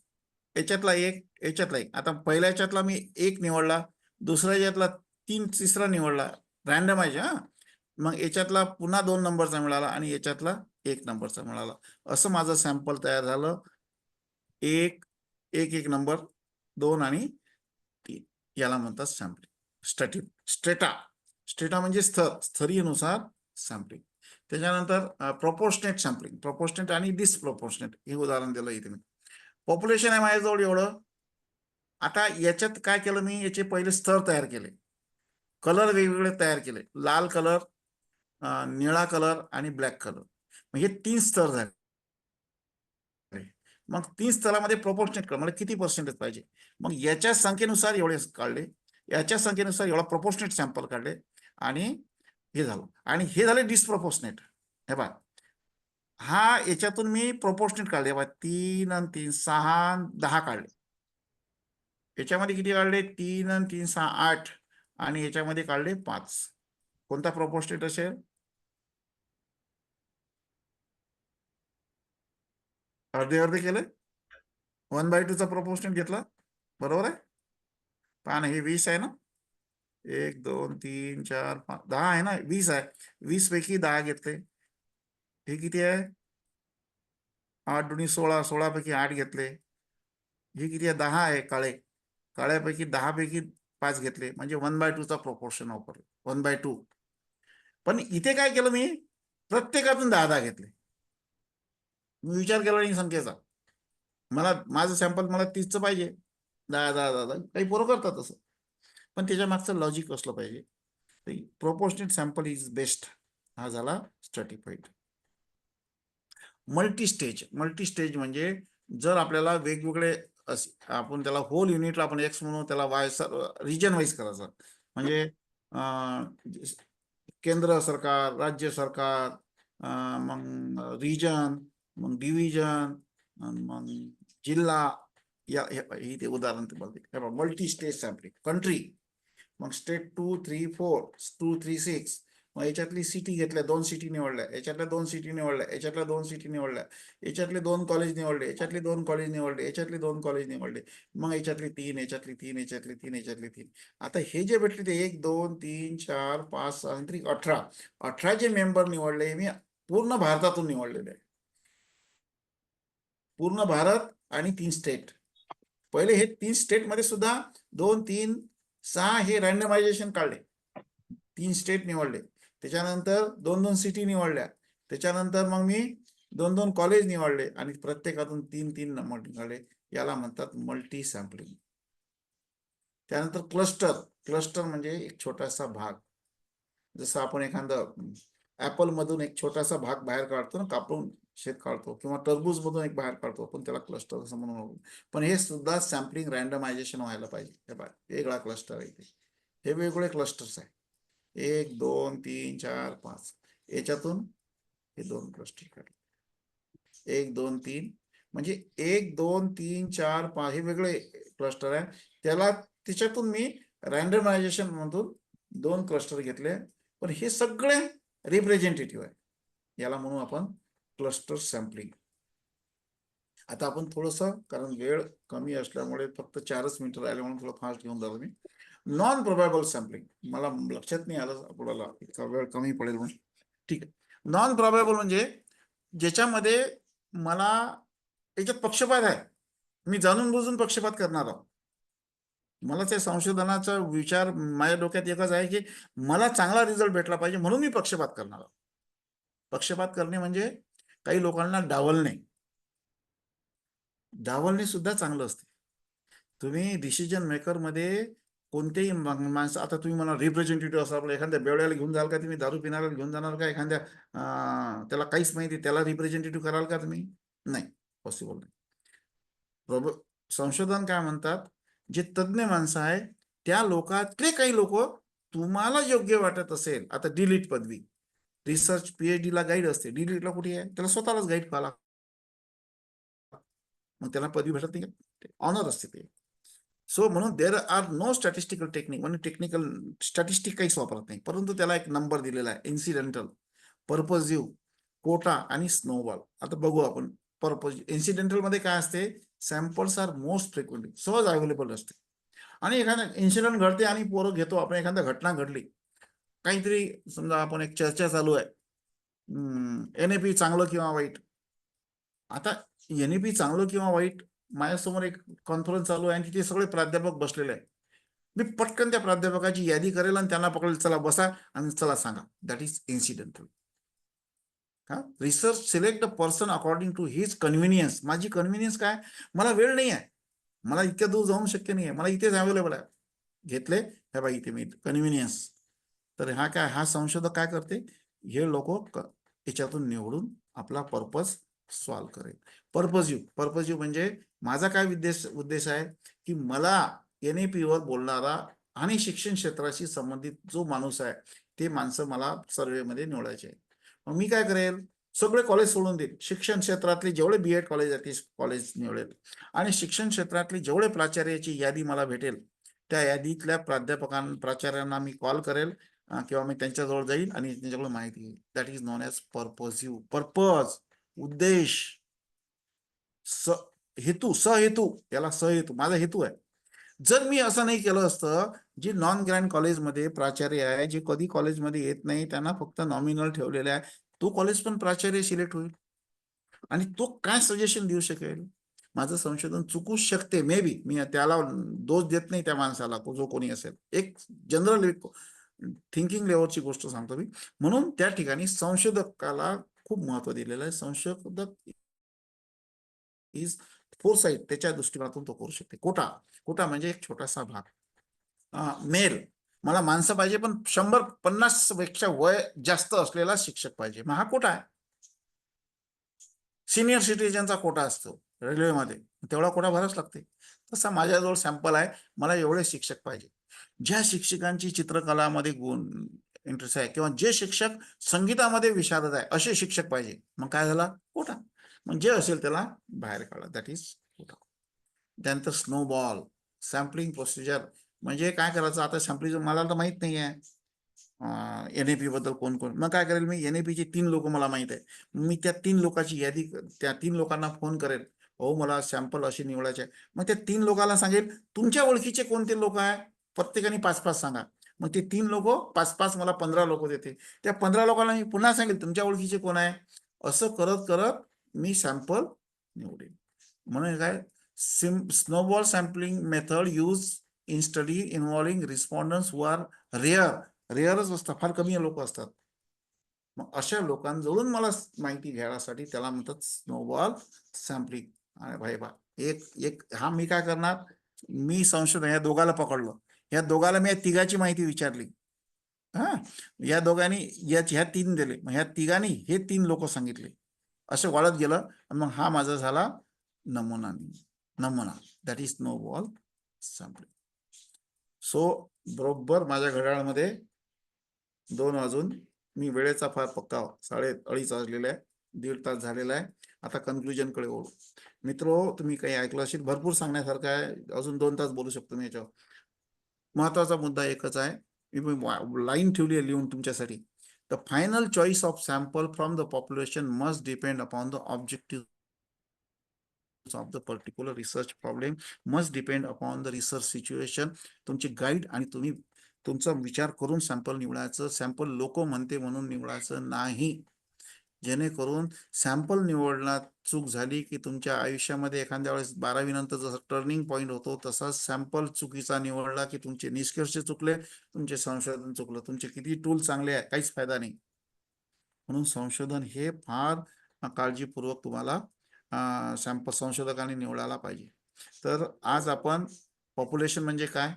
याच्यातला एक, याच्यातला एक. आता पहिल्या याच्यातला मी 1 निवडला, दुसऱ्या याच्यातला 3, तिसरा निवडला, रँडमाइज. मग याच्यातला पुन्हा 2 नंबरचा मिळाला आणि याच्यातला 1 नंबरचा मिळाला. असं माझं सॅम्पल तयार झालं. 1 1 1 नंबर, 2 आणि 3. याला म्हणतात सॅम्पलिंग. स्ट्रेटा म्हणजे स्तरीनुसार सॅम्पलिंग. त्याच्यानंतर प्रोपोर्शनेट सॅम्पलिंग, प्रोपोर्शनेट आणि डिसप्रोपोर्शनेट, हे उदाहरण दिलं इथे मी. पॉप्युलेशन आहे माझ्याजवळ एवढं. आता याच्यात काय केलं मी, याचे पहिले स्तर तयार केले, कलर वेगवेगळे तयार केले, लाल कलर, निळा कलर आणि ब्लॅक कलर. मग हे 3 स्तर झाले. मग 3 स्तरामध्ये प्रोपोर्शनेट कर, मला किती पर्सेंटेज पाहिजे. मग याच्या संख्येनुसार एवढे काढले, याच्या संख्येनुसार एवढा प्रोपोर्शनेट सॅम्पल काढले, आणि हे झालं. आणि हे झाले डिसप्रोपोर्शनेट. हे बघा, हा याच्यातून मी प्रोपोर्शनेट काढले. बघा, 3 आणि 3 6 10 काढले. याच्यामध्ये किती काढले, 3 आणि 3 6 8, आणि याच्यामध्ये काढले 5. कोणता प्रोपोर्शनेट असेल? अर्धे अर्धे केले. 1/2 चा प्रोपोर्शनेट घेतला. बरोबर आहे? पहा ना, हे 20 आहे ना, 1 2 3 4 5 10 आहे ना, 20 आहे. 20 पैकी 10 घेतले. हे किती आहे? 8 दुनी 16, 16 पैकी 8 घेतले. हे किती आहे? 10 आहे. काळ्यापैकी 10 पैकी 5 घेतले, म्हणजे 1/2 चा प्रोपोर्शन वापरला. 1/2. पण इथे काय केलं मी? प्रत्येकातून 10 घेतले. मी विचार केला नाही संख्येचा. माझं सॅम्पल मला 30चं पाहिजे. 10. काही पोरं करतात तसं, पण त्याच्या मागचं लॉजिक असलं पाहिजे. Proportionate sample is best. हा झाला स्ट्रॅटिफाईड. मल्टीस्टेज म्हणजे जर आपल्याला वेगवेगळे आपण त्याला होल युनिटला आपण एक्स म्हणून त्याला वाय रिजन वाईज करायचं. म्हणजे केंद्र सरकार, राज्य सरकार, मग रिजन, मग डिव्हिजन, मग जिल्हा, या इथे उदाहरण ते बोलते. Multi stage sampling. कंट्री, मग स्टेट 2 3 4 2 3 6. मग याच्यातली सिटी घेतल्या, 2 सिटी निवडल्या, याच्यातल्या 2 सिटी निवडल्या, याच्यातल्या 2 सिटी निवडल्या, याच्यातले 2 कॉलेज निवडले, याच्यातले 2 कॉलेज निवडले, याच्यातले 2 कॉलेज निवडले, मग याच्यातले 3, याच्यातले 3, याच्यातले 3, याच्यातले 3. आता हे जे भेटले ते 1 2 3 4 5 6 18. 18 जे मेंबर निवडले मी पूर्ण भारतातून निवडलेले आहे. पूर्ण भारत आणि 3 स्टेट. पहिले हे 3 स्टेट मध्ये सुद्धा 2 3 6 हे रँडमायझेशन काढले. 3 स्टेट निवडले, त्याच्यानंतर 2 सिटी निवडल्या, त्याच्यानंतर मग मी 2 कॉलेज निवडले आणि प्रत्येकातून 3 नंबर निघाले. याला म्हणतात मल्टी सॅम्पलिंग. त्यानंतर क्लस्टर म्हणजे एक छोटासा भाग. जसं आपण एखादं ऍपल मधून एक छोटासा भाग बाहेर काढतो ना, कापून शेत काढतो, किंवा टरबूज मधून एक बाहेर काढतो आपण, त्याला क्लस्टर असं म्हणून. पण हे सुद्धा सॅम्पलिंग रँडमायझेशन व्हायला पाहिजे. हे बघा, वेगळा क्लस्टर आहे इथे. हे वेगवेगळे क्लस्टर्स आहे. 1 2 3 4 5. याच्यातून हे 2 क्लस्टर काढले. 1 2 3 म्हणजे 1 2 3 4 5 हे वेगळे क्लस्टर आहे. त्याच्यातून मी रँडमायझेशन मधून 2 क्लस्टर घेतले, पण हे सगळे रिप्रेझेंटेटिव्ह आहे. याला म्हणून आपण क्लस्टर सॅम्पलिंग. आता आपण थोडंसं, कारण वेळ कमी असल्यामुळे फक्त 4च मिनिटं राहिले म्हणून थोडं फास्ट घेऊन जातो मी. Non प्रोबॅबल sampling. मला लक्षात नाही आलं आपल्याला इतका वेळ कमी पडेल म्हणून. ठीक आहे. नॉन प्रोबॅबल म्हणजे ज्याच्यामध्ये मला याच्यात पक्षपात आहे. मी जाणून बुजून पक्षपात करणार आहोत. मला त्या संशोधनाचा विचार माझ्या डोक्यात एकच आहे की मला चांगला रिझल्ट भेटला पाहिजे, म्हणून मी पक्षपात करणार आहोत. पक्षपात करणे म्हणजे काही लोकांना डावलणे सुद्धा चांगलं असते. तुम्ही डिसिजन मेकर मध्ये कोणतेही माणसं, आता तुम्ही मला रिप्रेझेंटेटिव्ह असं आपलं एखाद्या बेवड्याला घेऊन जाल का तुम्ही? दारू पिणाऱ्याला घेऊन जाणार का? एखाद्या त्याला काहीच माहिती त्याला रिप्रेझेंटेटिव्ह कराल का तुम्ही? नाही, पॉसिबल नाही. संशोधन काय म्हणतात, जे तज्ज्ञ माणसं आहे त्या लोकातले काही लोक तुम्हाला योग्य वाटत असेल. आता डिलीट पदवी, रिसर्च PhD ला गाईड असते. डिलीटला कुठे आहे? त्याला स्वतःलाच गाईड करायला, मग त्याला पदवी भेटत नाही, ऑनर असते ते. सो म्हणून there are no statistical technique, म्हणजे टेक्निकल स्टॅटिस्टिक काहीच वापरत नाही, परंतु त्याला एक नंबर दिलेला आहे. इन्सिडेंटल, पर्पजिव्ह, कोटा आणि स्नोबॉल. आता बघू आपण. इन्सिडेंटल मध्ये काय असते? सॅम्पल्स आर मोस्ट फ्रिक्वेंटली, सहज अवेलेबल असते. आणि एखादा इन्सिडेंट घडते आणि पोरं घेतो आपण, एखादा घटना घडली, काहीतरी समजा आपण एक चर्चा चालू आहे, NAP चांगलं किंवा वाईट. आता NAP चांगलं किंवा वाईट, माझ्यासमोर एक कॉन्फरन्स चालू आहे आणि तिथे सगळे प्राध्यापक बसलेले आहेत. मी पटकन त्या प्राध्यापकाची यादी करेल आणि त्यांना पकडेल, चला बसा आणि चला सांगा. That is incidental. Research select a person according to his convenience. माझी कन्व्हिनियन्स काय? मला वेळ नाही आहे, मला इतक्या दूर जाऊन शक्य नाही आहे, मला इथेच अवेलेबल आहे. घेतले, हे बाई इथे मी कन्व्हिनियन्स. तर हा काय, हा संशोधक काय करते? हे लोक याच्यातून निवडून आपला पर्पज सॉल्व करेल. पर्पजिव्ह म्हणजे माझा काय उद्देश आहे की मला NAP वर बोलणारा आणि शिक्षण क्षेत्राशी संबंधित जो माणूस आहे ते माणसं मला सर्वेमध्ये निवडायचे आहे. मग मी काय करेल? सगळे कॉलेज सोडून देईल. शिक्षण क्षेत्रातले जेवढे BEd कॉलेज आहेत ते कॉलेज निवडेल आणि शिक्षण क्षेत्रातले जेवढे प्राचार्याची यादी मला भेटेल त्या यादीतल्या प्राचार्यांना मी कॉल करेल किंवा मी त्यांच्याजवळ जाईल आणि त्यांच्याकडून माहिती घेईल. That is non as purposive. Purpose, उद्देश, हेतू, सहेतू. याला सहेतू, माझा हेतू आहे. जर मी असं नाही केलं असतं, जी नॉन ग्रँड कॉलेजमध्ये प्राचार्य आहे, जे कधी कॉलेजमध्ये येत नाही, त्यांना फक्त नॉमिनल ठेवलेले आहे, तो कॉलेज पण प्राचार्य सिलेक्ट होईल आणि तो काय सजेशन देऊ शकेल? माझं संशोधन चुकूच शकते, मे बी. मी त्याला दोष देत नाही त्या माणसाला, जो कोणी असेल. एक जनरल थिंकिंग लेवलची गोष्ट सांगतो मी. म्हणून त्या ठिकाणी संशोधकाला खूप महत्व दिलेलं आहे. संशोधक इज फोरसाइट, त्याच्या दृष्टिकोनातून तो करू शकते. कोटा म्हणजे एक छोटासा भाग. मेल, मला माणसं पाहिजे पण 150 पेक्षा वय जास्त असलेला शिक्षक पाहिजे, मग हा कोटा आहे. सिनियर सिटीजनचा कोटा असतो रेल्वेमध्ये, तेवढा कोटा भराच लागते. तसा माझ्याजवळ सॅम्पल आहे, मला एवढे शिक्षक पाहिजे. ज्या शिक्षकांची चित्रकलामध्ये गुण इंटरेस्ट आहे किंवा जे शिक्षक संगीतामध्ये विशारद आहे असे शिक्षक पाहिजे. मग काय झाला? कोटा. मग जे असेल त्याला बाहेर काढा, दॅट इज कोटा. त्यानंतर स्नोबॉल सॅम्पलिंग प्रोसिजर म्हणजे काय करायचं? आता सॅम्पलिंग मला तर माहित नाही आहे NAP बद्दल कोण कोण. मग काय करेल मी? NAP चे 3 लोक मला माहित आहे, मी त्या 3 लोकांची यादी, त्या 3 लोकांना फोन करेल, हो मला सॅम्पल अशी निवडायचे. मग त्या 3 लोकांना सांगेल तुमच्या ओळखीचे कोणते लोक आहे, प्रत्येकाने 5-5 सांगा. मग ते 3 लोक 5-5 मला 15 लोक देते. त्या 15 लोकांना मी पुन्हा सांगेल तुमच्या ओळखीचे कोण आहे. असं करत करत मी सॅम्पल निवडेल. म्हणून काय snowball sampling method use in study involving respondents who are रेअरच असतात, फार कमी लोक असतात. मग अशा लोकांजवळून मला माहिती घ्यायसाठी त्याला म्हणतात स्नोबॉल सॅम्पलिंग. आणि भाई बा एक हा मी काय करणार, मी संशोधन या दोघाला पकडलो, या दोघाला मी या तिघाची माहिती विचारली. या दोघांनी ह्या 3 दिले, मग ह्या तिघांनी हे 3 लोक सांगितले. असं वाढत गेलं आणि मग हा माझा झाला नमुना. That is snowball sampling. So बरोबर माझ्या घड्याळामध्ये 2 वाजून, मी वेळेचा फार पक्का 2:30 वाजलेला आहे, 1.5 तास झालेला आहे. आता कन्क्लुजन कडे ओढू. मित्रो, तुम्ही काही ऐकलं असेल, भरपूर सांगण्यासारखं आहे, अजून 2 तास बोलू शकतो मी याच्यावर. महत्वाचा मुद्दा एकच आहे, मी लाईन ठेवली आहे लिहून तुमच्यासाठी. The final choice of sample from the population must depend upon the objective of the particular research problem, must depend upon the research situation. तुमची गाईड आणि तुम्ही तुमचा विचार करून सॅम्पल निवडायचं. सॅम्पल लोक म्हणते म्हणून निवडायचं नाही, जेणेकरून सॅम्पल निवडण्यात चूक झाली की तुमच्या आयुष्यामध्ये एखाद्या वेळेस 12वी नंतर जसं टर्निंग पॉईंट होतो, तसा सॅम्पल चुकीचा निवडला की तुमचे निष्कर्ष चुकले, तुमचे संशोधन चुकलं, तुमचे किती टूल चांगले आहे काहीच फायदा नाही. म्हणून संशोधन हे फार काळजीपूर्वक तुम्हाला संशोधकांनी निवडायला पाहिजे. तर आज आपण पॉप्युलेशन म्हणजे काय,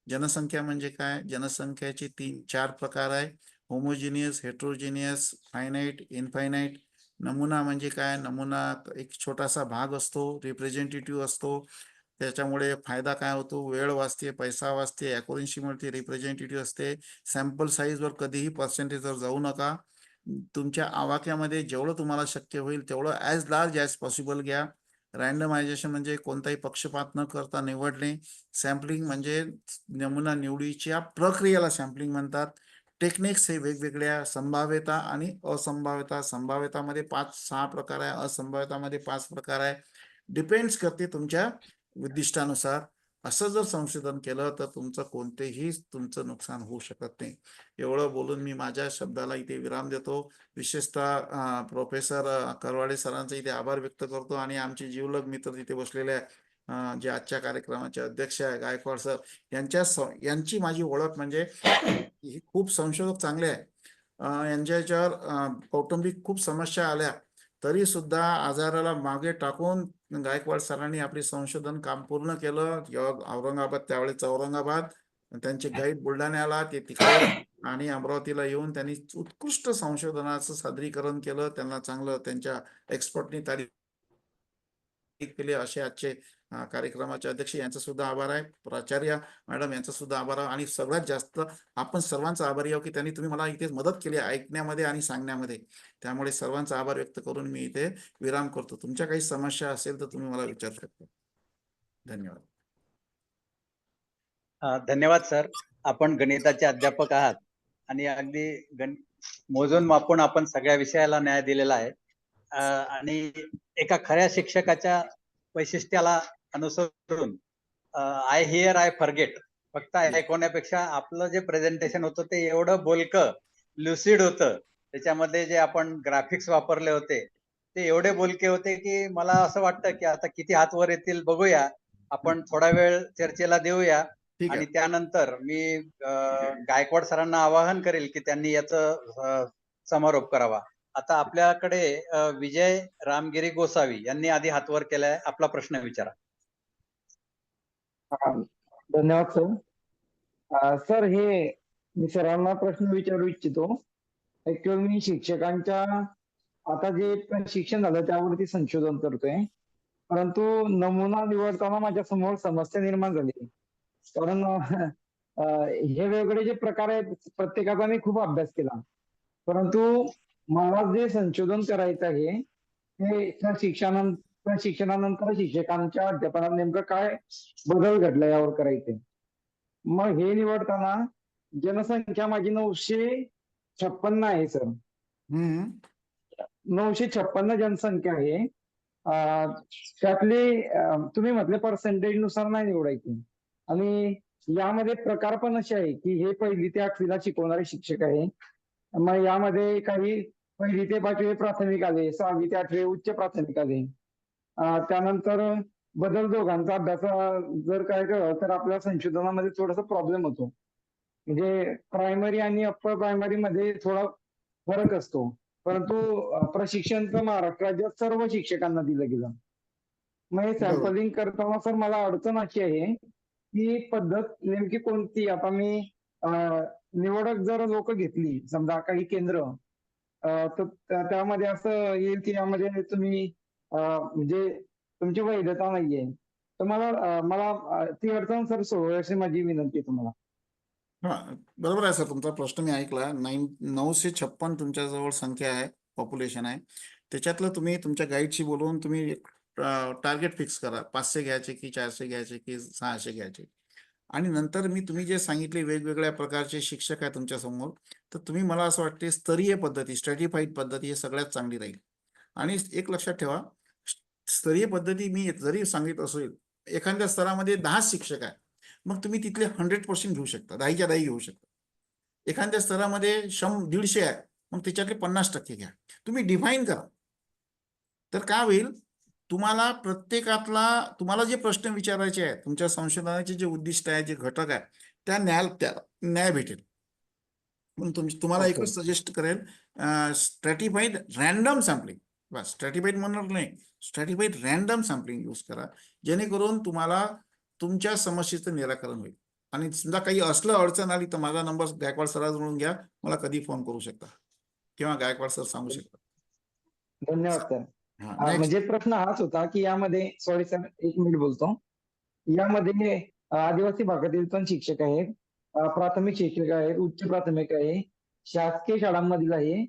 जनसंख्या म्हणजे काय, जनसंख्याचे 3-4 प्रकार आहे, होमोजिनियस, हेट्रोजिनियस, फायनाईट, इनफायनाईट. नमुना म्हणजे काय, नमुना एक छोटासा भाग असतो, रिप्रेझेंटेटिव्ह असतो, त्याच्यामुळे फायदा काय होतो, वेळ वाचते, पैसा वाचते, ॲक्युरन्सी मिळते, रिप्रेझेंटेटिव्ह असते. सॅम्पल साईजवर कधीही पर्सेंटेजवर जाऊ नका. तुमच्या आवाक्यामध्ये जेवढं तुम्हाला शक्य होईल तेवढं ॲज लार्ज ॲज पॉसिबल घ्या. रँडमायझेशन म्हणजे कोणताही पक्षपात न करता निवडणे. सॅम्पलिंग म्हणजे नमुना निवडीच्या प्रक्रियेला सॅम्पलिंग म्हणतात. टेक्निक्स हे वेगवेगळ्या, संभाव्यता आणि असंभाव्यता. संभाव्यतामध्ये 5-6 प्रकार आहे, असंभाव्यतामध्ये 5 प्रकार आहे. डिपेंड्स करते तुमच्या उद्दिष्टानुसार. असं जर संशोधन केलं तर तुमचं नुकसान होऊ शकत नाही. एवढं बोलून मी माझ्या शब्दाला इथे विराम देतो. विशेषतः प्रोफेसर करवाडे सरांचा इथे आभार व्यक्त करतो आणि आमचे जीवलग मित्र तिथे बसलेले आहे, जे आजच्या कार्यक्रमाचे अध्यक्ष आहे गायकवाड सर, यांची माझी ओळख म्हणजे ही खूप संशोधक चांगले आहे. यांच्या याच्यावर कौटुंबिक खूप समस्या आल्या तरी सुद्धा आजाराला मागे टाकून गायकवाड सरांनी आपले संशोधन काम पूर्ण केलं. औरंगाबाद, त्यावेळेस औरंगाबाद, त्यांचे गाईड बुलढाण्याला, ते तिकडे आणि अमरावतीला येऊन त्यांनी उत्कृष्ट संशोधनाचं सादरीकरण केलं. त्यांना चांगलं त्यांच्या एक्सपर्टनी तारीफ केली. असे आजचे कार्यक्रमाचे अध्यक्ष यांचा सुद्धा आभार आहे. प्राचार्य मॅडम यांचा सुद्धा आभार आहे. आणि सगळ्यात जास्त आपण सर्वांचा आभारी आहोत की त्यांनी तुम्ही मला इथे मदत केली ऐकण्यामध्ये आणि सांगण्यामध्ये. त्यामुळे सर्वांचा आभार व्यक्त करून मी इथे विराम करतो. तुमच्या काही समस्या असेल तर तुम्ही मला विचारू शकता. धन्यवाद. धन्यवाद सर. आपण गणिताचे अध्यापक आहात आणि अगदी मोजून मापून आपण सगळ्या विषयाला न्याय दिलेला आहे. आणि एका खऱ्या शिक्षकाच्या वैशिष्ट्याला अनुसरून आय हिअर आय फॉरगेट, फक्त ऐकवण्यापेक्षा आपलं जे प्रेझेंटेशन होतं ते एवढं बोलकं, लुसिड होतं, त्याच्यामध्ये जे आपण ग्राफिक्स वापरले होते ते एवढे बोलके होते की मला असं वाटतं की आता किती हात वर येतील बघूया, आपण थोडा वेळ चर्चेला देऊया. ठीक आणि आहे. त्यानंतर मी गायकवाड सरांना आवाहन करेल की त्यांनी याचं समारोप करावा. आता आपल्याकडे विजय रामगिरी गोसावी यांनी आधी हात वर केलाय, आपला प्रश्न विचारा. धन्यवाद सर. सर हे मी सरांना प्रश्न विचारू इच्छितो. ऍक्च्युअली मी शिक्षकांच्या आता जे प्रशिक्षण झालं त्यावरती संशोधन करतोय, परंतु नमुना निवडताना माझ्या समोर समस्या निर्माण झाली. कारण हे वेगळे जे प्रकार आहेत प्रत्येकाचा मी खूप अभ्यास केला, परंतु मला जे संशोधन करायचं आहे ते प्रशिक्षणानंतर शिक्षकांच्या अध्यापनात नेमकं काय बदल घडला यावर करायचंय. मग हे निवडताना जनसंख्या माझी 956 आहे सर. 956 जनसंख्या आहे. त्यातले तुम्ही म्हटले पर्सेंटेज नुसार नाही निवडायची. आणि यामध्ये प्रकार पण असे आहे की हे 1ली ते 8वीला शिकवणारे शिक्षक आहे. मग यामध्ये काही 1ली ते 5वी प्राथमिक आले, 6वी ते 8वी उच्च प्राथमिक आले. त्यानंतर बदल दोघांचा अभ्यास जर काय केलं तर आपल्या संशोधनामध्ये थोडासा प्रॉब्लेम होतो. म्हणजे प्रायमरी आणि अप्पर प्रायमरी मध्ये थोडा फरक असतो, परंतु प्रशिक्षण तर महाराष्ट्र राज्यात सर्व शिक्षकांना दिलं गेलं. मग हे सॅम्पलिंग करताना सर मला अडचण अशी आहे की पद्धत नेमकी कोणती. आता मी निवडक जर लोक घेतली समजा काही केंद्र, तर त्यामध्ये असं येईल की यामध्ये तुम्ही म्हणजे तुमची वैधता नाहीये, तर मला ती अडचण सर सोडवावी अशी माझी विनंती आहे तुम्हाला. हा, बरोबर आहे सर. तुमचा प्रश्न मी ऐकला. 956 तुमच्याजवळ संख्या आहे, पॉप्युलेशन आहे. त्याच्यातलं तुम्ही तुमच्या गाईडशी बोलवून तुम्ही टार्गेट फिक्स करा. 500 घ्यायचे की 400 घ्यायचे की 600 घ्यायचे. आणि नंतर तुम्ही जे सांगितले वेगवेगळ्या प्रकारचे शिक्षक आहे तुमच्या समोर, तर तुम्ही मला असं वाटते स्तरीय पद्धती, स्ट्रॅटिफाईड पद्धती हे सगळ्यात चांगली राहील. आणि एक लक्षात ठेवा, स्तरीय पद्धती मी जरी सांगितलं असेल, एखाद्या स्तरामध्ये 10 शिक्षक आहे, मग तुम्ही तिथले 100% घेऊ शकता, 10च्या 10 घेऊ शकता. एखाद्या स्तरामध्ये 150 आहे, मग त्याच्यातले 50% घ्या. तुम्ही डिफाईन करा. तर काय होईल, तुम्हाला प्रत्येकातला तुम्हाला जे प्रश्न विचारायचे आहेत, तुमच्या संशोधनाचे जे उद्दिष्ट आहे, जे घटक आहे, त्या न्याय भेटेल. म्हणून तुम्हाला एकच सजेस्ट करेल, स्ट्रॅटिफाईड रॅन्डम सॅम्पलिंग. बस, स्ट्रॅटिफाईड म्हणणार नाही, स्ट्रॅटिफाईड रॅन्डम सॅम्पलिंग यूज करा, जेणेकरून तुम्हाला तुमच्या समस्येचं निराकरण होईल. आणि समजा काही असलं अडचण आली तर माझा नंबर गायकवाड सरांजवळून घ्या, मला कधी फोन करू शकता किंवा गायकवाड सर सांगू शकता. धन्यवाद सर. हा, म्हणजे प्रश्न हाच होता की यामध्ये, सॉरी सर, 1 मिनिट बोलतो. यामध्ये आदिवासी भागातील पण शिक्षक आहेत, प्राथमिक शिक्षक आहेत, उच्च प्राथमिक आहे, शासकीय शाळांमधील आहे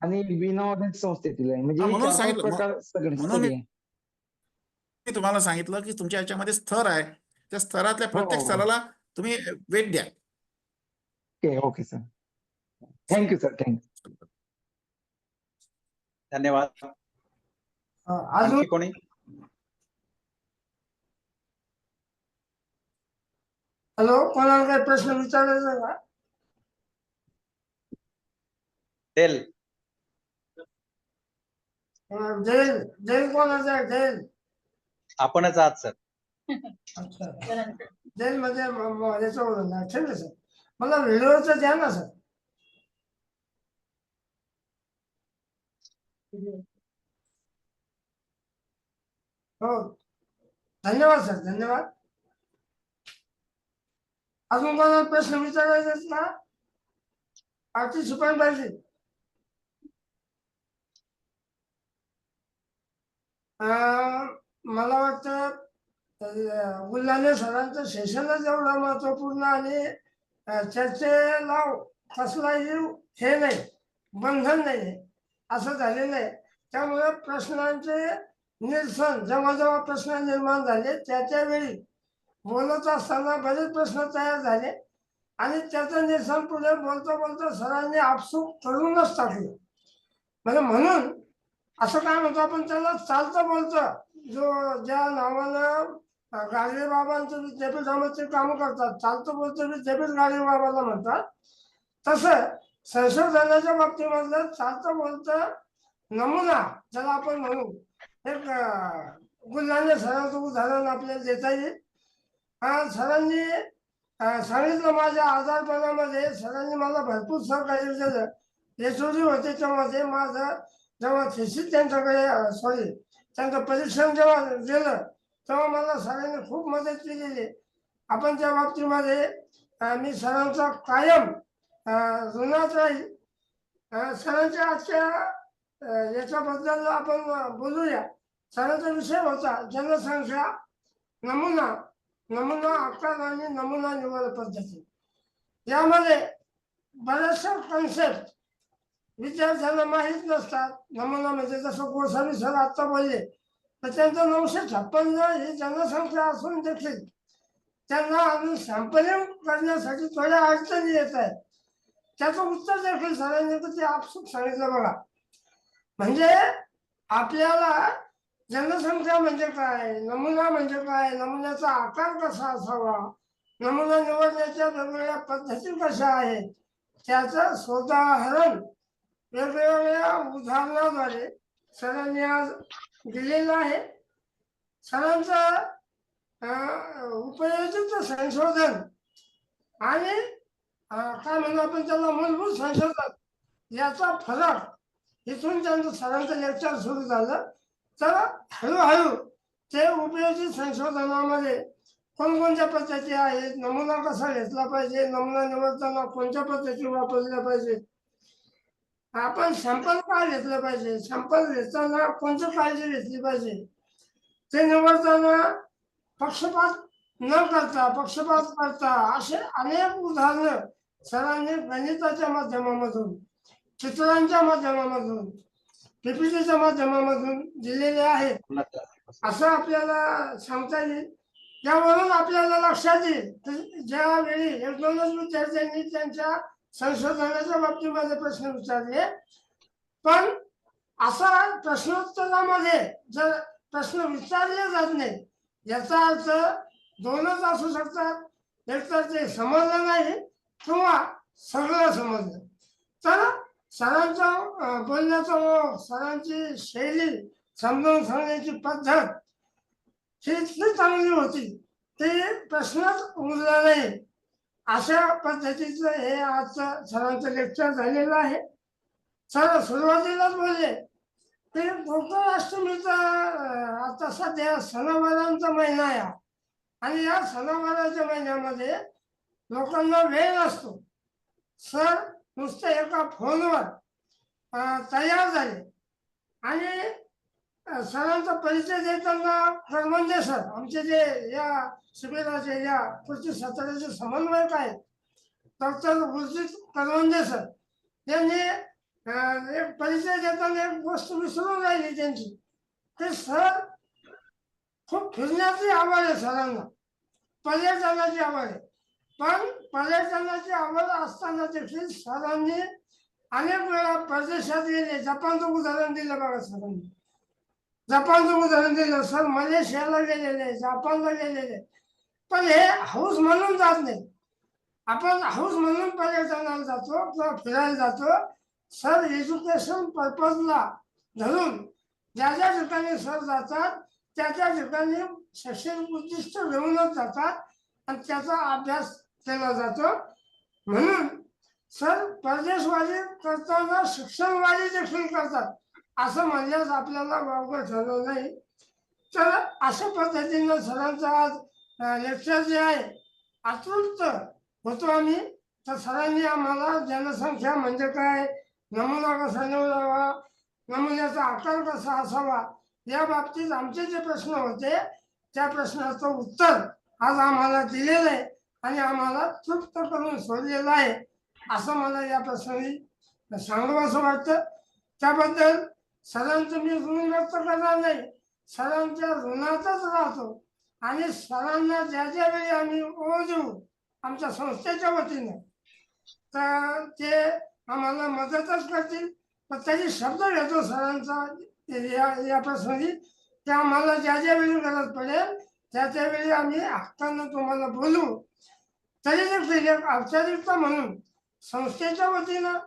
आणि विनामूल्य संस्थेतील आहे. म्हणजे म्हणून 4-5 प्रकार सगळे म्हणून मी तुम्हाला सांगितलं की तुमच्या याच्यामध्ये स्तर आहे, त्या स्तरातल्या प्रत्येक स्तराला तुम्ही वेट द्या. Okay sir. Thank you sir. Thank you. धन्यवाद. आणखी कोणी? हॅलो, कोणाला काही प्रश्न विचारायचा का? डेल. डेल कोणाचा आहे? डेल आपणच आहात सर. अच्छा, डेल म्हणजे याच्यावरून ना. ठीक आहे सर, मला व्हिडिओचं द्या ना सर. हो, धन्यवाद सर, धन्यवाद. अजून कोणाला प्रश्न विचारायचे ना? पार्टिसिपंट पाहिजे. मला वाटतं गुल्हाने सरांचं सेशनच एवढं महत्वपूर्ण आणि चर्चेला कसलाही हे नाही, बंधन नाही असं झालेलं आहे. त्यामुळे प्रश्नांचे निरसन, जेव्हा जेव्हा प्रश्न निर्माण झाले त्याच्या वेळी बोलत असताना बरेच प्रश्न तयार झाले आणि त्याचं निरसन पुढे बोलता बोलता सरांनी आपसूक करूनच टाकलं. म्हणजे म्हणून असं काय म्हणतो आपण त्याला चालतं बोलतं, जो ज्या नावानं गाडगे बाबांचं विद्यापीठामध्ये काम करतात, चालतं बोलतं विद्यापीठ गाडगे बाबाला म्हणतात. तसं संशोधनाच्या बाबतीमधलं चालतं बोलतं नमुना ज्याला आपण म्हणू, एक गुल्हाने सरांचं उदाहरण आपल्याला देता येईल. सरांनी सांगितलं माझ्या आजारपणामध्ये सरांनी मला भरपूर सहकार्य केलं. यशोरी होते तेव्हा ते माझं जेव्हा थिसिस त्यांच्याकडे त्यांचं परीक्षण जेव्हा गेलं तेव्हा मला सरांनी खूप मदत केलेली. आपण त्या बाबतीमध्ये मी सरांचा कायम ऋणात राहील. सरांच्या आजच्या याच्याबद्दल आपण बोलूया. सरांचा विषय होता जनसंख्या, नमुना आकार आणि नमुना निवड पद्धती. यामध्ये बऱ्याचशा कन्सेप्ट विद्यार्थ्यांना माहीत नसतात. नमुना म्हणजे जसं गोसावी सर आता बोलले, तर त्यांचं 956 ही जनसंख्या असून देखील त्यांना अजून सॅम्पलिंग करण्यासाठी थोड्या अडचणी येत आहेत. त्याचं उत्तर देखील सरांनी ते आपसूक सांगितलं बघा. म्हणजे आपल्याला जनसंख्या म्हणजे काय, नमुना म्हणजे काय, नमुन्याचा आकार कसा असावा, नमुना निवडण्याच्या वेगवेगळ्या पद्धती कशा आहेत, त्याचं सोदाहरण वेगवेगळ्या उदाहरणाद्वारे सरांनी आज दिलेलं आहे. सरांचं उपयोजित संशोधन आणि काय म्हणू आपण त्याला मूलभूत संशोधन याचा फरक इथून त्यांचं सरांचं लेक्चर सुरू झालं. तर हळूहळू ते उपयोजित संशोधनामध्ये कोणकोणत्या पद्धती आहेत, नमुना कसा घेतला पाहिजे, नमुना निवडताना कोणत्या पद्धती वापरल्या पाहिजे, आपण सॅम्पल काय घेतलं पाहिजे, सॅम्पल घेताना कोणती काळजी घेतली पाहिजे, ते निवडताना पक्षपात न करता असे अनेक उदाहरणं सरांनी गणिताच्या माध्यमामधून, चित्रांच्या माध्यमामधून, पीपीटीच्या माध्यमामधून दिलेले आहेत असं आपल्याला सांगता येईल. यावरून आपल्याला लक्षात येईल की ज्यावेळी एक दोनच विद्यार्थ्यांनी त्यांच्या संशोधनाच्या बाबतीमध्ये प्रश्न विचारले, पण असा प्रश्नोत्तरामध्ये जर प्रश्न विचारले जात नाही याचा अर्थ दोनच असू शकतात. एक तर ते समजलं नाही किंवा सगळं समजलं. तर सरांचा बोलण्याचा ओघ, सरांची शैली, समजावून सांगण्याची पद्धत ही इतकी चांगली होती ते प्रश्नच उरला नाही. अशा पद्धतीचं हे आजचं सरांचं लेक्चर झालेलं आहे. सर सुरुवातीलाच बोलले की गोकुळाष्टमीचा आता सध्या सणावारांचा महिना आहे आणि या सणावाराच्या महिन्यामध्ये लोकांना वेळ नसतो. सर नुसतं एका फोनवर तयार झाले आणि सरांचा परिचय देताना करवंदे सर आमचे जे या शिबिराचे या पुढच्या सत्राचे समन्वयक आहेत डॉक्टर उर्जित करवंदे सर यांनी एक परिचय देताना एक गोष्ट विसरून राहिली त्यांची, ते सर खूप फिरण्याची आवड आहे सरांना, पर्यटनाची आवड आहे. पण पर्यटनाची आवड असताना देखील सरांनी अनेक वेळा परदेशात गेले. जपानचं उदाहरण दिलं बघा सरांनी, जपानचं उदाहरण दिलं. सर मलेशियाला गेलेले, जपानला गेलेले, पण हे हाऊस म्हणून जात नाही. आपण हाऊस म्हणून पर्यटनाला जातो किंवा फिरायला जातो. सर एज्युकेशन पर्पजला धरून ज्या ज्या ठिकाणी सर जातात त्या त्या ठिकाणी शैक्षणिक उद्दिष्ट घेऊनच जातात आणि त्याचा अभ्यास केला जातो. म्हणून सर परदेशवारी करताना शिक्षणवारी देखील करतात असं म्हणल्यास आपल्याला वावगं ठरलं नाही. तर अशा पद्धतीनं सरांचं आज लेक्चर जे आहे अतृप्त होतो आम्ही. तर सरांनी आम्हाला जनसंख्या म्हणजे काय, नमुना कसा निवडावा, नमुन्याचा आकार कसा असावा या बाबतीत आमचे जे प्रश्न होते त्या प्रश्नाचं उत्तर आज आम्हाला दिलेलं आहे आणि आम्हाला तृप्त करून सोडलेलं आहे असं मला या प्रसंगी सांगावं असं वाटतं. त्याबद्दल सरांचं मी ऋण व्यक्त करणार नाही, सरांच्या ऋणातच राहतो आणि सरांना ज्या ज्या वेळी आम्ही ओळ देऊ आमच्या संस्थेच्या वतीनं तर ते आम्हाला मदतच करतील. पण त्याची शब्द घेतो सरांचा या प्रसंगी की आम्हाला ज्या ज्या वेळी गरज पडेल त्यावेळी आम्ही हक्कानं तुम्हाला बोलू. तरी देखील एक औपचारिकता म्हणून संस्थेच्या वतीनं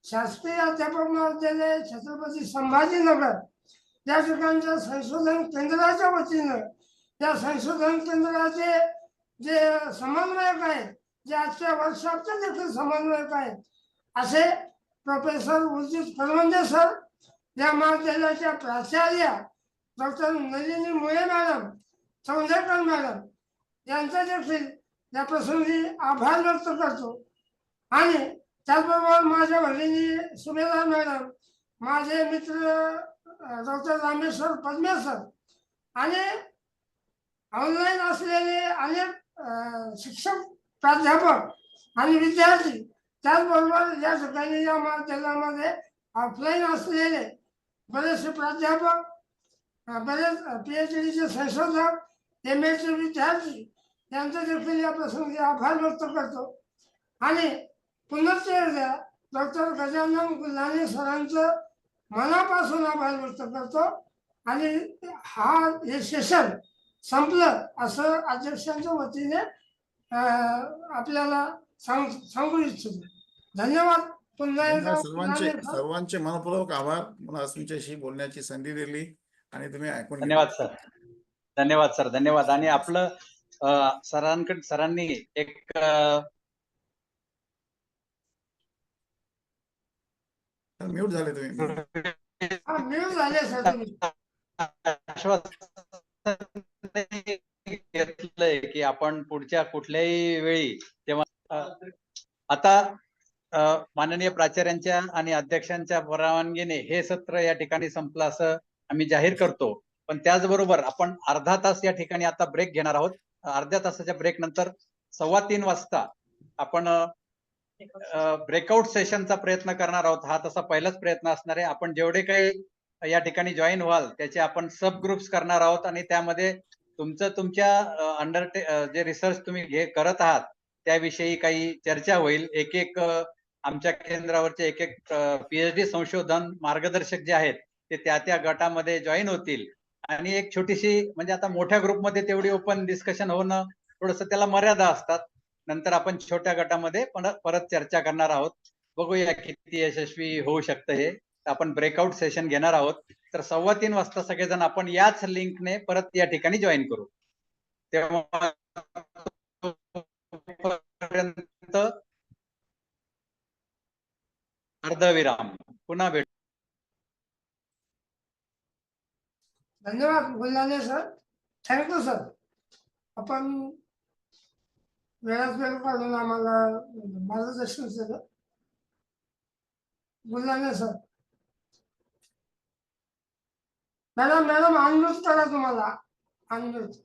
शासकीय अध्यापक महाविद्यालय छत्रपती संभाजीनगर या ठिकाणच्या संशोधन केंद्राच्या वतीनं त्या संशोधन केंद्राचे जे समन्वयक आहेत, जे आजच्या वर्कशॉपचे देखील समन्वयक आहेत, असे प्रोफेसर उर्जित करवंदे सर, या महाविद्यालयाच्या प्राचार्या डॉक्टर नलिनी मुळे मॅडम, चौंधेकर मॅडम यांचा देखील या प्रसंगी आभार व्यक्त करतो. आणि त्याचबरोबर माझ्या भगिनी सुमेधा मॅडम, माझे मित्र डॉक्टर रामेश्वर पद्मे सर आणि ऑनलाईन असलेले अनेक शिक्षक, प्राध्यापक आणि विद्यार्थी, त्याचबरोबर या ठिकाणी या महाविद्यालयामध्ये ऑफलाईन असलेले बरेचसे प्राध्यापक, बरेच PhDचे संशोधक, MA विद्यार्थी यांचा देखील या प्रसंगी आभार व्यक्त करतो. आणि पुनश्च एकदा डॉक्टर गजानन गुल्हाने सरांचं मनापासून आभार व्यक्त करतो. आणि हे सेशन संपलं असं अध्यक्षांच्या वतीने आपल्याला सांगू इच्छितो. धन्यवाद. पुन्हा एकदा सर्वांचे मनपूर्वक आभार. मला तुमच्याशी बोलण्याची संधी दिली आणि तुम्ही ऐकून धन्यवाद सर. धन्यवाद सर. धन्यवाद. आणि आपलं सरांनी एक म्यूट झाले तुम्ही. म्यूट झाले सर तुम्ही. घेतलंय की आपण पुढच्या कुठल्याही वेळी तेव्हा आता माननीय प्राचार्यांच्या आणि अध्यक्षांच्या परवानगीने हे सत्र या ठिकाणी संपलं असं आम्ही जाहीर करतो. पण त्याचबरोबर आपण अर्धा तास या ठिकाणी आता ब्रेक घेणार आहोत. अर्ध्या तासाच्या ब्रेक नंतर 3:15 वाजता आपण ब्रेकआउट सेशनचा प्रयत्न करणार आहोत. हा तसा पहिलाच प्रयत्न असणार आहे. आपण जेवढे काही या ठिकाणी जॉईन व्हाल त्याचे आपण सब ग्रुप्स करणार आहोत आणि त्यामध्ये तुमच्या जे रिसर्च तुम्ही करत आहात त्याविषयी काही चर्चा होईल. एक आमच्या केंद्रावरचे एक PhD संशोधन मार्गदर्शक जे आहेत ते त्या गटामध्ये जॉईन होतील. आणि एक छोटीशी, म्हणजे आता मोठ्या ग्रुपमध्ये तेवढी ओपन डिस्कशन होणं थोडंसं त्याला मर्यादा असतात. नंतर आपण छोट्या गटामध्ये परत चर्चा करणार आहोत. बघूया किती यशस्वी होऊ शकतं हे. आपण ब्रेकआउट सेशन घेणार आहोत. तर 3:15 वाजता सगळेजण आपण याच लिंकने परत या ठिकाणी जॉईन करू. तेव्हा अर्धविराम. पुन्हा भेटू. धन्यवाद गुल्हाने सर. Thank you sir. आपण वेळात वेळ काढून आम्हाला मार्गदर्शन केलं. गुल्हाने सर. मॅडम अनम्यूट करा तुम्हाला. अनम्यूट.